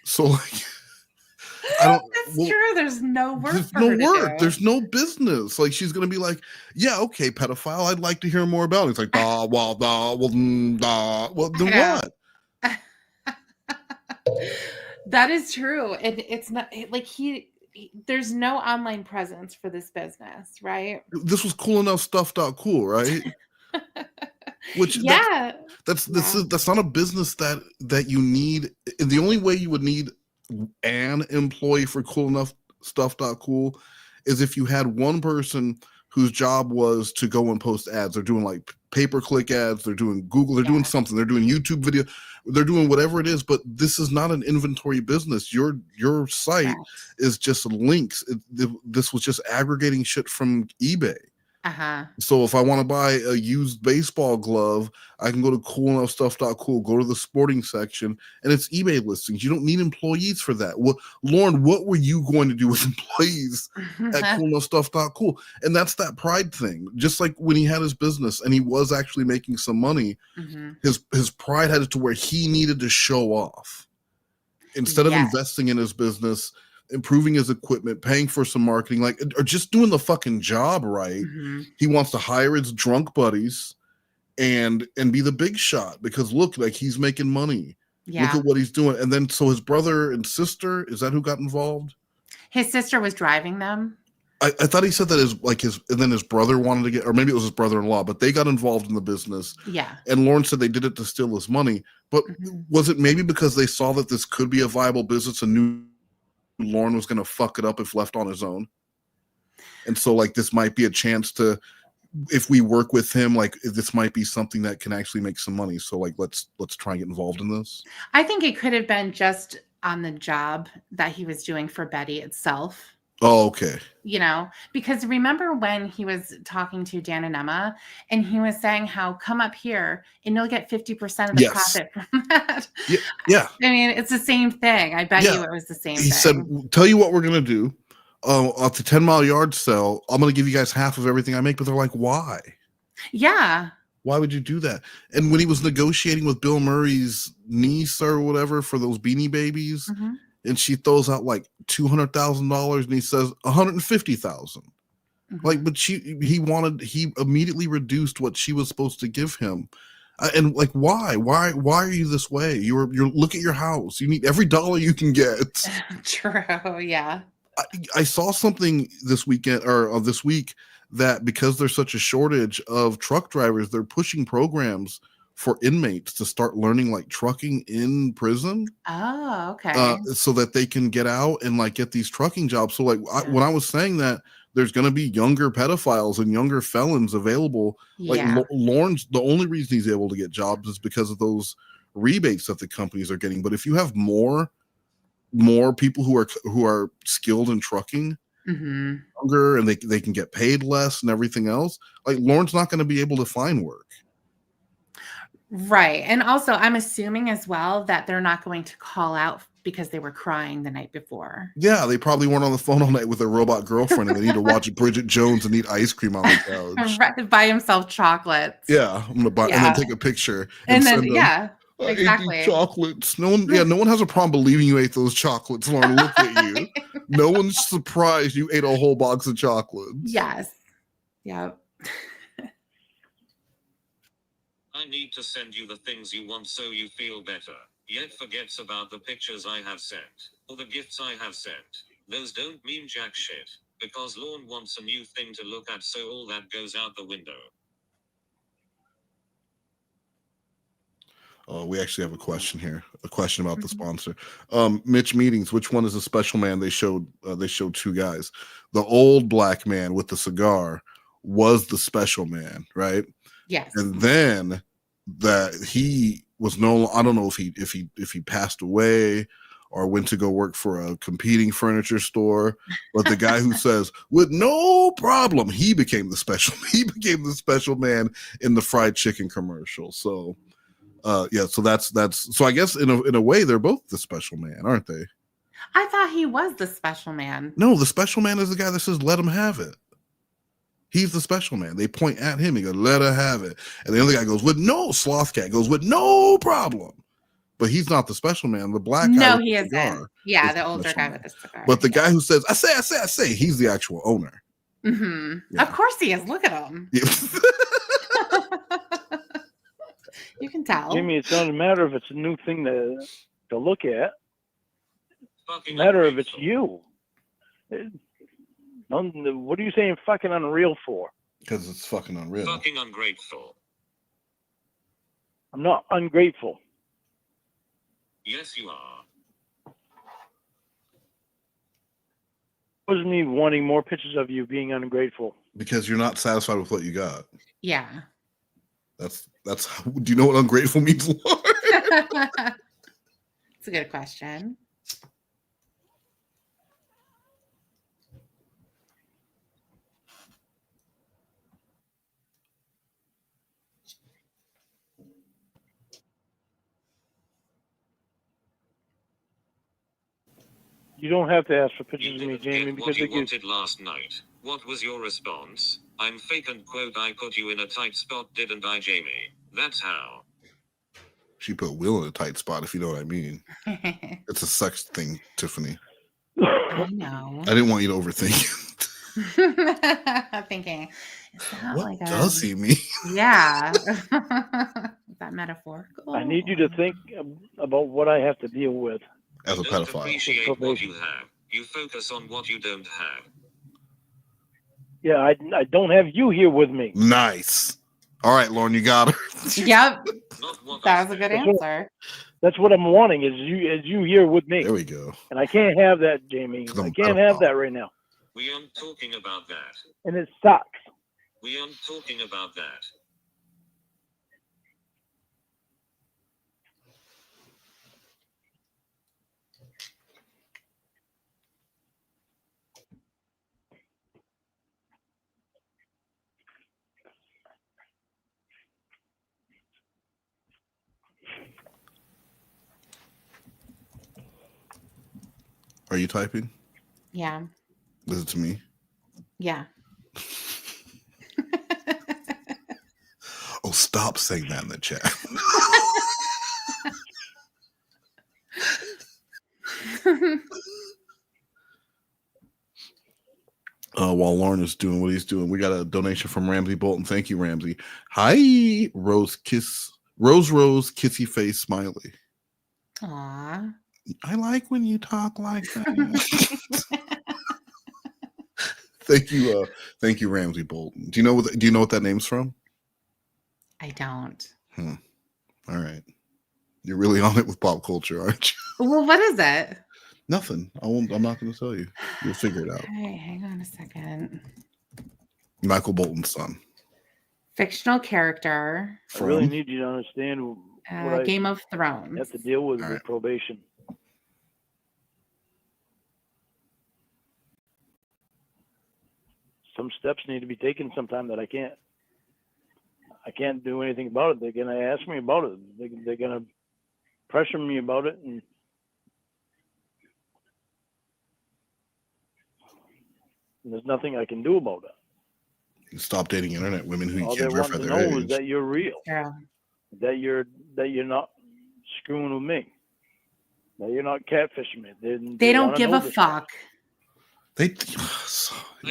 So like, That's true. There's no work. There's for no her to work. do. There's no business. Like, she's gonna be like, yeah, okay, pedophile. I'd like to hear more about it. It's like, well, then what? That is true. And it's not like there's no online presence for this business, right? This was cool enough stuff.cool, right? Which that's not a business that you need. And the only way you would need an employee for cool enough stuff.cool is if you had one person whose job was to go and post ads. They're doing like pay-per-click ads, they're doing Google, they're doing something, they're doing YouTube video, they're doing whatever it is, but this is not an inventory business. Your site is just links. This was just aggregating shit from eBay. So if I want to buy a used baseball glove, I can go to coolenoughstuff.cool, go to the sporting section, and it's eBay listings. You don't need employees for that. Well, Lorne, what were you going to do with employees at coolenoughstuff.cool? And that's that pride thing. Just like when he had his business and he was actually making some money, his pride had it to where he needed to show off. Instead of investing in his business, improving his equipment, paying for some marketing, or just doing the fucking job right. He wants to hire his drunk buddies and be the big shot because look, like he's making money. Look at what he's doing. And then so his brother and sister, is that who got involved? His sister was driving them. I thought he said that and then his brother wanted to get, or maybe it was his brother-in-law, but they got involved in the business. Yeah. And Lorne said they did it to steal his money. But was it maybe because they saw that this could be a viable business and knew Lorne was going to fuck it up if left on his own? And so like this might be a chance to if we work with him, like this might be something that can actually make some money. So like let's try and get involved in this. I think it could have been just on the job that he was doing for Betty itself. Oh, okay. You know, because remember when he was talking to Dan and Emma and he was saying how come up here and you'll get 50% of the profit from that. Yeah. I mean, it's the same thing. I bet you it was the same He thing. said, tell you what we're going to do. At the 10 Mile Yard sale, I'm going to give you guys half of everything I make. But they're like, why? Yeah. Why would you do that? And when he was negotiating with Bill Murray's niece or whatever for those Beanie Babies, and she throws out like $200,000 and he says $150,000. Like, but he immediately reduced what she was supposed to give him. And like, why are you this way? You're look at your house. You need every dollar you can get. True. Yeah. I saw something this weekend or this week that because there's such a shortage of truck drivers, they're pushing programs for inmates to start learning like trucking in prison. Oh, okay. So that they can get out and like get these trucking jobs. So like when I was saying that there's going to be younger pedophiles and younger felons available. Like Lorne's, the only reason he's able to get jobs is because of those rebates that the companies are getting. But if you have more people who are skilled in trucking, younger, and they can get paid less and everything else, like Lorne's not going to be able to find work. Right. And also I'm assuming as well that they're not going to call out because they were crying the night before. Yeah, they probably weren't on the phone all night with their robot girlfriend and they need to watch Bridget Jones and eat ice cream on the couch. Buy himself chocolates. Yeah, I'm gonna buy and then take a picture and then send them, exactly. I ate these chocolates. No one has a problem believing you ate those chocolates, Lorne. Look at you. No one's surprised you ate a whole box of chocolates. Yes. Yep. I need to send you the things you want so you feel better. Yet forgets about the pictures I have sent, or the gifts I have sent. Those don't mean jack shit, because Lorne wants a new thing to look at, so all that goes out the window. We actually have a question here. A question about the sponsor. Mitch Meetings, which one is a special man? They showed two guys. The old black man with the cigar was the special man, right? Yes. And then that he was I don't know if he passed away or went to go work for a competing furniture store, but the guy who says with no problem, he became the special man in the fried chicken commercial. So so that's so I guess in a way they're both the special man, aren't they? I thought he was the special man. No, the special man is the guy that says let him have it. He's the special man. They point at him. He goes, let her have it. And the other guy goes, Slothcat goes, with no problem. But he's not the special man. The black guy. No, he isn't. Yeah, the older guy with the cigar. But the guy who says, I say, he's the actual owner. Mm-hmm. Yeah. Of course he is. Look at him. Yeah. You can tell. Jimmy, it doesn't matter if it's a new thing to look at. It's a matter if it's you. What are you saying fucking unreal for? Because it's fucking unreal. Fucking ungrateful. I'm not ungrateful. Yes, you are. Wasn't me wanting more pictures of you being ungrateful? Because you're not satisfied with what you got. Yeah. That's do you know what ungrateful means, Lord? It's a good question. You don't have to ask for pictures of me, Jamie, Get because what you wanted last night. What was your response? I'm fake and quote I put you in a tight spot, didn't I, Jamie? That's how. She put Will in a tight spot, if you know what I mean. It's a sex thing, Tiffany. I know. I didn't want you to overthink it. I'm thinking, is that what like does he mean? Yeah. Is that metaphorical? I need you to think about what I have to deal with. As a Don't pedophile. Appreciate what you have. You focus on what you don't have. Yeah, I don't have you here with me. Nice. All right, Lorne, you got her. Yep. That was a good answer. That's what I'm wanting is you here with me. There we go. And I can't have that, Jamie. I can't have that right now. We aren't talking about that. And it sucks. We aren't talking about that. Are you typing? Yeah. Is it to me? Yeah. Oh, stop saying that in the chat. While Lorne is doing what he's doing, we got a donation from Ramsey Bolton. Thank you, Ramsey. Hi, Rose Kissy Face Smiley. Aw. I like when you talk like that. Thank you, Ramsey Bolton. Do you know what that name's from? I don't. All right. You're really on it with pop culture, aren't you? Well, what is it? Nothing. I'm not going to tell you. You'll figure it out. Okay, hang on a second. Michael Bolton's son. Fictional character. I really need you to understand what Game of Thrones. I have to deal with probation. Some steps need to be taken sometime that I can't do anything about it. They're going to ask me about it. They're going to pressure me about it, and there's nothing I can do about it. You stop dating internet women who you All can't they want verify to their know age. is that you're real. Yeah. That you're not screwing with me. That you're not catfishing me. They don't give a fuck. I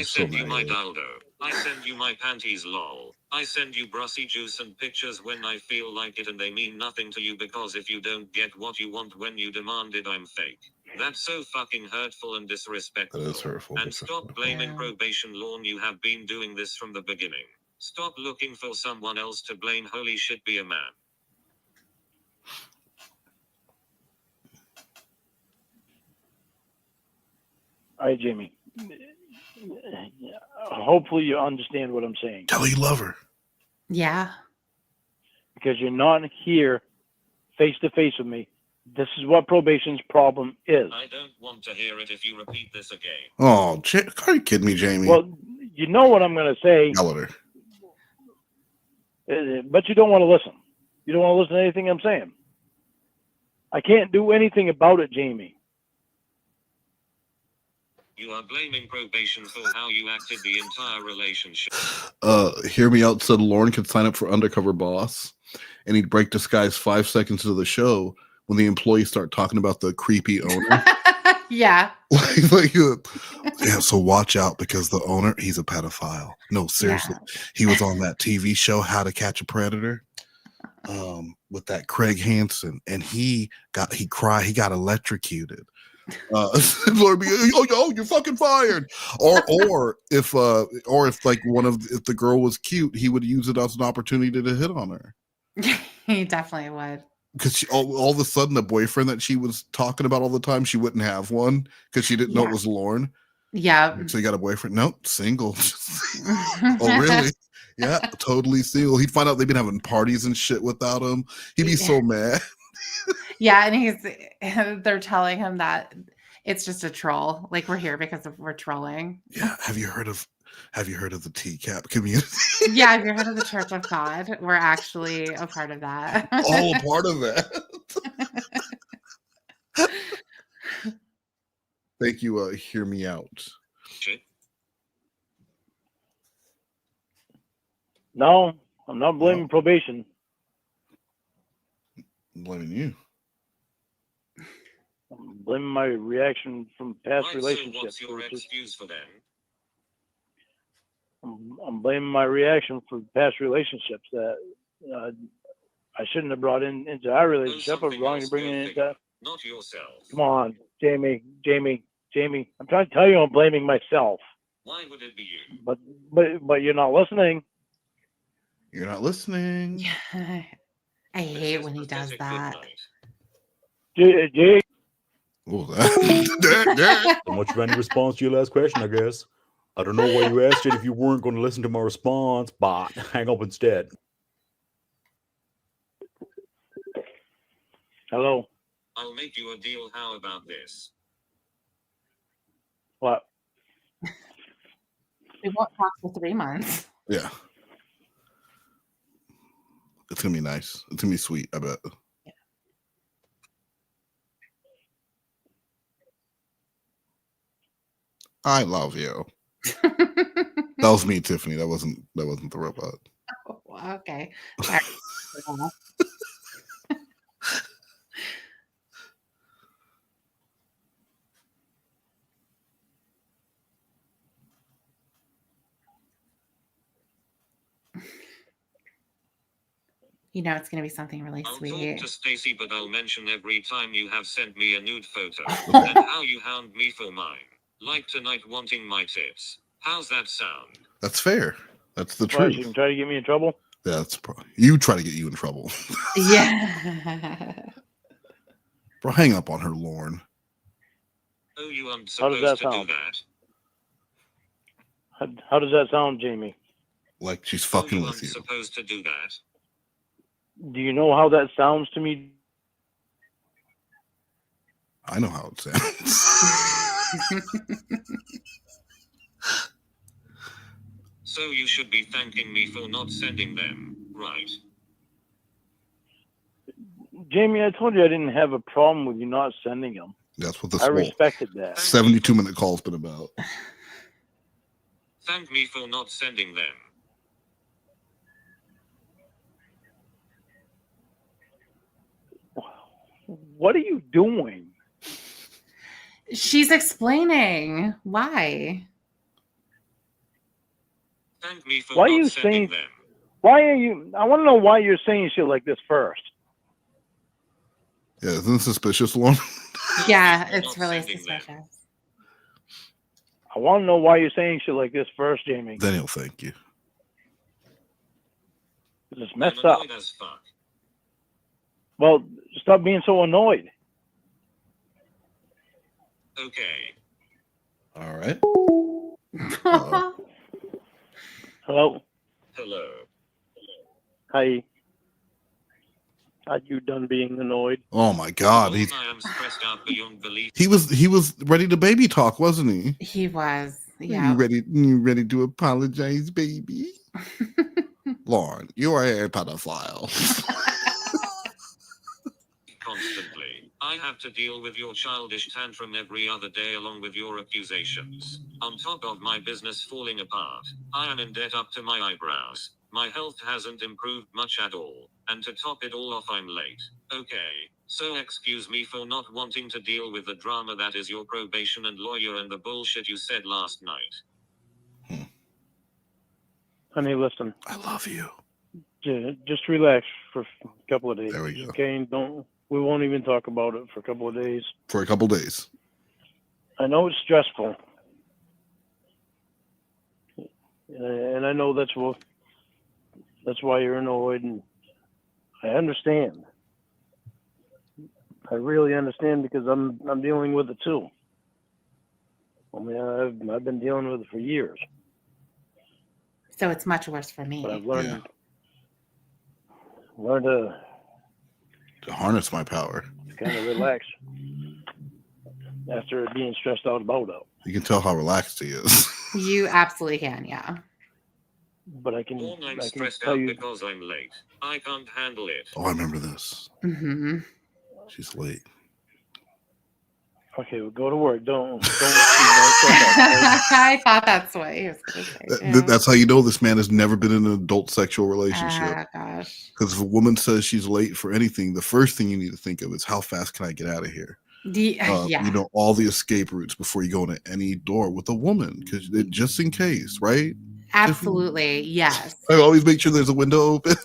send you my dildo. I send you my panties, lol. I send you brussy juice and pictures when I feel like it, and they mean nothing to you because if you don't get what you want when you demand it, I'm fake. That's so fucking hurtful and disrespectful. That is hurtful. And stop blaming probation, Lorne. You have been doing this from the beginning. Stop looking for someone else to blame. Holy shit, be a man. All right, Jamie. Hopefully you understand what I'm saying. Tell her you love her. Yeah. Because you're not here face to face with me. This is what probation's problem is. I don't want to hear it if you repeat this again. Oh, are you kidding me, Jamie? Well, you know what I'm going to say. Yell at her. But you don't want to listen. You don't want to listen to anything I'm saying. I can't do anything about it, Jamie. You are blaming probation for how you acted the entire relationship. Hear Me Out said Lorne could sign up for Undercover Boss, and he'd break disguise 5 seconds into the show when the employees start talking about the creepy owner. Yeah. Yeah, so watch out because the owner, he's a pedophile. No, seriously. Yeah. He was on that TV show, How to Catch a Predator, with that Craig Hansen, and he got electrocuted. You're fucking fired. Or if the girl was cute, he would use it as an opportunity to hit on her. He definitely would. Because all of a sudden, the boyfriend that she was talking about all the time, she wouldn't have one because she didn't know it was Lorne. Yeah. So you got a boyfriend? Nope, single. Oh, really? Yeah, totally single. He'd find out they've been having parties and shit without him. He'd be so mad. Yeah, and they're telling him that it's just a troll. Like, we're here because we're trolling. Yeah. Have you heard of the TCAP community? Yeah, have you heard of the Church of God? We're actually a part of that. All a part of that. Thank you. Hear Me Out. No, I'm not blaming probation. I'm blaming you. I'm blaming my reaction from past relationships. So what's your excuse for them? I'm blaming my reaction from past relationships that I shouldn't have brought into our relationship. I was wrong to bring it into. Not yourself. Come on, Jamie. I'm trying to tell you I'm blaming myself. Why would it be you? But you're not listening. You're not listening. Yeah. I hate when he does that. Oh, that. So much for any response to your last question, I guess. I don't know why you asked it if you weren't going to listen to my response, but hang up instead. Hello. I'll make you a deal. How about this? What? We won't talk for 3 months. Yeah. It's gonna be nice. It's gonna be sweet, I bet. Yeah. I love you. That was me, Tiffany. That wasn't the robot. Oh, okay. All right. You know it's going to be something really I'll sweet. talk to Stacy, but I'll mention every time you have sent me a nude photo and how you hound me for mine. Like tonight wanting my tits. How's that sound? That's fair. That's the Why, truth. she can try to get me in trouble? Yeah, that's probably you try to get you in trouble. Yeah. Bro, hang up on her, Lorne. Oh, you aren't How does supposed that to do sound? that. How does that sound, Jamie? Like she's Oh, fucking you with aren't you. supposed to do that. Do you know how that sounds to me? I know how it sounds. So you should be thanking me for not sending them, right? Jamie, I told you I didn't have a problem with you not sending them. That's what this I whole respected that. 72-minute call's been about. Thank me for not sending them. What are you doing? She's explaining why. Thank me for Why are not you sending saying? them. Why are you? I want to know why you're saying shit like this first. Yeah, isn't it suspicious, Lorne? Yeah, You're it's not really sending them. suspicious. I want to know why you're saying shit like this first, Jamie. Then he'll thank you. It's I'm messed up. annoyed as fuck. Well, stop being so annoyed. Okay. All right. Hello. Hello. Hi. Are you done being annoyed? Oh my God. Lorne, I am stressed out beyond belief. He was ready to baby talk, wasn't he? He was. You Yeah. ready to apologize, baby? Lorne, you are a pedophile. Constantly. I have to deal with your childish tantrum every other day along with your accusations. On top of my business falling apart, I am in debt up to my eyebrows. My health hasn't improved much at all. And to top it all off, I'm late. Okay, so excuse me for not wanting to deal with the drama that is your probation and lawyer and the bullshit you said last night. Honey, listen. I love you. Just relax for a couple of days. There we go. Okay, we won't even talk about it for a couple of days. For a couple days. I know it's stressful, and I know that's why you're annoyed, and I understand. I really understand because I'm dealing with it too. I mean, I've been dealing with it for years, So it's much worse for me. but I've learned to harness my power. kind of relax after being stressed out about it. You can tell how relaxed he is. You absolutely can, yeah. But I can I'm can stressed tell out you. because I'm late. I can't handle it. Oh, I remember this. Mm-hmm. She's late. Okay, well, go to work. Don't I thought that's what he was going to say. too. That's how you know this man has never been in an adult sexual relationship. Ah, gosh. Because if a woman says she's late for anything, the first thing you need to think of is how fast can I get out of here? Yeah. You know, all the escape routes before you go into any door with a woman, because just in case, right? Absolutely. Yes. I always make sure there's a window open.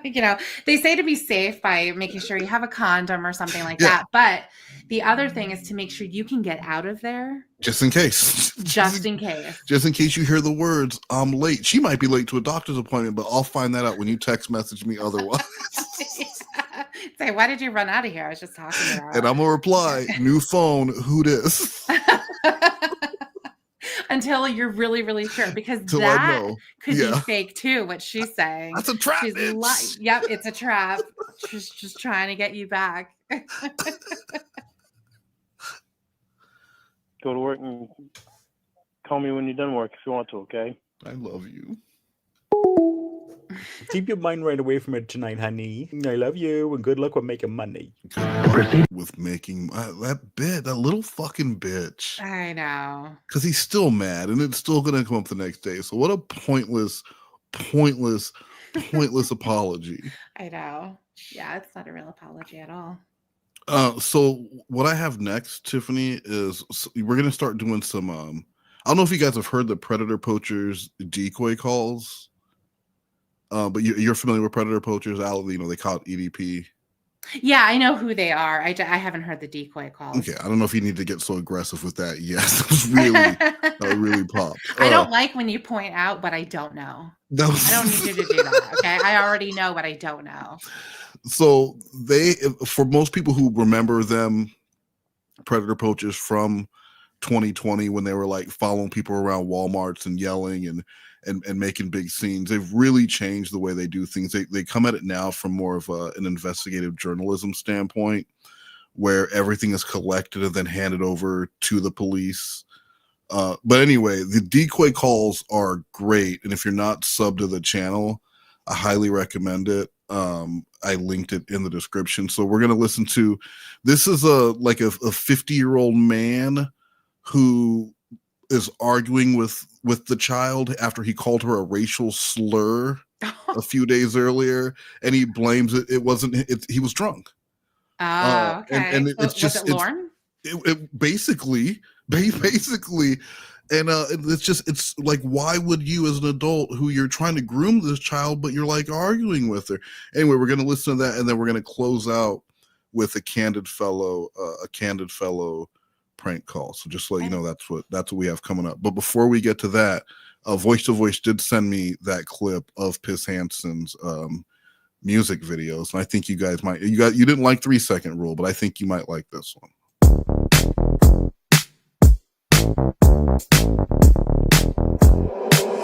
You know, they say to be safe by making sure you have a condom or something like that. But the other thing is to make sure you can get out of there. Just in case. Just in case. Just in case you hear the words, I'm late. She might be late to a doctor's appointment, but I'll find that out when you text message me otherwise. Say, why did you run out of here? I was just talking about And I'm going to reply, new phone, who this? until you're really, really sure, because Till I that know. could be Yeah. fake too. What she's saying. That's a trap, She's bitch. yep, it's a trap. She's just trying to get you back. Go to work and call me when you're done work if you want to, okay? I love you. Keep your mind right away from it tonight, honey. I love you, and good luck with making money. With making that little fucking bitch. I know. Because he's still mad, and it's still gonna come up the next day. So what a pointless apology. I know. Yeah, it's not a real apology at all. So what I have next, Tiffany, is we're gonna start doing some. I don't know if you guys have heard the predator poachers decoy calls. But you're familiar with predator poachers, Al? You know they call it EDP. Yeah, I know who they are. I haven't heard the decoy calls. Okay, I don't know if you need to get so aggressive with that. Yes, that was really, really popped. I don't like when you point out what I don't know. I don't need you to do that. Okay, I already know what I don't know. So for most people who remember them, predator poachers from 2020, when they were like following people around Walmarts and yelling and making big scenes, they've really changed the way they do things. They come at it now from more of an investigative journalism standpoint, where everything is collected and then handed over to the police. But anyway, the decoy calls are great, and if you're not subbed to the channel, I highly recommend it. I linked it in the description. So we're gonna listen to this. Is a 50-year-old man who is arguing with the child after he called her a racial slur a few days earlier, and he blames it. It wasn't. He was drunk. Oh, okay. And it's just was it Lorne? It basically, and it's like, why would you, as an adult who you're trying to groom this child, but you're like arguing with her? Anyway, we're gonna listen to that, and then we're gonna close out with a candid fellow prank call. So just to let you know, that's what we have coming up. But before we get to that, Voice to Voice did send me that clip of Piss Hanson's music videos, and I think you guys might. You didn't like 3-second rule, but I think you might like this one.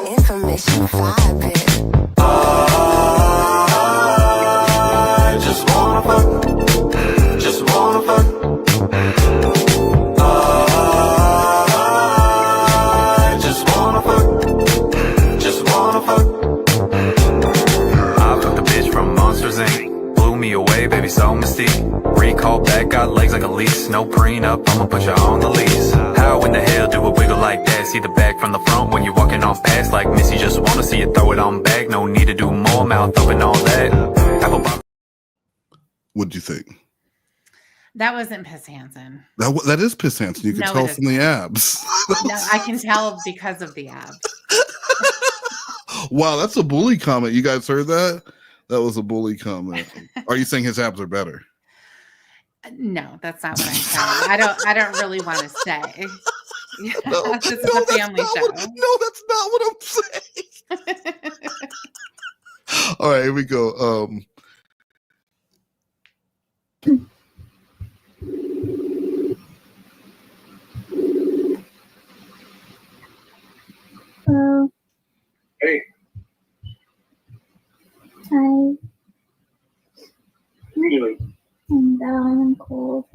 Information vibing. I just wanna fuck. Just wanna fuck. I just wanna fuck. Just wanna fuck. I fucked a bitch from Monsters Inc. Blew me away, baby, so mystique. Recall back, got legs like a lease. No prenup, I'ma put you on the lease. How in the hell do a wiggle like that? See the back from the front when you're walking off past. Like Missy, just wanna see you throw it on back. No need to do more, mouth open, all that. What'd you think? That wasn't Piss Hanson. That is Piss Hanson. You can tell from the abs. No, I can tell because of the abs. Wow, that's a bully comment. You guys heard that? That was a bully comment. Are you saying his abs are better? No, that's not what I'm saying. I don't really want to say. No, this is a family show. No, that's not what I'm saying. All right, here we go. Hello. Hey. Hi. What are you doing? I'm down. I'm cold.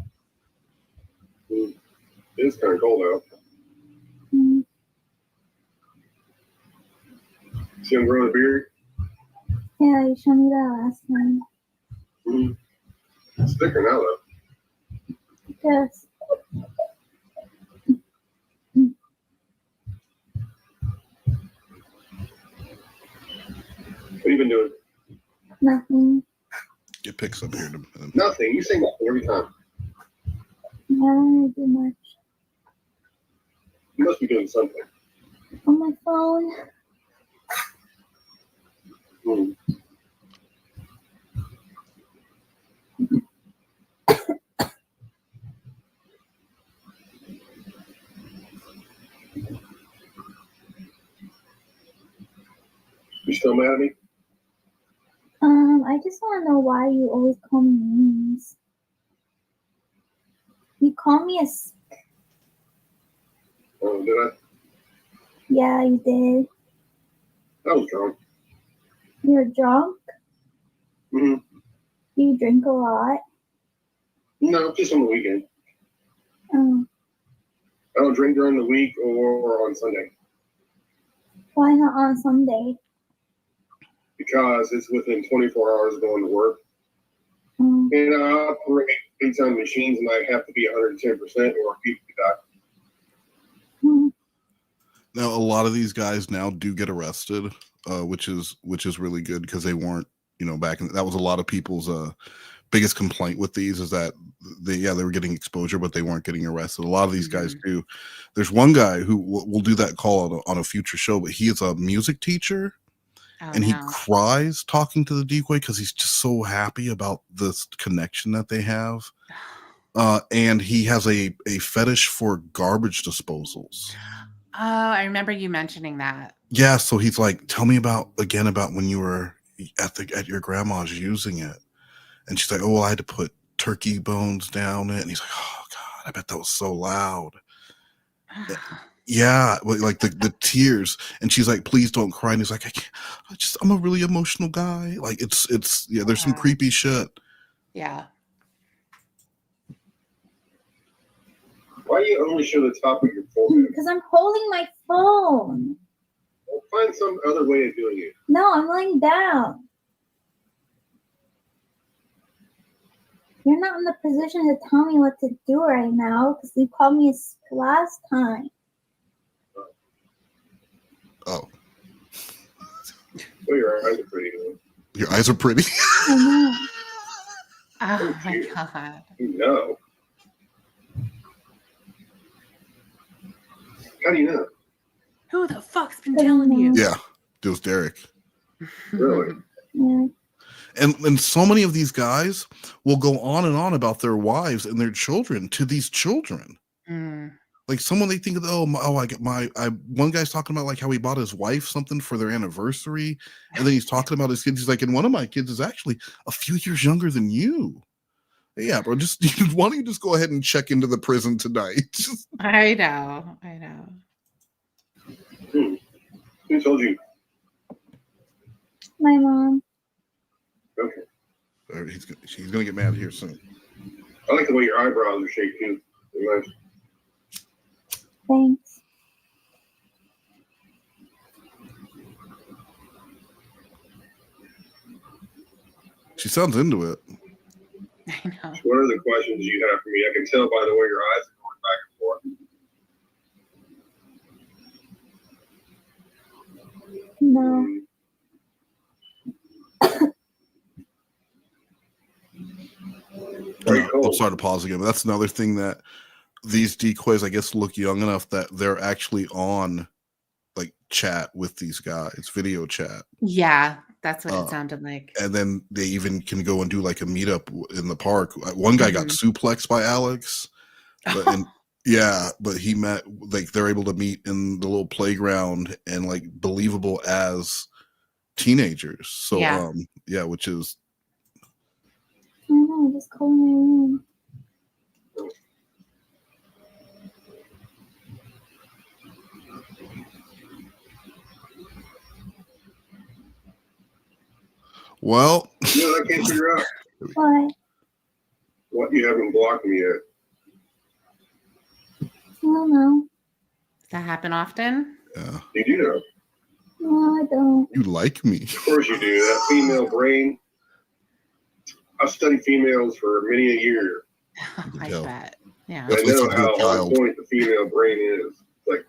It is kind of cold out. Mm. See him growing a beard? Yeah, you showed me that last time. Mm-hmm. It's thicker now, though. Yes. What have you been doing? Nothing. It picks up here. Nothing. You say nothing every time. I don't really do much. You must be doing something. On my phone. Hmm. You still mad at me? I just want to know why you always call me names. You call me a... Oh, did I? Yeah, you did. I was drunk. You're drunk? Mm-hmm. Do you drink a lot? No, just on the weekend. Oh, I don't drink during the week or on Sunday why not on Sunday? because it's within 24 hours of going to work. Oh, And I operate 8-ton machines and I have to be 110% or people die. hmm. Now, a lot of these guys now do get arrested, which is really good because they weren't, back in, that was a lot of people's biggest complaint with these is that they were getting exposure, but they weren't getting arrested. A lot of these guys do. There's one guy who we'll do that call on a future show, but he is a music teacher. And he cries talking to the decoy because he's just so happy about this connection that they have. And he has a fetish for garbage disposals. Oh, I remember you mentioning that. Yeah, so he's like, tell me about when you were at your grandma's using it. And she's like, oh, well, I had to put turkey bones down it. And he's like, oh, God, I bet that was so loud. Yeah, like the tears, and she's like, "Please don't cry." And he's like, I'm a really emotional guy." Like it's there's some creepy shit. Yeah. Why do you only show the top of your phone? Because I'm holding my phone. Well, find some other way of doing it. No, I'm laying down. You're not in the position to tell me what to do right now because you called me last time. Oh. Well, your eyes are pretty. Your eyes are pretty. I know. Oh my God. No. How do you know? Who the fuck's been telling you? Yeah, it was Derek. Really? Yeah. And so many of these guys will go on and on about their wives and their children to these children. Like someone they think of, one guy's talking about like how he bought his wife something for their anniversary, and then he's talking about his kids. He's like, and one of my kids is actually a few years younger than you. Yeah, bro, why don't you just go ahead and check into the prison tonight? I know. Who told you? My mom. Okay. She's gonna get mad here soon. I like the way your eyebrows are shaped too. They're nice. Thanks. She sounds into it. I know. What are the questions you have for me? I can tell by the way your eyes are going back and forth. No. I'm sorry to pause again, but that's another thing that these decoys, I guess, look young enough that they're actually on like chat with these guys, video chat. Yeah, that's what it sounded like. And then they even can go and do like a meetup in the park. One guy got suplexed by Alex, but he met, like, they're able to meet in the little playground and like believable as teenagers. So which is, I don't know, just call my room. well, you know what I can't figure out? What? What, you haven't blocked me yet? I don't know. Does that happen often? Yeah. You do know. No, I don't. You like me. Of course you do. That female brain. I've studied females for many a year. I bet. Yeah. I know how on point the female brain is. Like,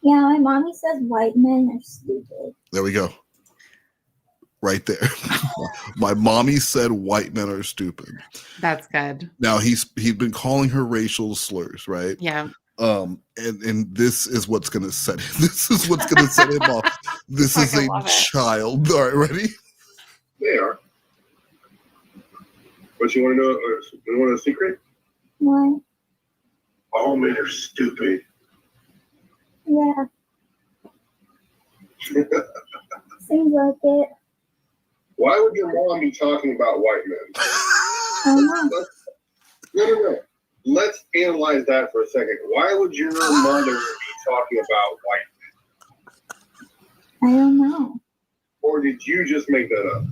Yeah, my mommy says white men are stupid. There we go. Right there. My mommy said white men are stupid. That's good. Now he's been calling her racial slurs, right? Yeah. And this is what's gonna set him off. This is a child. All right, ready? they are. But you want to know? You want a secret? What? All men are stupid. Yeah. Seems like it. Why would your mom be talking about white men? I don't know. No. Let's analyze that for a second. Why would your mother be talking about white I don't know. Or did you just make that up?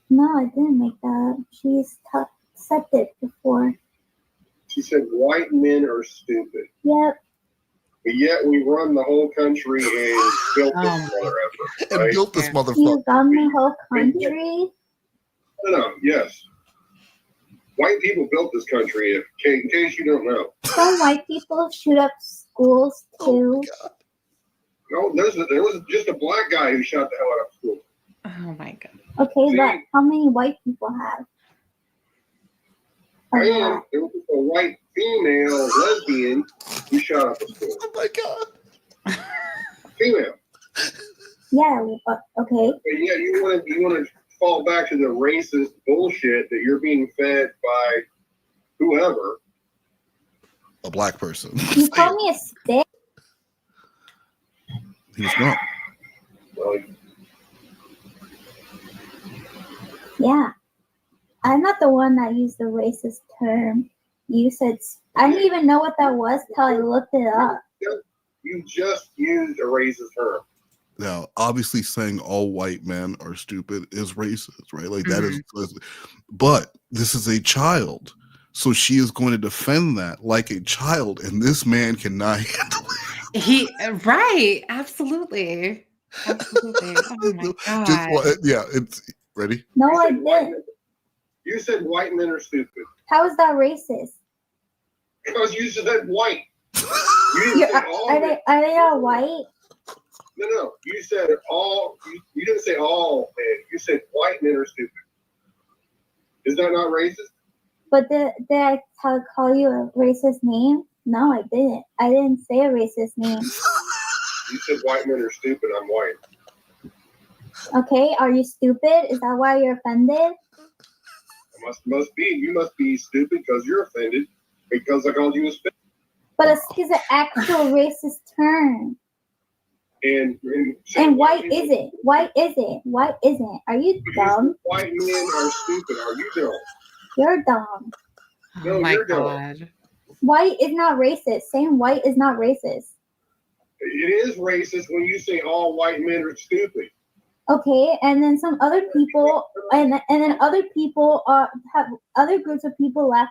No, I didn't make that up. She's said it before. She said white men are stupid. Yep. But yet we run the whole country and built this mother effort. And Right? built this You motherfucker. run the whole country? No, yes. White people built this country, in case you don't know. Some white people shoot up schools too. No, there was just a black guy who shot the hell out of school. Oh my god. Okay, See? but how many white people have? And there was a white female lesbian who shot up a school. Oh my god. Female. Yeah, okay. But yeah, you want to fall back to the racist bullshit that you're being fed by whoever. A black person. You call me a stick? He was not. Well, Yeah. I'm not the one that used the racist term. You said, I didn't even know what that was till I looked it up. you just used a racist term. Now, obviously, saying all white men are stupid is racist, right? Like that is, but this is a child, so she is going to defend that like a child, and this man cannot handle it. Right, absolutely. Absolutely. Oh my god. It's ready. No, I didn't. You said white men are stupid. How is that racist? Because you said white. You didn't say all. Are they all white? No. You said all. You didn't say all men. You said white men are stupid. Is that not racist? But did I call you a racist name? No, I didn't. I didn't say a racist name. You said white men are stupid. I'm white. Okay, are you stupid? Is that why you're offended? Must be. You must be stupid because you're offended because I called you a stick. But a stick is an actual racist term. And white isn't. White isn't. White isn't. Are you dumb? White men are stupid. Are you dumb? You're dumb. No, my you're god. dumb. White is not racist. Saying white is not racist. It is racist when you say all white men are stupid. Okay, and then some other people, and then other people have other groups of people lack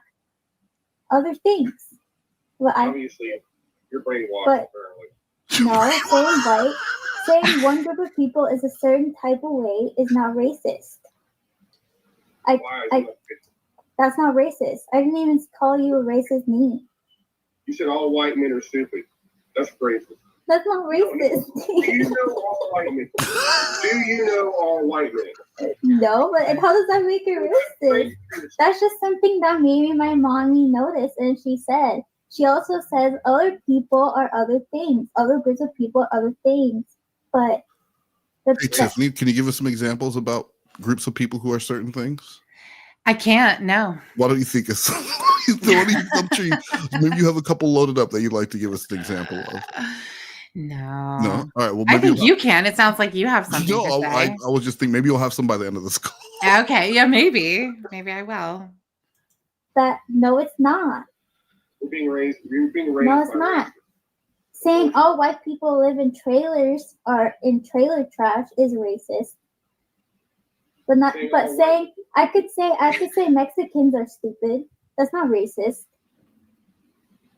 other things. But Obviously, you're brainwashed. But apparently. no, saying one group of people is a certain type of way is not racist. That's not racist. I didn't even call you a racist name. You said all white men are stupid. That's racist. That's not racist. Do you know all white men? Do you know all white men? No, but how does that make it racist? That's just something that maybe my mommy noticed, and she said. She also says other people are other things. Other groups of people are other things. But Hey, Tiffany, can you give us some examples about groups of people who are certain things? I can't. No. What do you think is? I'm sure maybe you have a couple loaded up that you'd like to give us an example of. No. No. All right. Well, I maybe think you can. It sounds like you have something No, to I say. was just thinking maybe you'll have some by the end of this call. Okay. Yeah, maybe. Maybe I will. No, it's not. You're being raised. No, it's not. Saying all white people live in trailers or in trailer trash is racist. But not. But saying I could say Mexicans are stupid. That's not racist.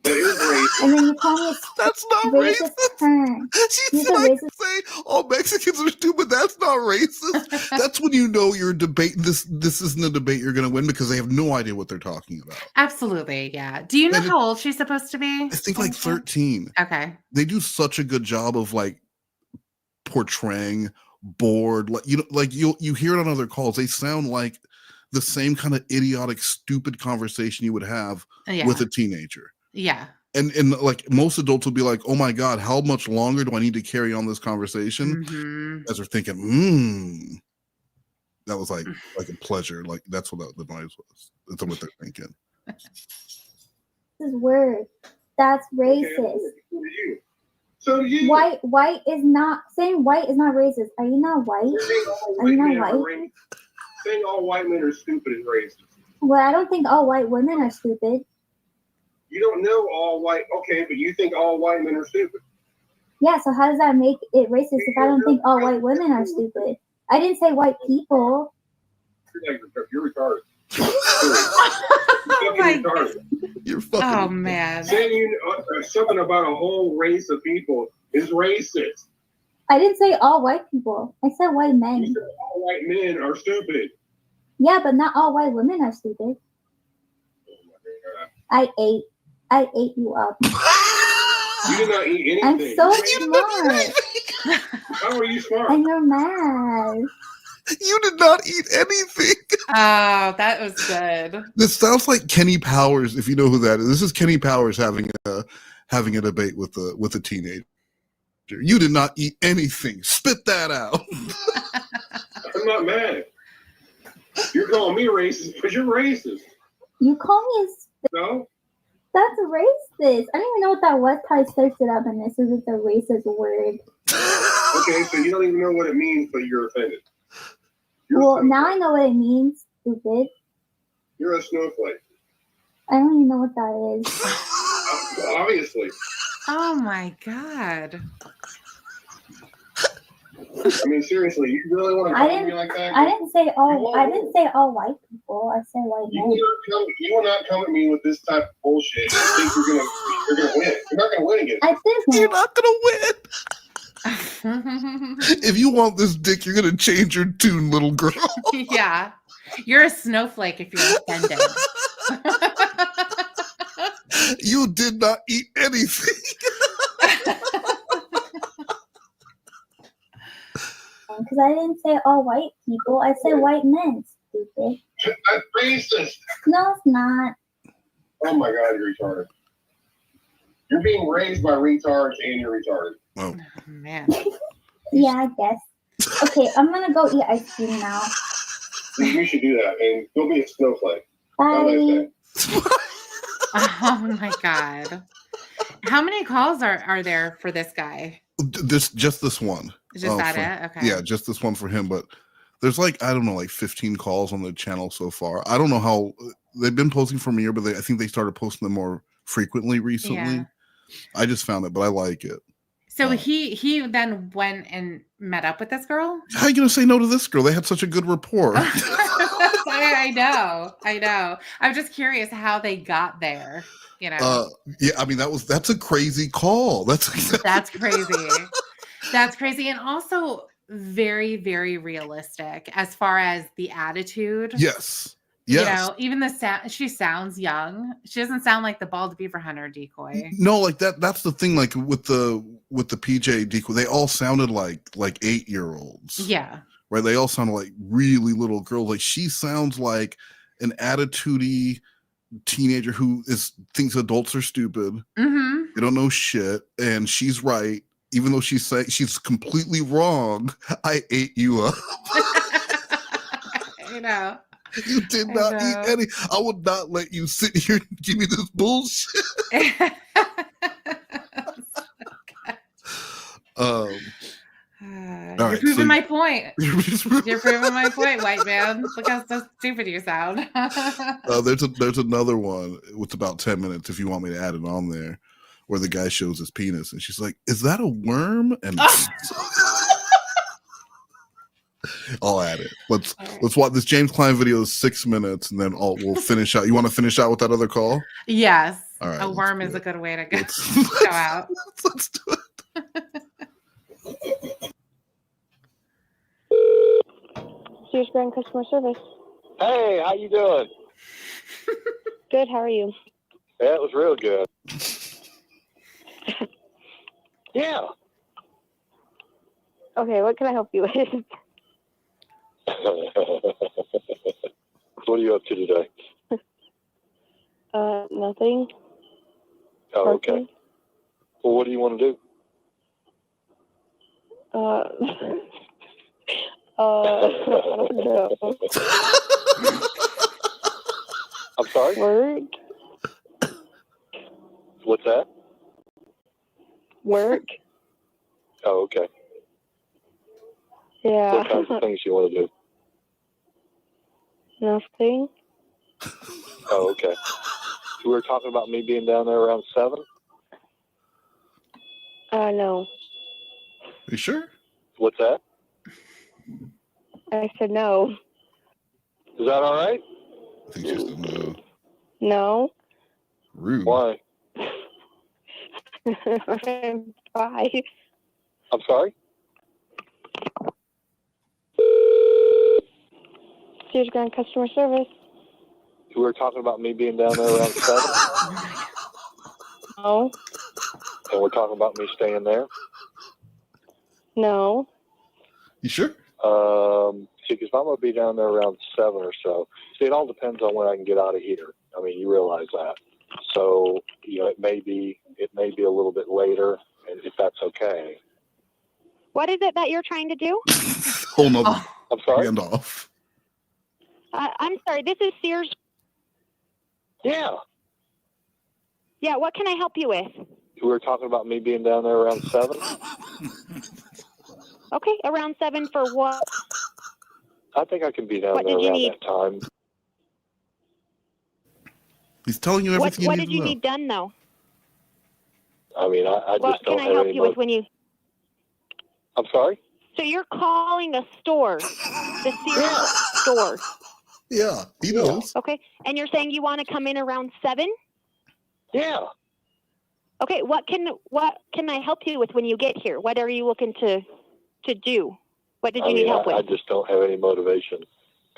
That is racist. And then you call me a That's not racist term. She said I can say all Mexicans are stupid. That's not racist. That's when you know you're debating this. This isn't a debate you're going to win because they have no idea what they're talking about. Absolutely. Yeah. Do you know how old she's supposed to be? I think like 13. Okay. They do such a good job of like portraying bored. Like you hear it on other calls. They sound like the same kind of idiotic, stupid conversation you would have with a teenager. Yeah. And like most adults will be like, oh my God, how much longer do I need to carry on this conversation? As they're thinking, that was like a pleasure. Like that's what the noise was. That's what they're thinking. This is word. That's racist. So you white is not saying white is not racist. Are you not white? Are you not white? Saying all white men are stupid is racist. Well, I don't think all white women are stupid. You don't know all white. Okay, but you think all white men are stupid. Yeah, so how does that make it racist if I don't think all white women are stupid? I didn't say white people. You're retarded. Oh my retarded. You're fucking. Oh man. Saying something about a whole race of people is racist. I didn't say all white people. I said white men. You said all white men are stupid. Yeah, but not all white women are stupid. I ate you up. You did not eat I'm anything. so smart. How are you smart? And you're mad. You did not eat anything. Oh, that was good. This sounds like Kenny Powers, if you know who that is. This is Kenny Powers having a debate with a teenager. You did not eat anything. Spit that out. I'm not mad. You're calling me racist because you're racist. You call me No? That's racist. I don't even know what that was till I searched it up, and this is a racist word. Okay, so you don't even know what it means, but you're offended. Well, now I know what it means, stupid. You're a snowflake. I don't even know what that is. Obviously. Oh my god. I mean, seriously, you really want to call me like that? I didn't say all white people. I said white men. You will not come at me with this type of bullshit and think you're gonna win. You're not gonna win against me. I did. You're not gonna win. If you want this dick, you're gonna change your tune, little girl. Yeah. You're a snowflake if you're offended. You did not eat anything. Because I didn't say all white people. I said white men, stupid. That's racist. No, it's not. Oh my god, you're retarded. You're being raised by retards and you're retarded. Oh man. Yeah, I guess. Okay, I'm gonna go eat ice cream now. You should do that and go be a snowflake. Bye. Oh my god. How many calls are there for this guy? Just this one. Just that it? Okay. Yeah, just this one for him. But there's like 15 calls on the channel so far. I don't know how they've been posting for a year, but I think they started posting them more frequently recently. Yeah. I just found it, but I like it. So he then went and met up with this girl? How are you gonna say no to this girl? They had such a good rapport. I know. I'm just curious how they got there. You know. Yeah, I mean that's a crazy call. That's crazy. That's crazy, and also very, very realistic as far as the attitude. Yes. You know, even the sound. She sounds young. She doesn't sound like the bald beaver hunter decoy. No, like that's the thing. Like with the PJ decoy, they all sounded like 8-year-olds. Yeah. Right. They all sounded like really little girls. Like she sounds like an attitude-y teenager who thinks adults are stupid. Mm-hmm. They don't know shit, and she's right. Even though she's saying she's completely wrong. I ate you up. You know. You did not eat any. I would not let you sit here and give me this bullshit. You're proving my point. You're proving my point, white man. Look how so stupid you sound. There's another one. It's about 10 minutes if you want me to add it on there, where the guy shows his penis and she's like, "Is that a worm?" And I'll add it. Let's watch this James Klein video is 6 minutes, and then we'll finish out. You want to finish out with that other call? Yes. All right, a worm is a good way to go out. Let's do it. Sears Brand Customer Service. Hey, how you doing? Good, how are you? Yeah, it was real good. Yeah. Okay, what can I help you with? What are you up to today? Nothing. Oh, okay. Well, what do you want to do? I don't know. I'm sorry? Work? What's that? Work? Oh, okay. Yeah. What kinds of things you want to do? Nothing. Oh, okay. We were talking about me being down there around 7? No. you sure? What's that? I said no. Is that all right? I think she said no. No. Rude. Why? Bye. I'm sorry? Sears Grand customer service. You were talking about me being down there around 7? No. And we're talking about me staying there? No. You sure? See, because I'm going to be down there around 7 or so. See, it all depends on when I can get out of here. I mean, you realize that. So, you know, it may be a little bit later, and if that's okay. What is it that you're trying to do? Whole nother I'm sorry? hand off. I'm sorry. This is Sears. Yeah. Yeah. What can I help you with? You were talking about me being down there around 7? Okay. Around 7 for what? I think I can be down What there did you around need? that time. He's telling you everything What you did need you to know. need done though? I mean, I What just don't can I have help any you with when you? I'm sorry? So you're calling a store, the Sears store. Yeah, he knows. Okay. And you're saying you want to come in around 7? Yeah. Okay. What can I help you with when you get here? What are you looking to do? What did you need help with? I just don't have any motivation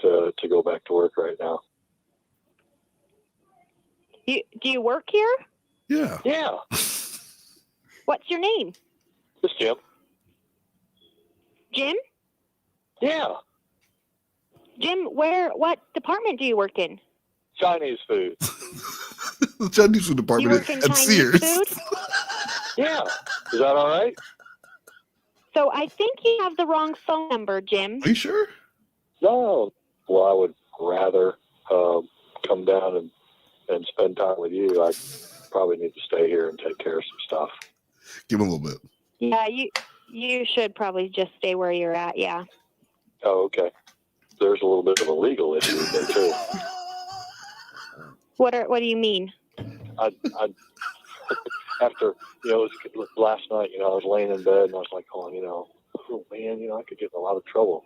to go back to work right now. Do you work here? Yeah. Yeah. What's your name? This Jim. Jim? Yeah. Jim, what department do you work in? Chinese food. The Chinese food You department work in at Chinese Sears. food? Yeah. Is that all right? So I think you have the wrong phone number, Jim. Are you sure? No. Well, I would rather come down and spend time with you. I probably need to stay here and take care of some stuff. Give him a little bit. Yeah, you should probably just stay where you're at. Yeah. Oh, okay. There's a little bit of a legal issue there too. What do you mean? I after it was last night. I was laying in bed and I was like, oh man, I could get in a lot of trouble.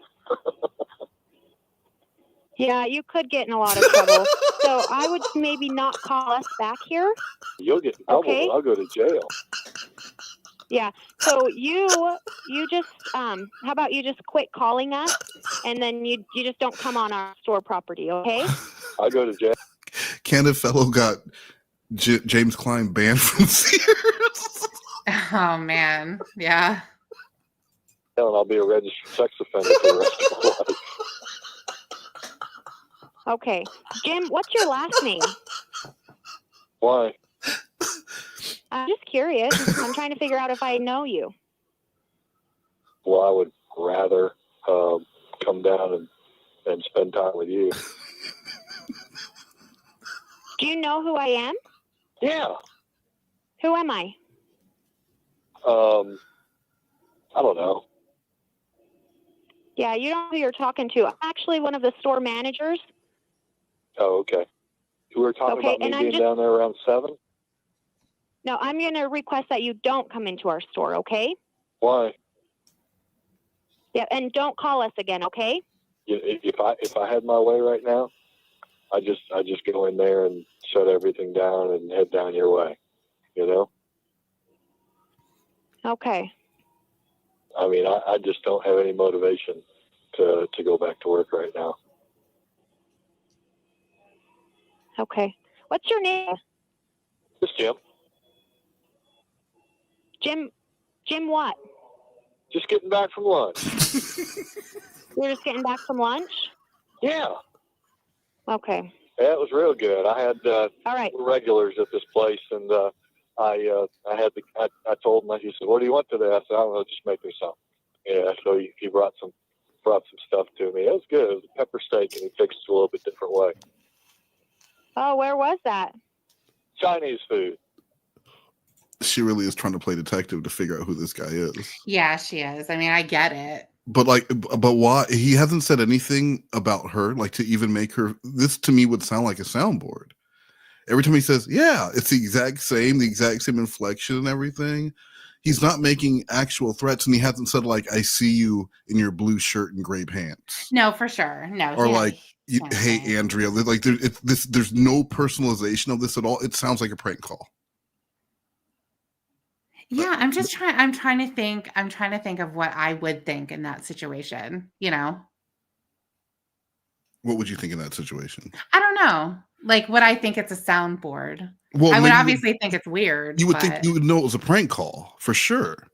Yeah, you could get in a lot of trouble. So I would maybe not call us back here. You'll get in trouble. Okay. I'll go to jail. Yeah. So you just how about you just quit calling us, and then you just don't come on our store property, okay? I'll go to jail. Candid Fellow got James Klein banned from Sears. Oh man, yeah. And I'll be a registered sex offender for the rest of my life. Okay. Jim, what's your last name? Why? I'm just curious. I'm trying to figure out if I know you. Well, I would rather come down and spend time with you. Do you know who I am? Yeah. Who am I? I don't know. Yeah, you don't know who you're talking to. I'm actually one of the store managers. Oh, okay. You were talking Okay, about me and I'm being just- down there around 7? No, I'm going to request that you don't come into our store, okay? Why? Yeah, and don't call us again, okay? If I had my way right now, I just go in there and shut everything down and head down your way. Okay. I mean, I just don't have any motivation to go back to work right now. Okay. What's your name? This Jim. Jim what? Just getting back from lunch. You're just getting back from lunch? Yeah. Okay. Yeah, it was real good. I had All right. regulars at this place, and I told him, he said, "What do you want today?" I said, "I don't know, just make me something." Yeah, so he brought some stuff to me. It was good. It was a pepper steak, and he fixed it a little bit different way. Oh, where was that? Chinese food. She really is trying to play detective to figure out who this guy is. Yeah, she is. I mean, I get it. But why? He hasn't said anything about her, like to even make her. This to me would sound like a soundboard. Every time he says, "Yeah," it's the exact same inflection and everything. He's not making actual threats, and he hasn't said like, "I see you in your blue shirt and gray pants." No, for sure. No. Or yeah, like, "Hey, Andrea." Like, there's no personalization of this at all. It sounds like a prank call. Yeah, I'm trying to think. I'm trying to think of what I would think in that situation. What would you think in that situation? I don't know. Like, would I think it's a soundboard? Well, I would maybe obviously think it's weird. you would think but you would know it was a prank call for sure.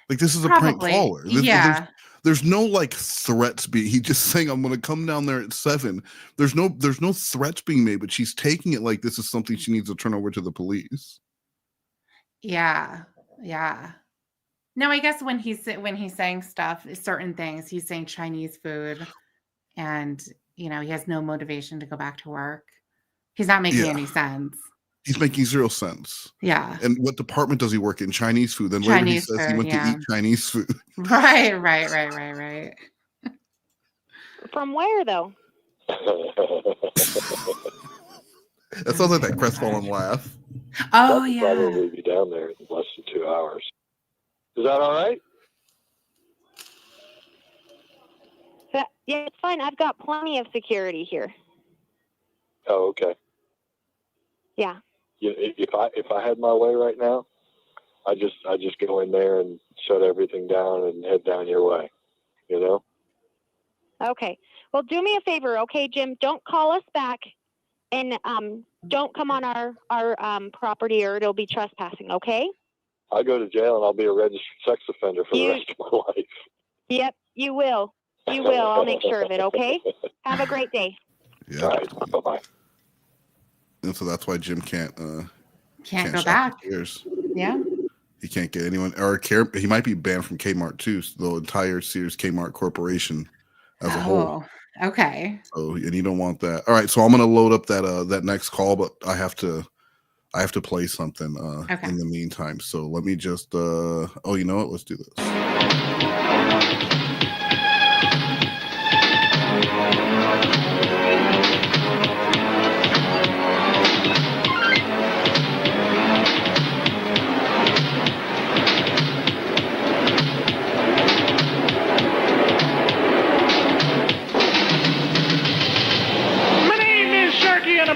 Like, this is a prank probably. caller. Yeah. There's no like threats being. He's just saying, "I'm going to come down there at 7." There's no threats being made, but she's taking it like this is something she needs to turn over to the police. Yeah. Yeah. No, I guess when he's saying stuff, certain things, he's saying Chinese food, and he has no motivation to go back to work. He's not making Yeah. any sense. He's making 0 sense. Yeah. And what department does he work in? Chinese food. Then later he Chinese says he food, went to eat Chinese food. Right. From where though? That sounds like that crestfallen laugh. Oh, I could probably be down there in less than 2 hours. Is that all right? Yeah, it's fine. I've got plenty of security here. Oh, okay. Yeah. If I had my way right now, I just go in there and shut everything down and head down your way. Okay. Well, do me a favor, okay, Jim? Don't call us back, and don't come on our property, or it'll be trespassing. Okay? I'll go to jail and I'll be a registered sex offender for the rest of my life. Yep, you will. You will. I'll make sure of it. Okay. Have a great day. Yeah. All right. Bye-bye. And so that's why Jim can't go shop back. at Sears. Yeah. He can't get anyone or care. He might be banned from Kmart too. The entire Sears Kmart corporation as a whole. Okay. So, and you don't want that. All right. So I'm going to load up that next call, but I have to play something in the meantime. So let me just you know what? Let's do this.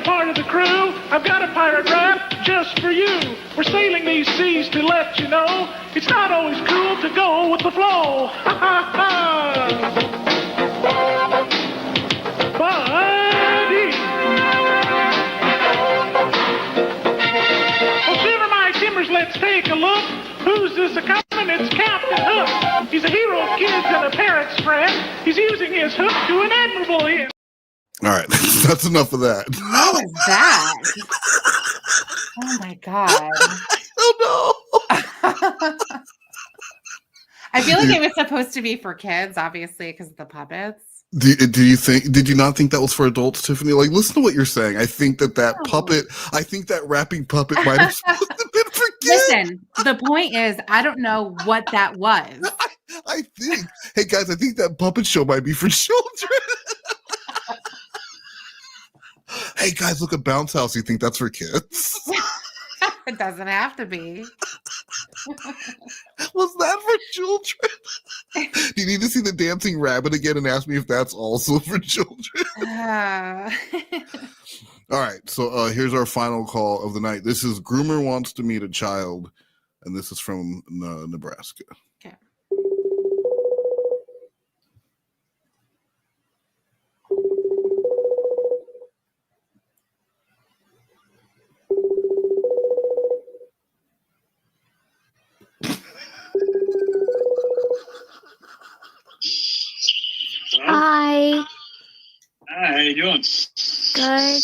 Part of the crew. I've got a pirate rap just for you. We're sailing these seas to let you know it's not always cool to go with the flow. Ha ha ha! Buddy! Well, shiver my timbers, let's take a look. Who's this a-coming? It's Captain Hook. He's a hero of kids and a parrot's friend. He's using his hook to an admirable end. All right, that's enough of that. What was that? Oh my god! Oh no! I feel like it was supposed to be for kids, obviously, because of the puppets. Did you not think that was for adults, Tiffany? Like, listen to what you're saying. I think that puppet, I think that rapping puppet might have supposed to been for kids. Listen, the point is, I don't know what that was. I think, hey guys, I think that puppet show might be for children. Hey guys, look at Bounce House. You think that's for kids? It doesn't have to be. Was that for children? Do you need to see the dancing rabbit again and ask me if that's also for children? Uh... All right, so here's our final call of the night. This is Groomer Wants to Meet a Child, and this is from Nebraska. Okay. Hi. Hi, how you doing? Good.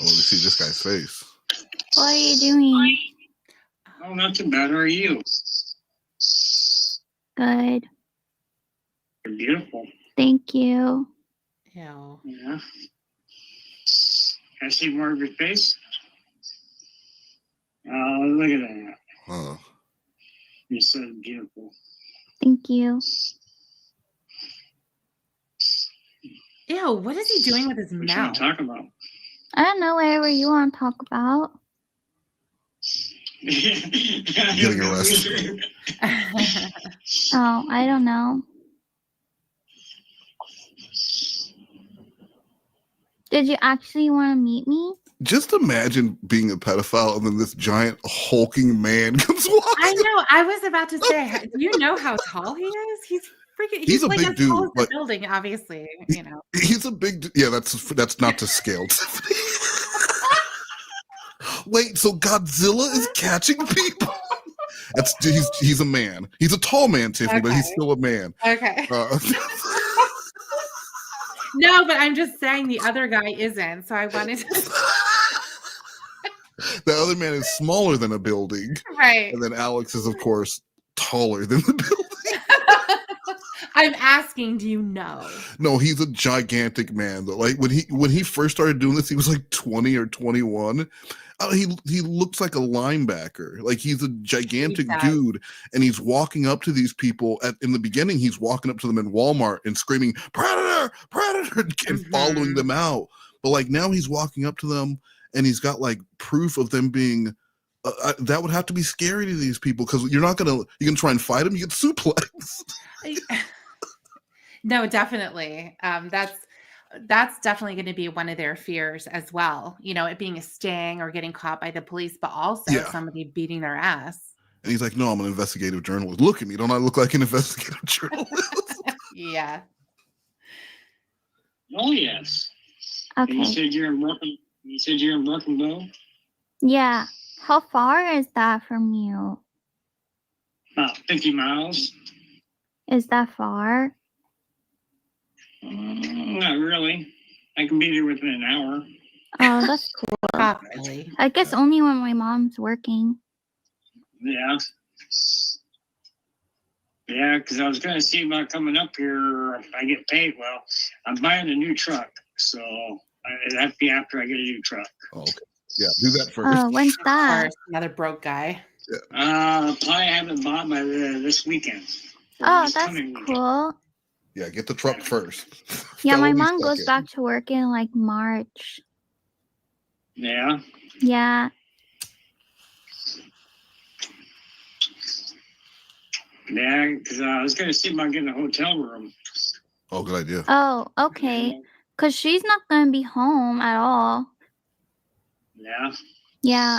Oh, let me see this guy's face. What are you doing? Oh, not too bad. How are you? Good. You're beautiful. Thank you. Ew. Yeah. Can I see more of your face? Oh, look at that. Huh. You're so beautiful. Thank you. Ew, what is he doing with his What you mouth? want to talk about? I don't know whatever you want to talk about. getting arrested. Oh, I don't know. Did you actually want to meet me? Just imagine being a pedophile and then this giant hulking man comes walking. I know. I was about to say, do you know how tall he is? He's freaking. He's a like big as tall dude, as the but building, obviously. You know. he's a big. Yeah, that's not to scale. Wait, so Godzilla is catching people? He's a man. He's a tall man, Tiffany, but he's still a man. Okay. No, but I'm just saying the other guy isn't. So I wanted to. The other man is smaller than a building. Right. And then Alex is, of course, taller than the building. I'm asking, do you know? No, he's a gigantic man though. Like when he first started doing this, he was like 20 or 21. He looks like a linebacker. Like he's a gigantic dude, and he's walking up to these people. In the beginning, he's walking up to them in Walmart and screaming "Predator, Predator" and following them out. But like now, he's walking up to them, and he's got like proof of them being. That would have to be scary to these people because you can try and fight them. You get suplex. No, definitely. That's definitely going to be one of their fears as well. You know, it being a sting or getting caught by the police, but also somebody beating their ass. And he's like, "No, I'm an investigative journalist. Look at me. Don't I look like an investigative journalist?" Yeah. Oh yes. Okay. You said you're in Broken Bow? Yeah. How far is that from you? About 50 miles. Is that far? Not really. I can be there within an hour. Oh, that's cool. Not really. I guess only when my mom's working. Yeah. Yeah, because I was going to see about coming up here if I get paid. Well, I'm buying a new truck, so it'd have to be after I get a new truck. Oh, okay. Yeah, do that first. Oh, when's that? Another broke guy. Probably haven't bought by this weekend. Oh, that's cool. Yeah, get the truck first. Yeah, my Felony mom goes second. back to work in like March. Yeah. Yeah. Yeah, because I was going to see about getting a hotel room. Oh, good idea. Oh, okay. Because she's not going to be home at all. Yeah. Yeah.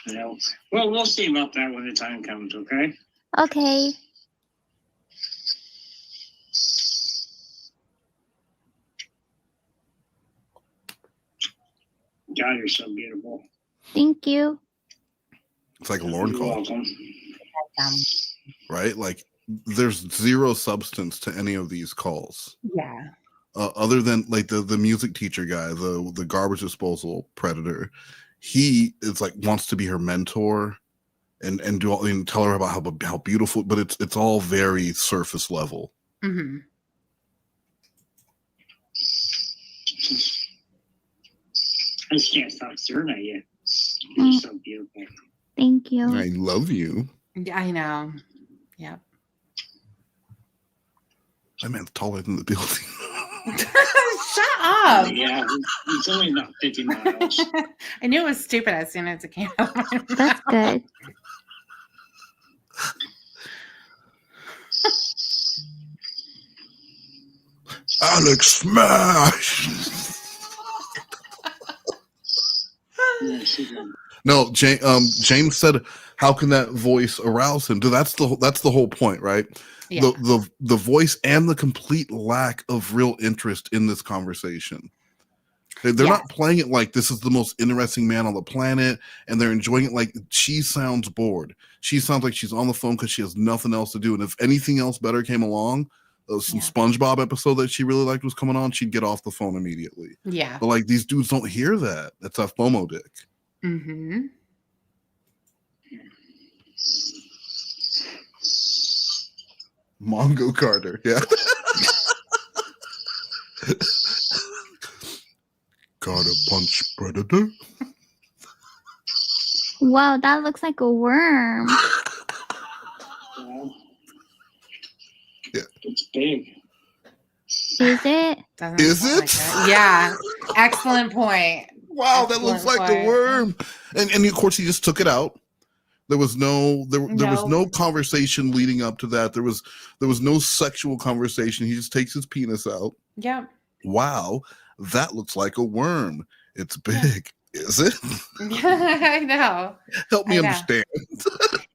Yeah. Well, we'll see about that when the time comes, okay? Okay. God, you're so beautiful. Thank you. It's like a Lorne You're call, welcome. right? Like there's zero substance to any of these calls. Yeah. Other than like the music teacher guy, the garbage disposal predator, he is like wants to be her mentor and do all and tell her about how beautiful, but it's all very surface level. Mm-hmm. I just can't stop staring at you. You're so beautiful. Thank you. I love you. Yeah, I know. Yep. That man's taller than the building. Shut up. Yeah, it's only about 50 miles. I knew it was stupid as soon as it came out. That's good. Alex smash. No, James said, "How can that voice arouse him?" That's the whole point, right? Yeah. The voice and the complete lack of real interest in this conversation. They're not playing it like this is the most interesting man on the planet, and they're enjoying it like she sounds bored. She sounds like she's on the phone because she has nothing else to do. And if anything else better came along, some SpongeBob episode that she really liked was coming on, she'd get off the phone immediately. Yeah. But like these dudes don't hear that. That's a FOMO dick. Mm-hmm. Mongo Carter, yeah. Gotta punch predator. Wow, that looks like a worm. Yeah. It's big. Is it? Doesn't Is look it? like it. Yeah. Excellent point. Wow, that looks Excellent like a point. worm. And of course he just took it out. There was no conversation leading up to that. There was no sexual conversation. He just takes his penis out. Yep. Wow, that looks like a worm. It's big. Is it? I know. Help me I know. understand.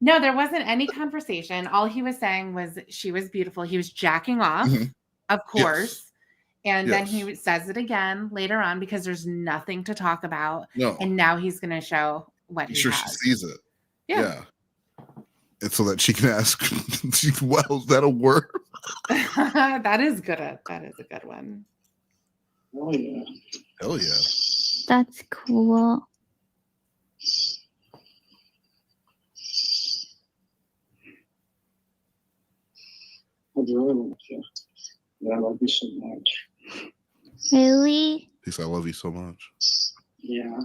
No, there wasn't any conversation. All he was saying was she was beautiful. He was jacking off, Mhm. of course. And then Yes. he says it again later on because there's nothing to talk about. No. And now he's going to show what I'm he sure has. she sees it. Yeah. And so that she can ask, wow, is that a worm? That is good. That is a good one. Oh yeah. Hell yeah. That's cool. I really love you. I love you so much. Really? He said, I love you so much. Yeah.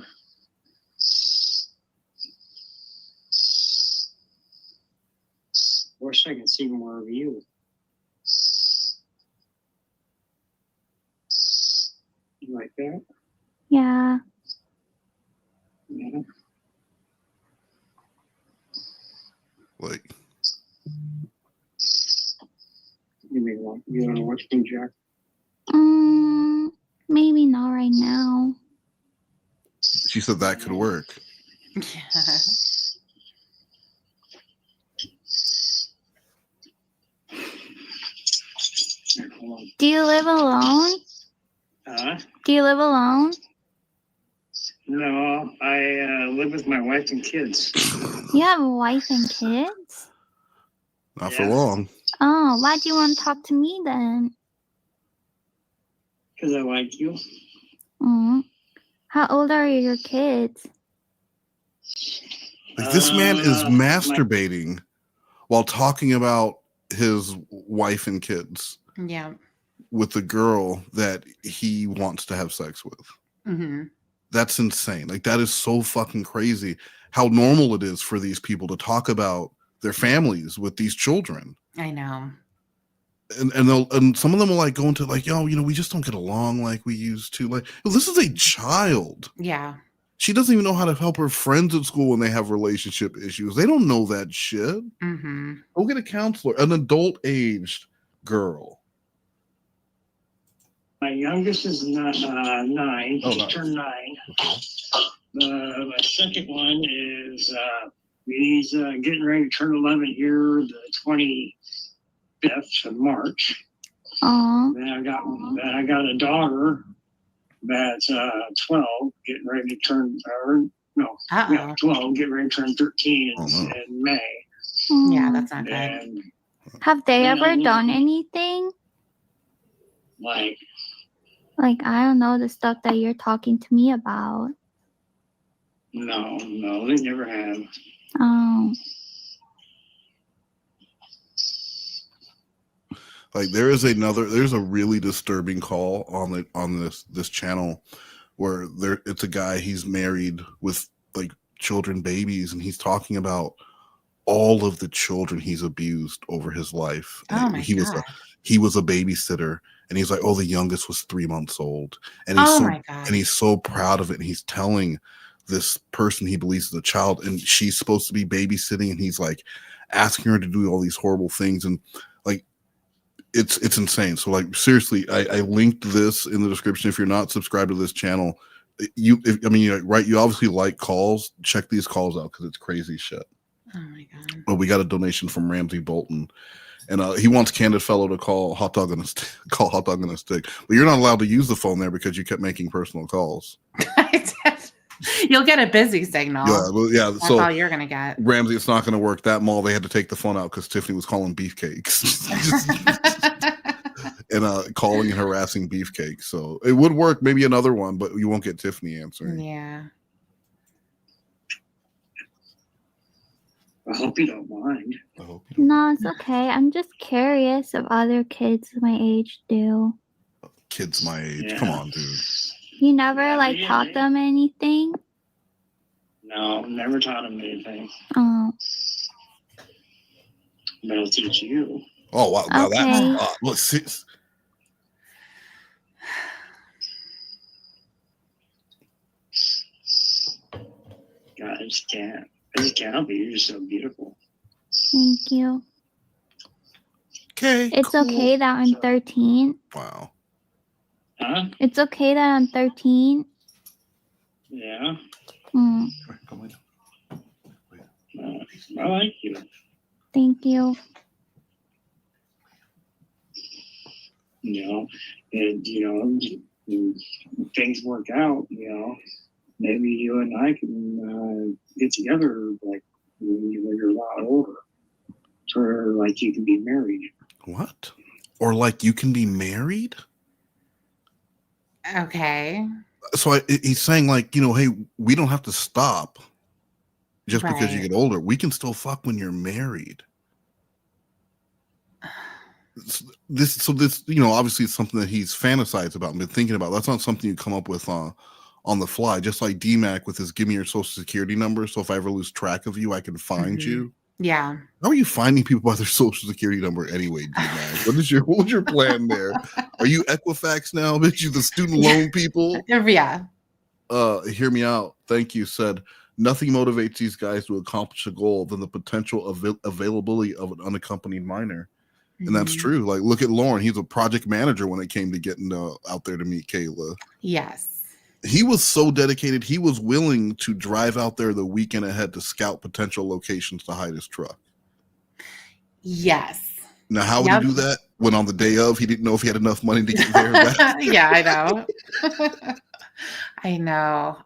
Wish I could see more of you. You like that? Yeah. Yeah. Like, You mean what? You want to watch me, Jack? Maybe not right now. she said that could work. Yeah. Here, hold on. Do you live alone? Do you live alone? No, I live with my wife and kids. You have a wife and kids? Not for long. Oh, why do you want to talk to me then? Because I like you. How old are your kids? Like, this man is masturbating while talking about his wife and kids Yeah. with the girl that he wants to have sex with. Mm-hmm. That's insane. Like, that is so fucking crazy how normal it is for these people to talk about their families with these children. I know. And some of them will like go into like, we just don't get along like we used to. Like, this is a child. Yeah. She doesn't even know how to help her friends at school when they have relationship issues. They don't know that shit. Mm-hmm. Go get a counselor, an adult aged girl. My youngest is 9. Oh, Just nice. turned 9. My second one is he's getting ready to turn 11 here the 25th of March. Then I got a daughter that's 12, getting ready to turn 12, getting ready to turn 13 in May. Yeah, that's not good. And Have they then ever done anything? like, Like, I don't know, the stuff that you're talking to me about. no, they never have. Oh. Like, there's a really disturbing call on this channel where it's a guy, he's married with like children, babies, and he's talking about all of the children he's abused over his life. Oh my he God. was a babysitter, and he's like, the youngest was 3 months old, and my God. he's so proud of it, and he's telling this person he believes is a child, and she's supposed to be babysitting, and he's like asking her to do all these horrible things, and like it's insane. So like, seriously, I linked this in the description. If you're not subscribed to this channel, you obviously like calls. Check these calls out because it's crazy shit. Oh my God. But we got a donation from Ramsey Bolton, and he wants Candid Fellow to call Hot Dog on a Stick. But you're not allowed to use the phone there because you kept making personal calls. You'll get a busy signal. Yeah, well, yeah. That's so all you're gonna get. Ramsey, it's not going to work. That mall, they had to take the phone out because Tiffany was calling beefcakes and calling and harassing beefcakes. So it would work, maybe another one, but you won't get Tiffany answering. Yeah. I hope you don't mind. No, it's okay. I'm just curious if other kids my age do. Kids my age, Yeah. come on, dude. You never taught them anything? No, never taught him anything. Oh. But I'll teach you. Oh wow, Okay. let's see. I just can't help it. You're just so beautiful. Thank you. Okay. It's okay that I'm 13. Wow. Huh? It's okay that I'm 13. Yeah. Hmm. I like you. Thank you. You know, and when things work out, maybe you and I can get together like when you're a lot older, to where like you can be married. What? Or like you can be married? Okay. So he's saying like, hey, we don't have to stop just because you Right. get older. We can still fuck when you're married. This, obviously it's something that he's fantasized about and been thinking about. That's not something you come up with on the fly. Just like DMAC with his give me your social security number. So if I ever lose track of you, I can find you. Yeah. How are you finding people by their social security number anyway, DMAC? What was your plan there? Are you Equifax now? Bitch, you the student loan people? Yeah. Hear me out. Thank you. Said nothing motivates these guys to accomplish a goal than the potential availability of an unaccompanied minor. And that's true. Like, look at Lorne. He's a project manager when it came to getting out there to meet Kayla. Yes. He was so dedicated. He was willing to drive out there the weekend ahead to scout potential locations to hide his truck. Yes. Now, how would he do that when on the day of he didn't know if he had enough money to get there? Yeah, I know. I know.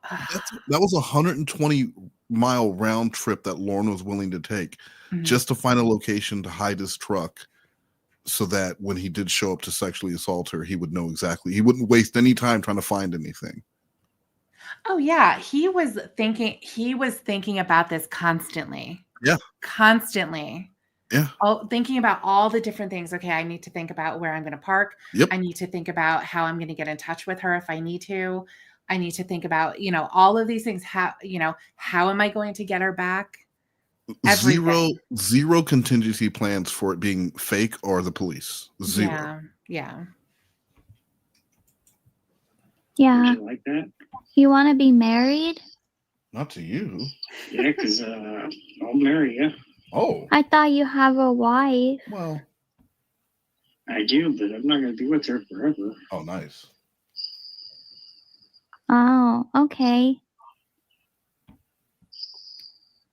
That was a 120-mile round trip that Lorne was willing to take just to find a location to hide his truck, so that when he did show up to sexually assault her, he would know exactly. He wouldn't waste any time trying to find anything. Oh yeah, he was thinking about this constantly. Yeah. Constantly. Yeah. Thinking about all the different things. Okay, I need to think about where I'm going to park. Yep. I need to think about how I'm going to get in touch with her if I need to. I need to think about, all of these things. How am I going to get her back? Everything. Zero contingency plans for it being fake or the police. Zero. Yeah. Yeah. Would you like that? You want to be married? Not to you. Yeah, because I'll marry you. Oh. I thought you have a wife. Well, I do, but I'm not going to be with her forever. Oh, nice. Oh, okay.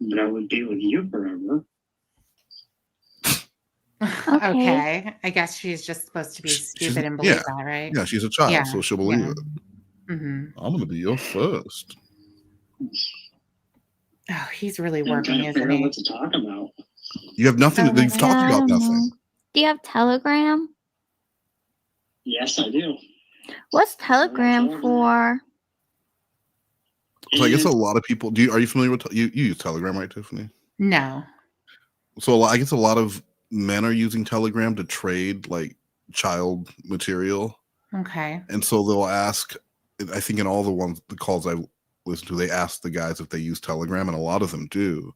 But I would be with you forever. Okay. I guess she's just supposed to be stupid and believe that, right? Yeah, she's a child, so she'll believe it. Mm-hmm. I'm going to be your first. Oh, he's really I'm working, trying to isn't figure out he? what to talk about. You have nothing. You've talked I about don't nothing. know. Do you have Telegram? Yes, I do. What's Telegram for? So I guess a lot of people. Are you familiar with you use Telegram, right, Tiffany? No. So I guess a lot of men are using Telegram to trade like child material. Okay. And so they'll ask. I think in all the calls I've listened to, they ask the guys if they use Telegram, and a lot of them do.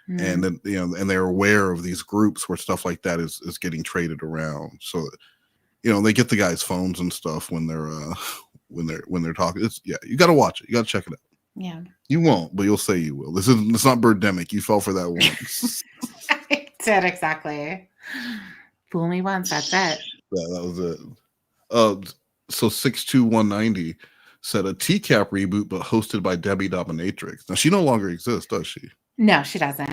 And then and they're aware of these groups where stuff like that is getting traded around. So they get the guys' phones and stuff when they're talking. You got to watch it. You got to check it out. Yeah. You won't, but you'll say you will. It's not Birdemic. You fell for that once. I did, exactly. Fool me once, that's it. Yeah, that was it. So 62190 said a TCAP reboot, but hosted by Debbie Dominatrix. Now she no longer exists, does she? No, she doesn't.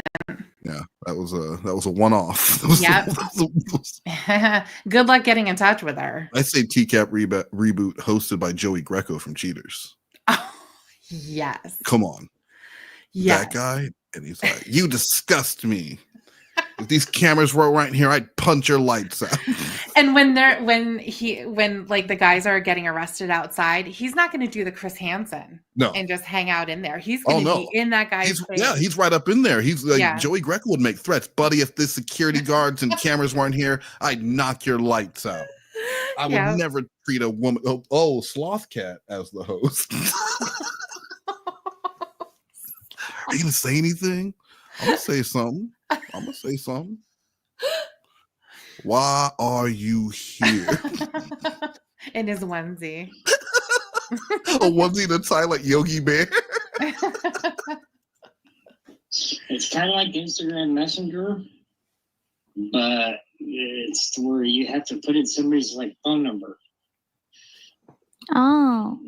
Yeah, that was a one-off. Yep. Good luck getting in touch with her. I say TCAP reboot hosted by Joey Greco from Cheaters. Yes. Come on. Yes. That guy, and he's like, "You disgust me. If these cameras were right here, I'd punch your lights out." And when like the guys are getting arrested outside, he's not going to do the Chris Hansen and just hang out in there. He's going to be in that guy's face. Yeah, he's right up in there. He's like Joey Greco would make threats, buddy. If the security guards and cameras weren't here, I'd knock your lights out. I would never treat a woman. Oh, Slothcat as the host. Are you gonna say anything? I'm gonna say something. Why are you here? In his onesie. A onesie to tie like Yogi Bear. It's kind of like Instagram Messenger, but it's where you have to put in somebody's like phone number. Oh.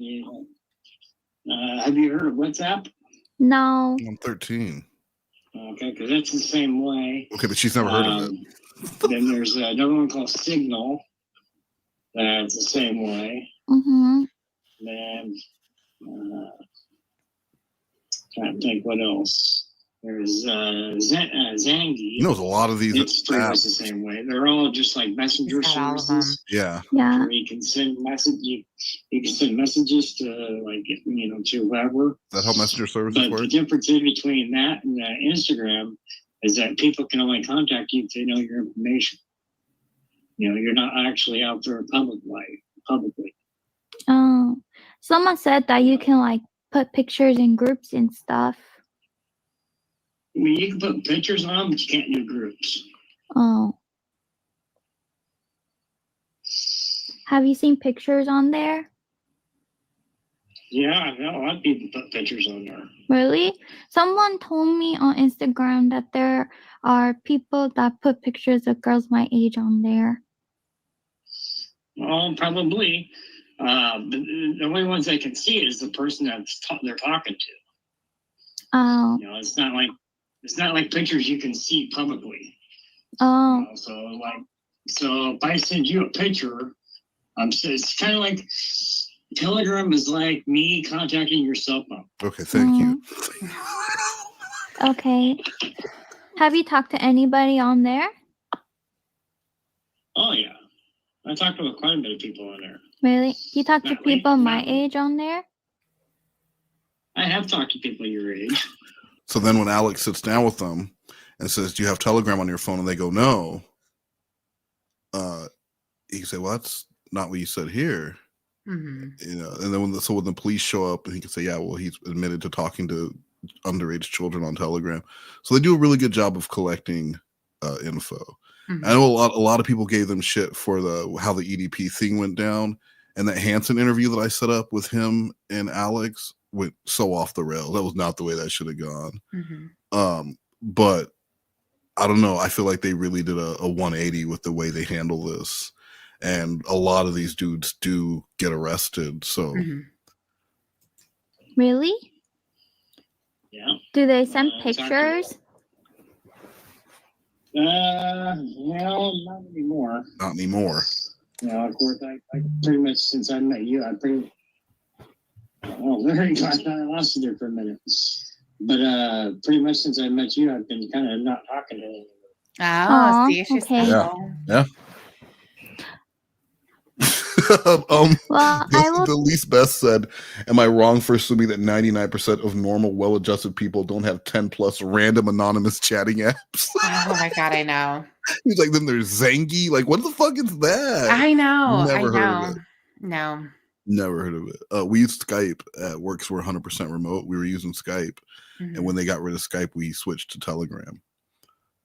Have you heard of WhatsApp? No. I'm 13. Okay, because that's the same way. Okay, but she's never heard of it. Then there's another one called Signal. That's the same way. Mm-hmm. Then trying to think what else. There's Zangi. You know, there's a lot of these It's pretty much apps. the same way. They're all just like messenger services. Yeah. Yeah. Where you can send you can send messages to to whoever. Is that how messenger services But work? the difference in between that and Instagram is that people can only contact you if they know your information. You're not actually out there publicly. Oh. Someone said that you can like put pictures in groups and stuff. I mean, you can put pictures on them, but you can't do groups. Oh. Have you seen pictures on there? Yeah, I know a lot of people put pictures on there. Really? Someone told me on Instagram that there are people that put pictures of girls my age on there. Well, probably. But the only ones they can see is the person they're talking to. Oh. It's not like pictures you can see publicly. Oh. So if I send you a picture, so it's kind of like Telegram is like me contacting your cell phone. Okay, thank you. Okay. Have you talked to anybody on there? Oh yeah, I talked to quite a bit of people on there. Really? You talk to people my age on there? I have talked to people your age. So then when Alex sits down with them and says, "Do you have Telegram on your phone?" and they go, "No," he can say, "Well, that's not what you said here." Mm-hmm. And then when the police show up, and he can say, "Yeah, well, he's admitted to talking to underage children on Telegram." So they do a really good job of collecting info. Mm-hmm. I know a lot of people gave them shit for how the EDP thing went down, and that Hansen interview that I set up with him and Alex went so off the rails. That was not the way that should have gone. Mm-hmm. But I don't know. I feel like they really did a 180 with the way they handle this. And a lot of these dudes do get arrested. So Really? Yeah. Do they send pictures? Well, not anymore. Not anymore. Of course, I pretty much since I met you, there you go. I lost you there for a minute. But pretty much since I met you, I've been kind of not talking to anyone. Oh, see, she's okay. special. Yeah. Well, the least best said, "Am I wrong for assuming that 99% of normal, well-adjusted people don't have 10 plus random anonymous chatting apps?" Oh my god, I know. He's like, then there's Zangi. Like, what the fuck is that? I know. Never I heard know. of it. No. Never heard of it. We used Skype at work, so we're 100% remote. We were using Skype, and when they got rid of Skype, we switched to Telegram.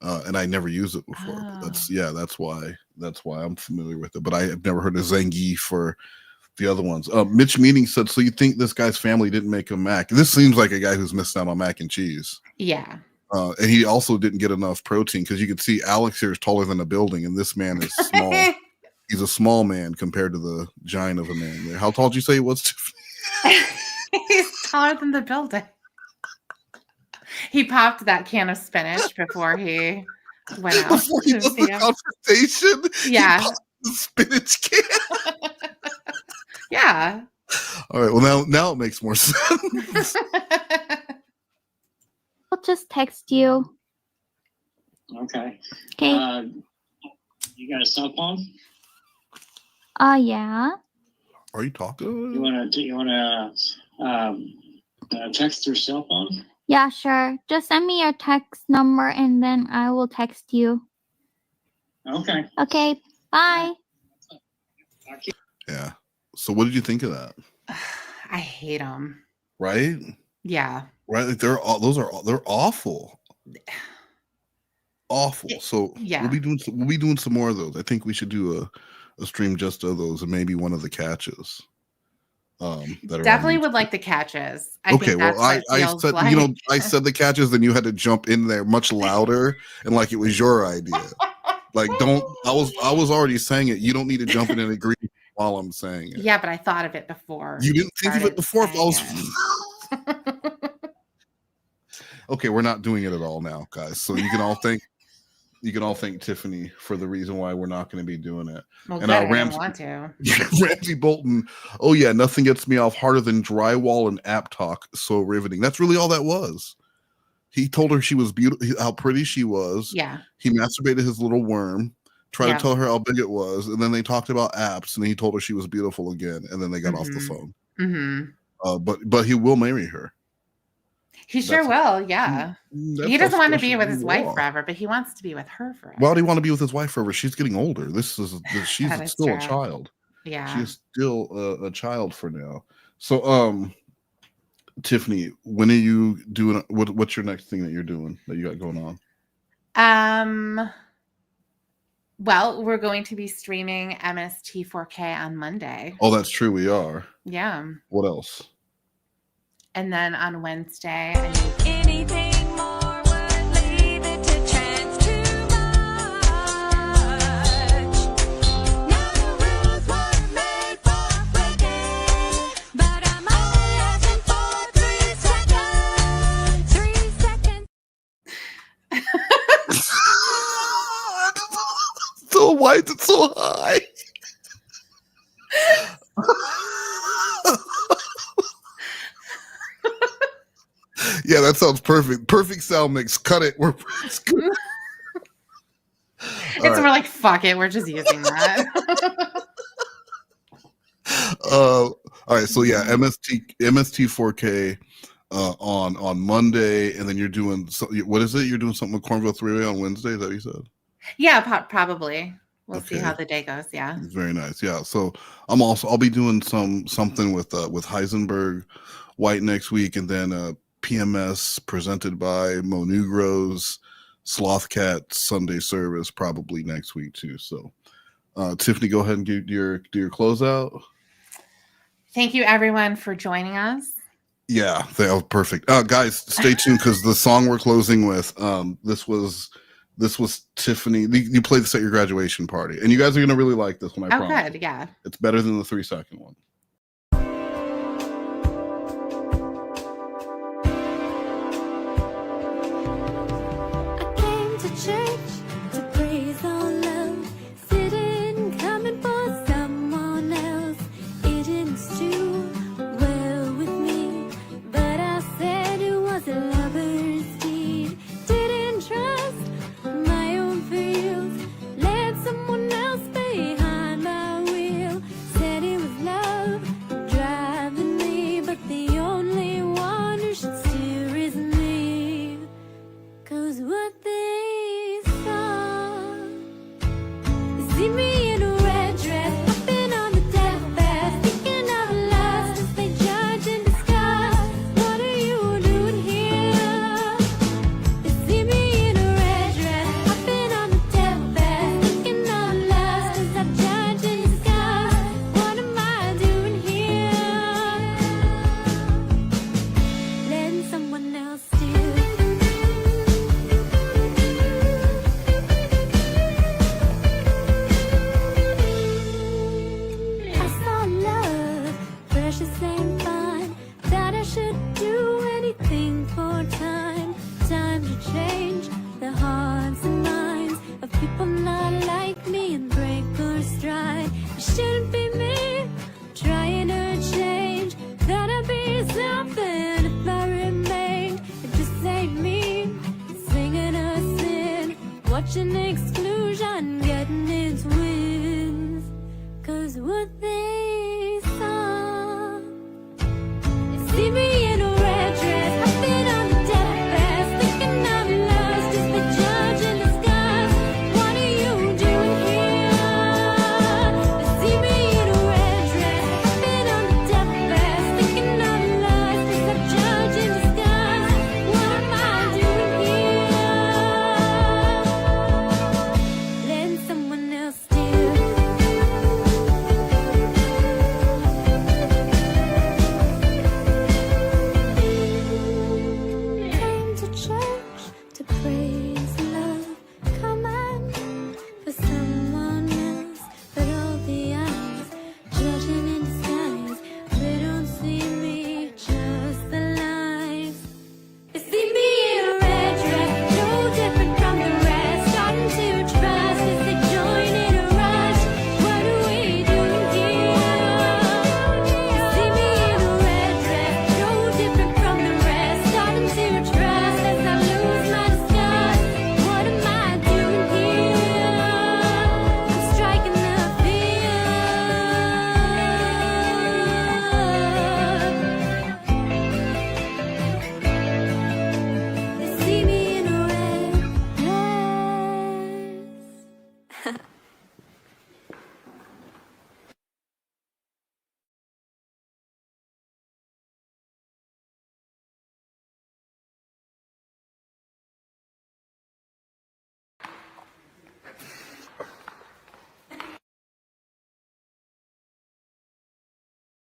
And I never used it before. But that's why I'm familiar with it. But I have never heard of Zangi for the other ones. Mitch Meaning said, "So you think this guy's family didn't make him mac?" This seems like a guy who's missing out on mac and cheese. Yeah. And he also didn't get enough protein, because you can see Alex here is taller than a building, and this man is small. He's a small man compared to the giant of a man there. How tall did you say he was? He's taller than the building. He popped that can of spinach before he went out. Before he does the confrontation? Yeah. He popped the spinach can. Yeah. All right. Well, now it makes more sense. I'll just text you. Okay. Okay. You got a cell phone? Yeah. Are you talking? You wanna text your cell phone? Yeah, sure. Just send me your text number and then I will text you. Okay. Okay. Bye. Yeah. So what did you think of that? I hate them. Right? Yeah. Right. Like they're awful. Awful. So yeah, we'll be doing some more of those. I think we should do a stream just of those, and maybe one of the catches. That are Definitely on would like the catches. Okay, well, I said like. I said the catches, then you had to jump in there much louder and like it was your idea. Like, don't. I was already saying it. You don't need to jump in and agree while I'm saying it. Yeah, but I thought of it before. You didn't think of it before. If I was. Okay, we're not doing it at all now, guys. So you can all thank Tiffany for the reason why we're not going to be doing it. Well, And good, I didn't want to. Ramsey Bolton. Oh yeah, nothing gets me off harder than drywall and app talk. So riveting. That's really all that was. He told her she was beautiful, how pretty she was. Yeah. He masturbated his little worm, tried Yeah. to tell her how big it was, and then they talked about apps, and he told her she was beautiful again, and then they got off the phone. Mm-hmm. But he will marry her. He sure will. Yeah. He doesn't want to be with his wife law. forever, but he wants to be with her forever. Why do you want to be with his wife forever? She's getting older. She's That is still a true. child. Yeah. She's still a child for now. So, Tiffany, when are you doing? What's your next thing that you're doing that you got going on? Well, we're going to be streaming MST4K on Monday. Oh, that's true. We are. Yeah. What else? And then on Wednesday, I need Anything more would leave it to chance too much. Now the rules were made for breaking, but I'm only asking for 3 seconds. 3 seconds. So why is it so high? Yeah, that sounds perfect. Perfect sound mix. Cut it. It's We're like, fuck it. We're just using that. All right. So yeah, MST4K on Monday, and then you're doing what is it? You're doing something with Cornville 3-Way on Wednesday. Is that what you said? Yeah, probably. We'll see Okay. how the day goes. Yeah. Very nice. Yeah. So I'll be doing something with Heisenberg White next week, and then PMS presented by Mo Nugros, Slothcat Sunday service probably next week too. So Tiffany, go ahead and do your closeout. Thank you, everyone, for joining us. Yeah, that was perfect. Guys, stay tuned because the song we're closing with, this was Tiffany. You played this at your graduation party, and you guys are gonna really like this one. I promise. Good. Yeah. It's better than the 3-second one. I came to church to praise all love, sitting, coming for someone else. It didn't stew well with me, but I said it was a lover's deed. Didn't trust my own feels, let someone else behind my wheel. Said it was love driving me, but the only one who should steer is me. 'Cause what they saw is see me in a red dress, hopping on the deathbed, thinking of lust as they judge and discuss. What are you doing here? They see me in a red dress, hopping on the deathbed, thinking of lust as I judge and discuss. What am I doing here? Letting someone else steal. I saw love, precious and fine. Thought I should do anything for time. Time to change the hearts and minds of people not like me and break or stride. It shouldn't be me.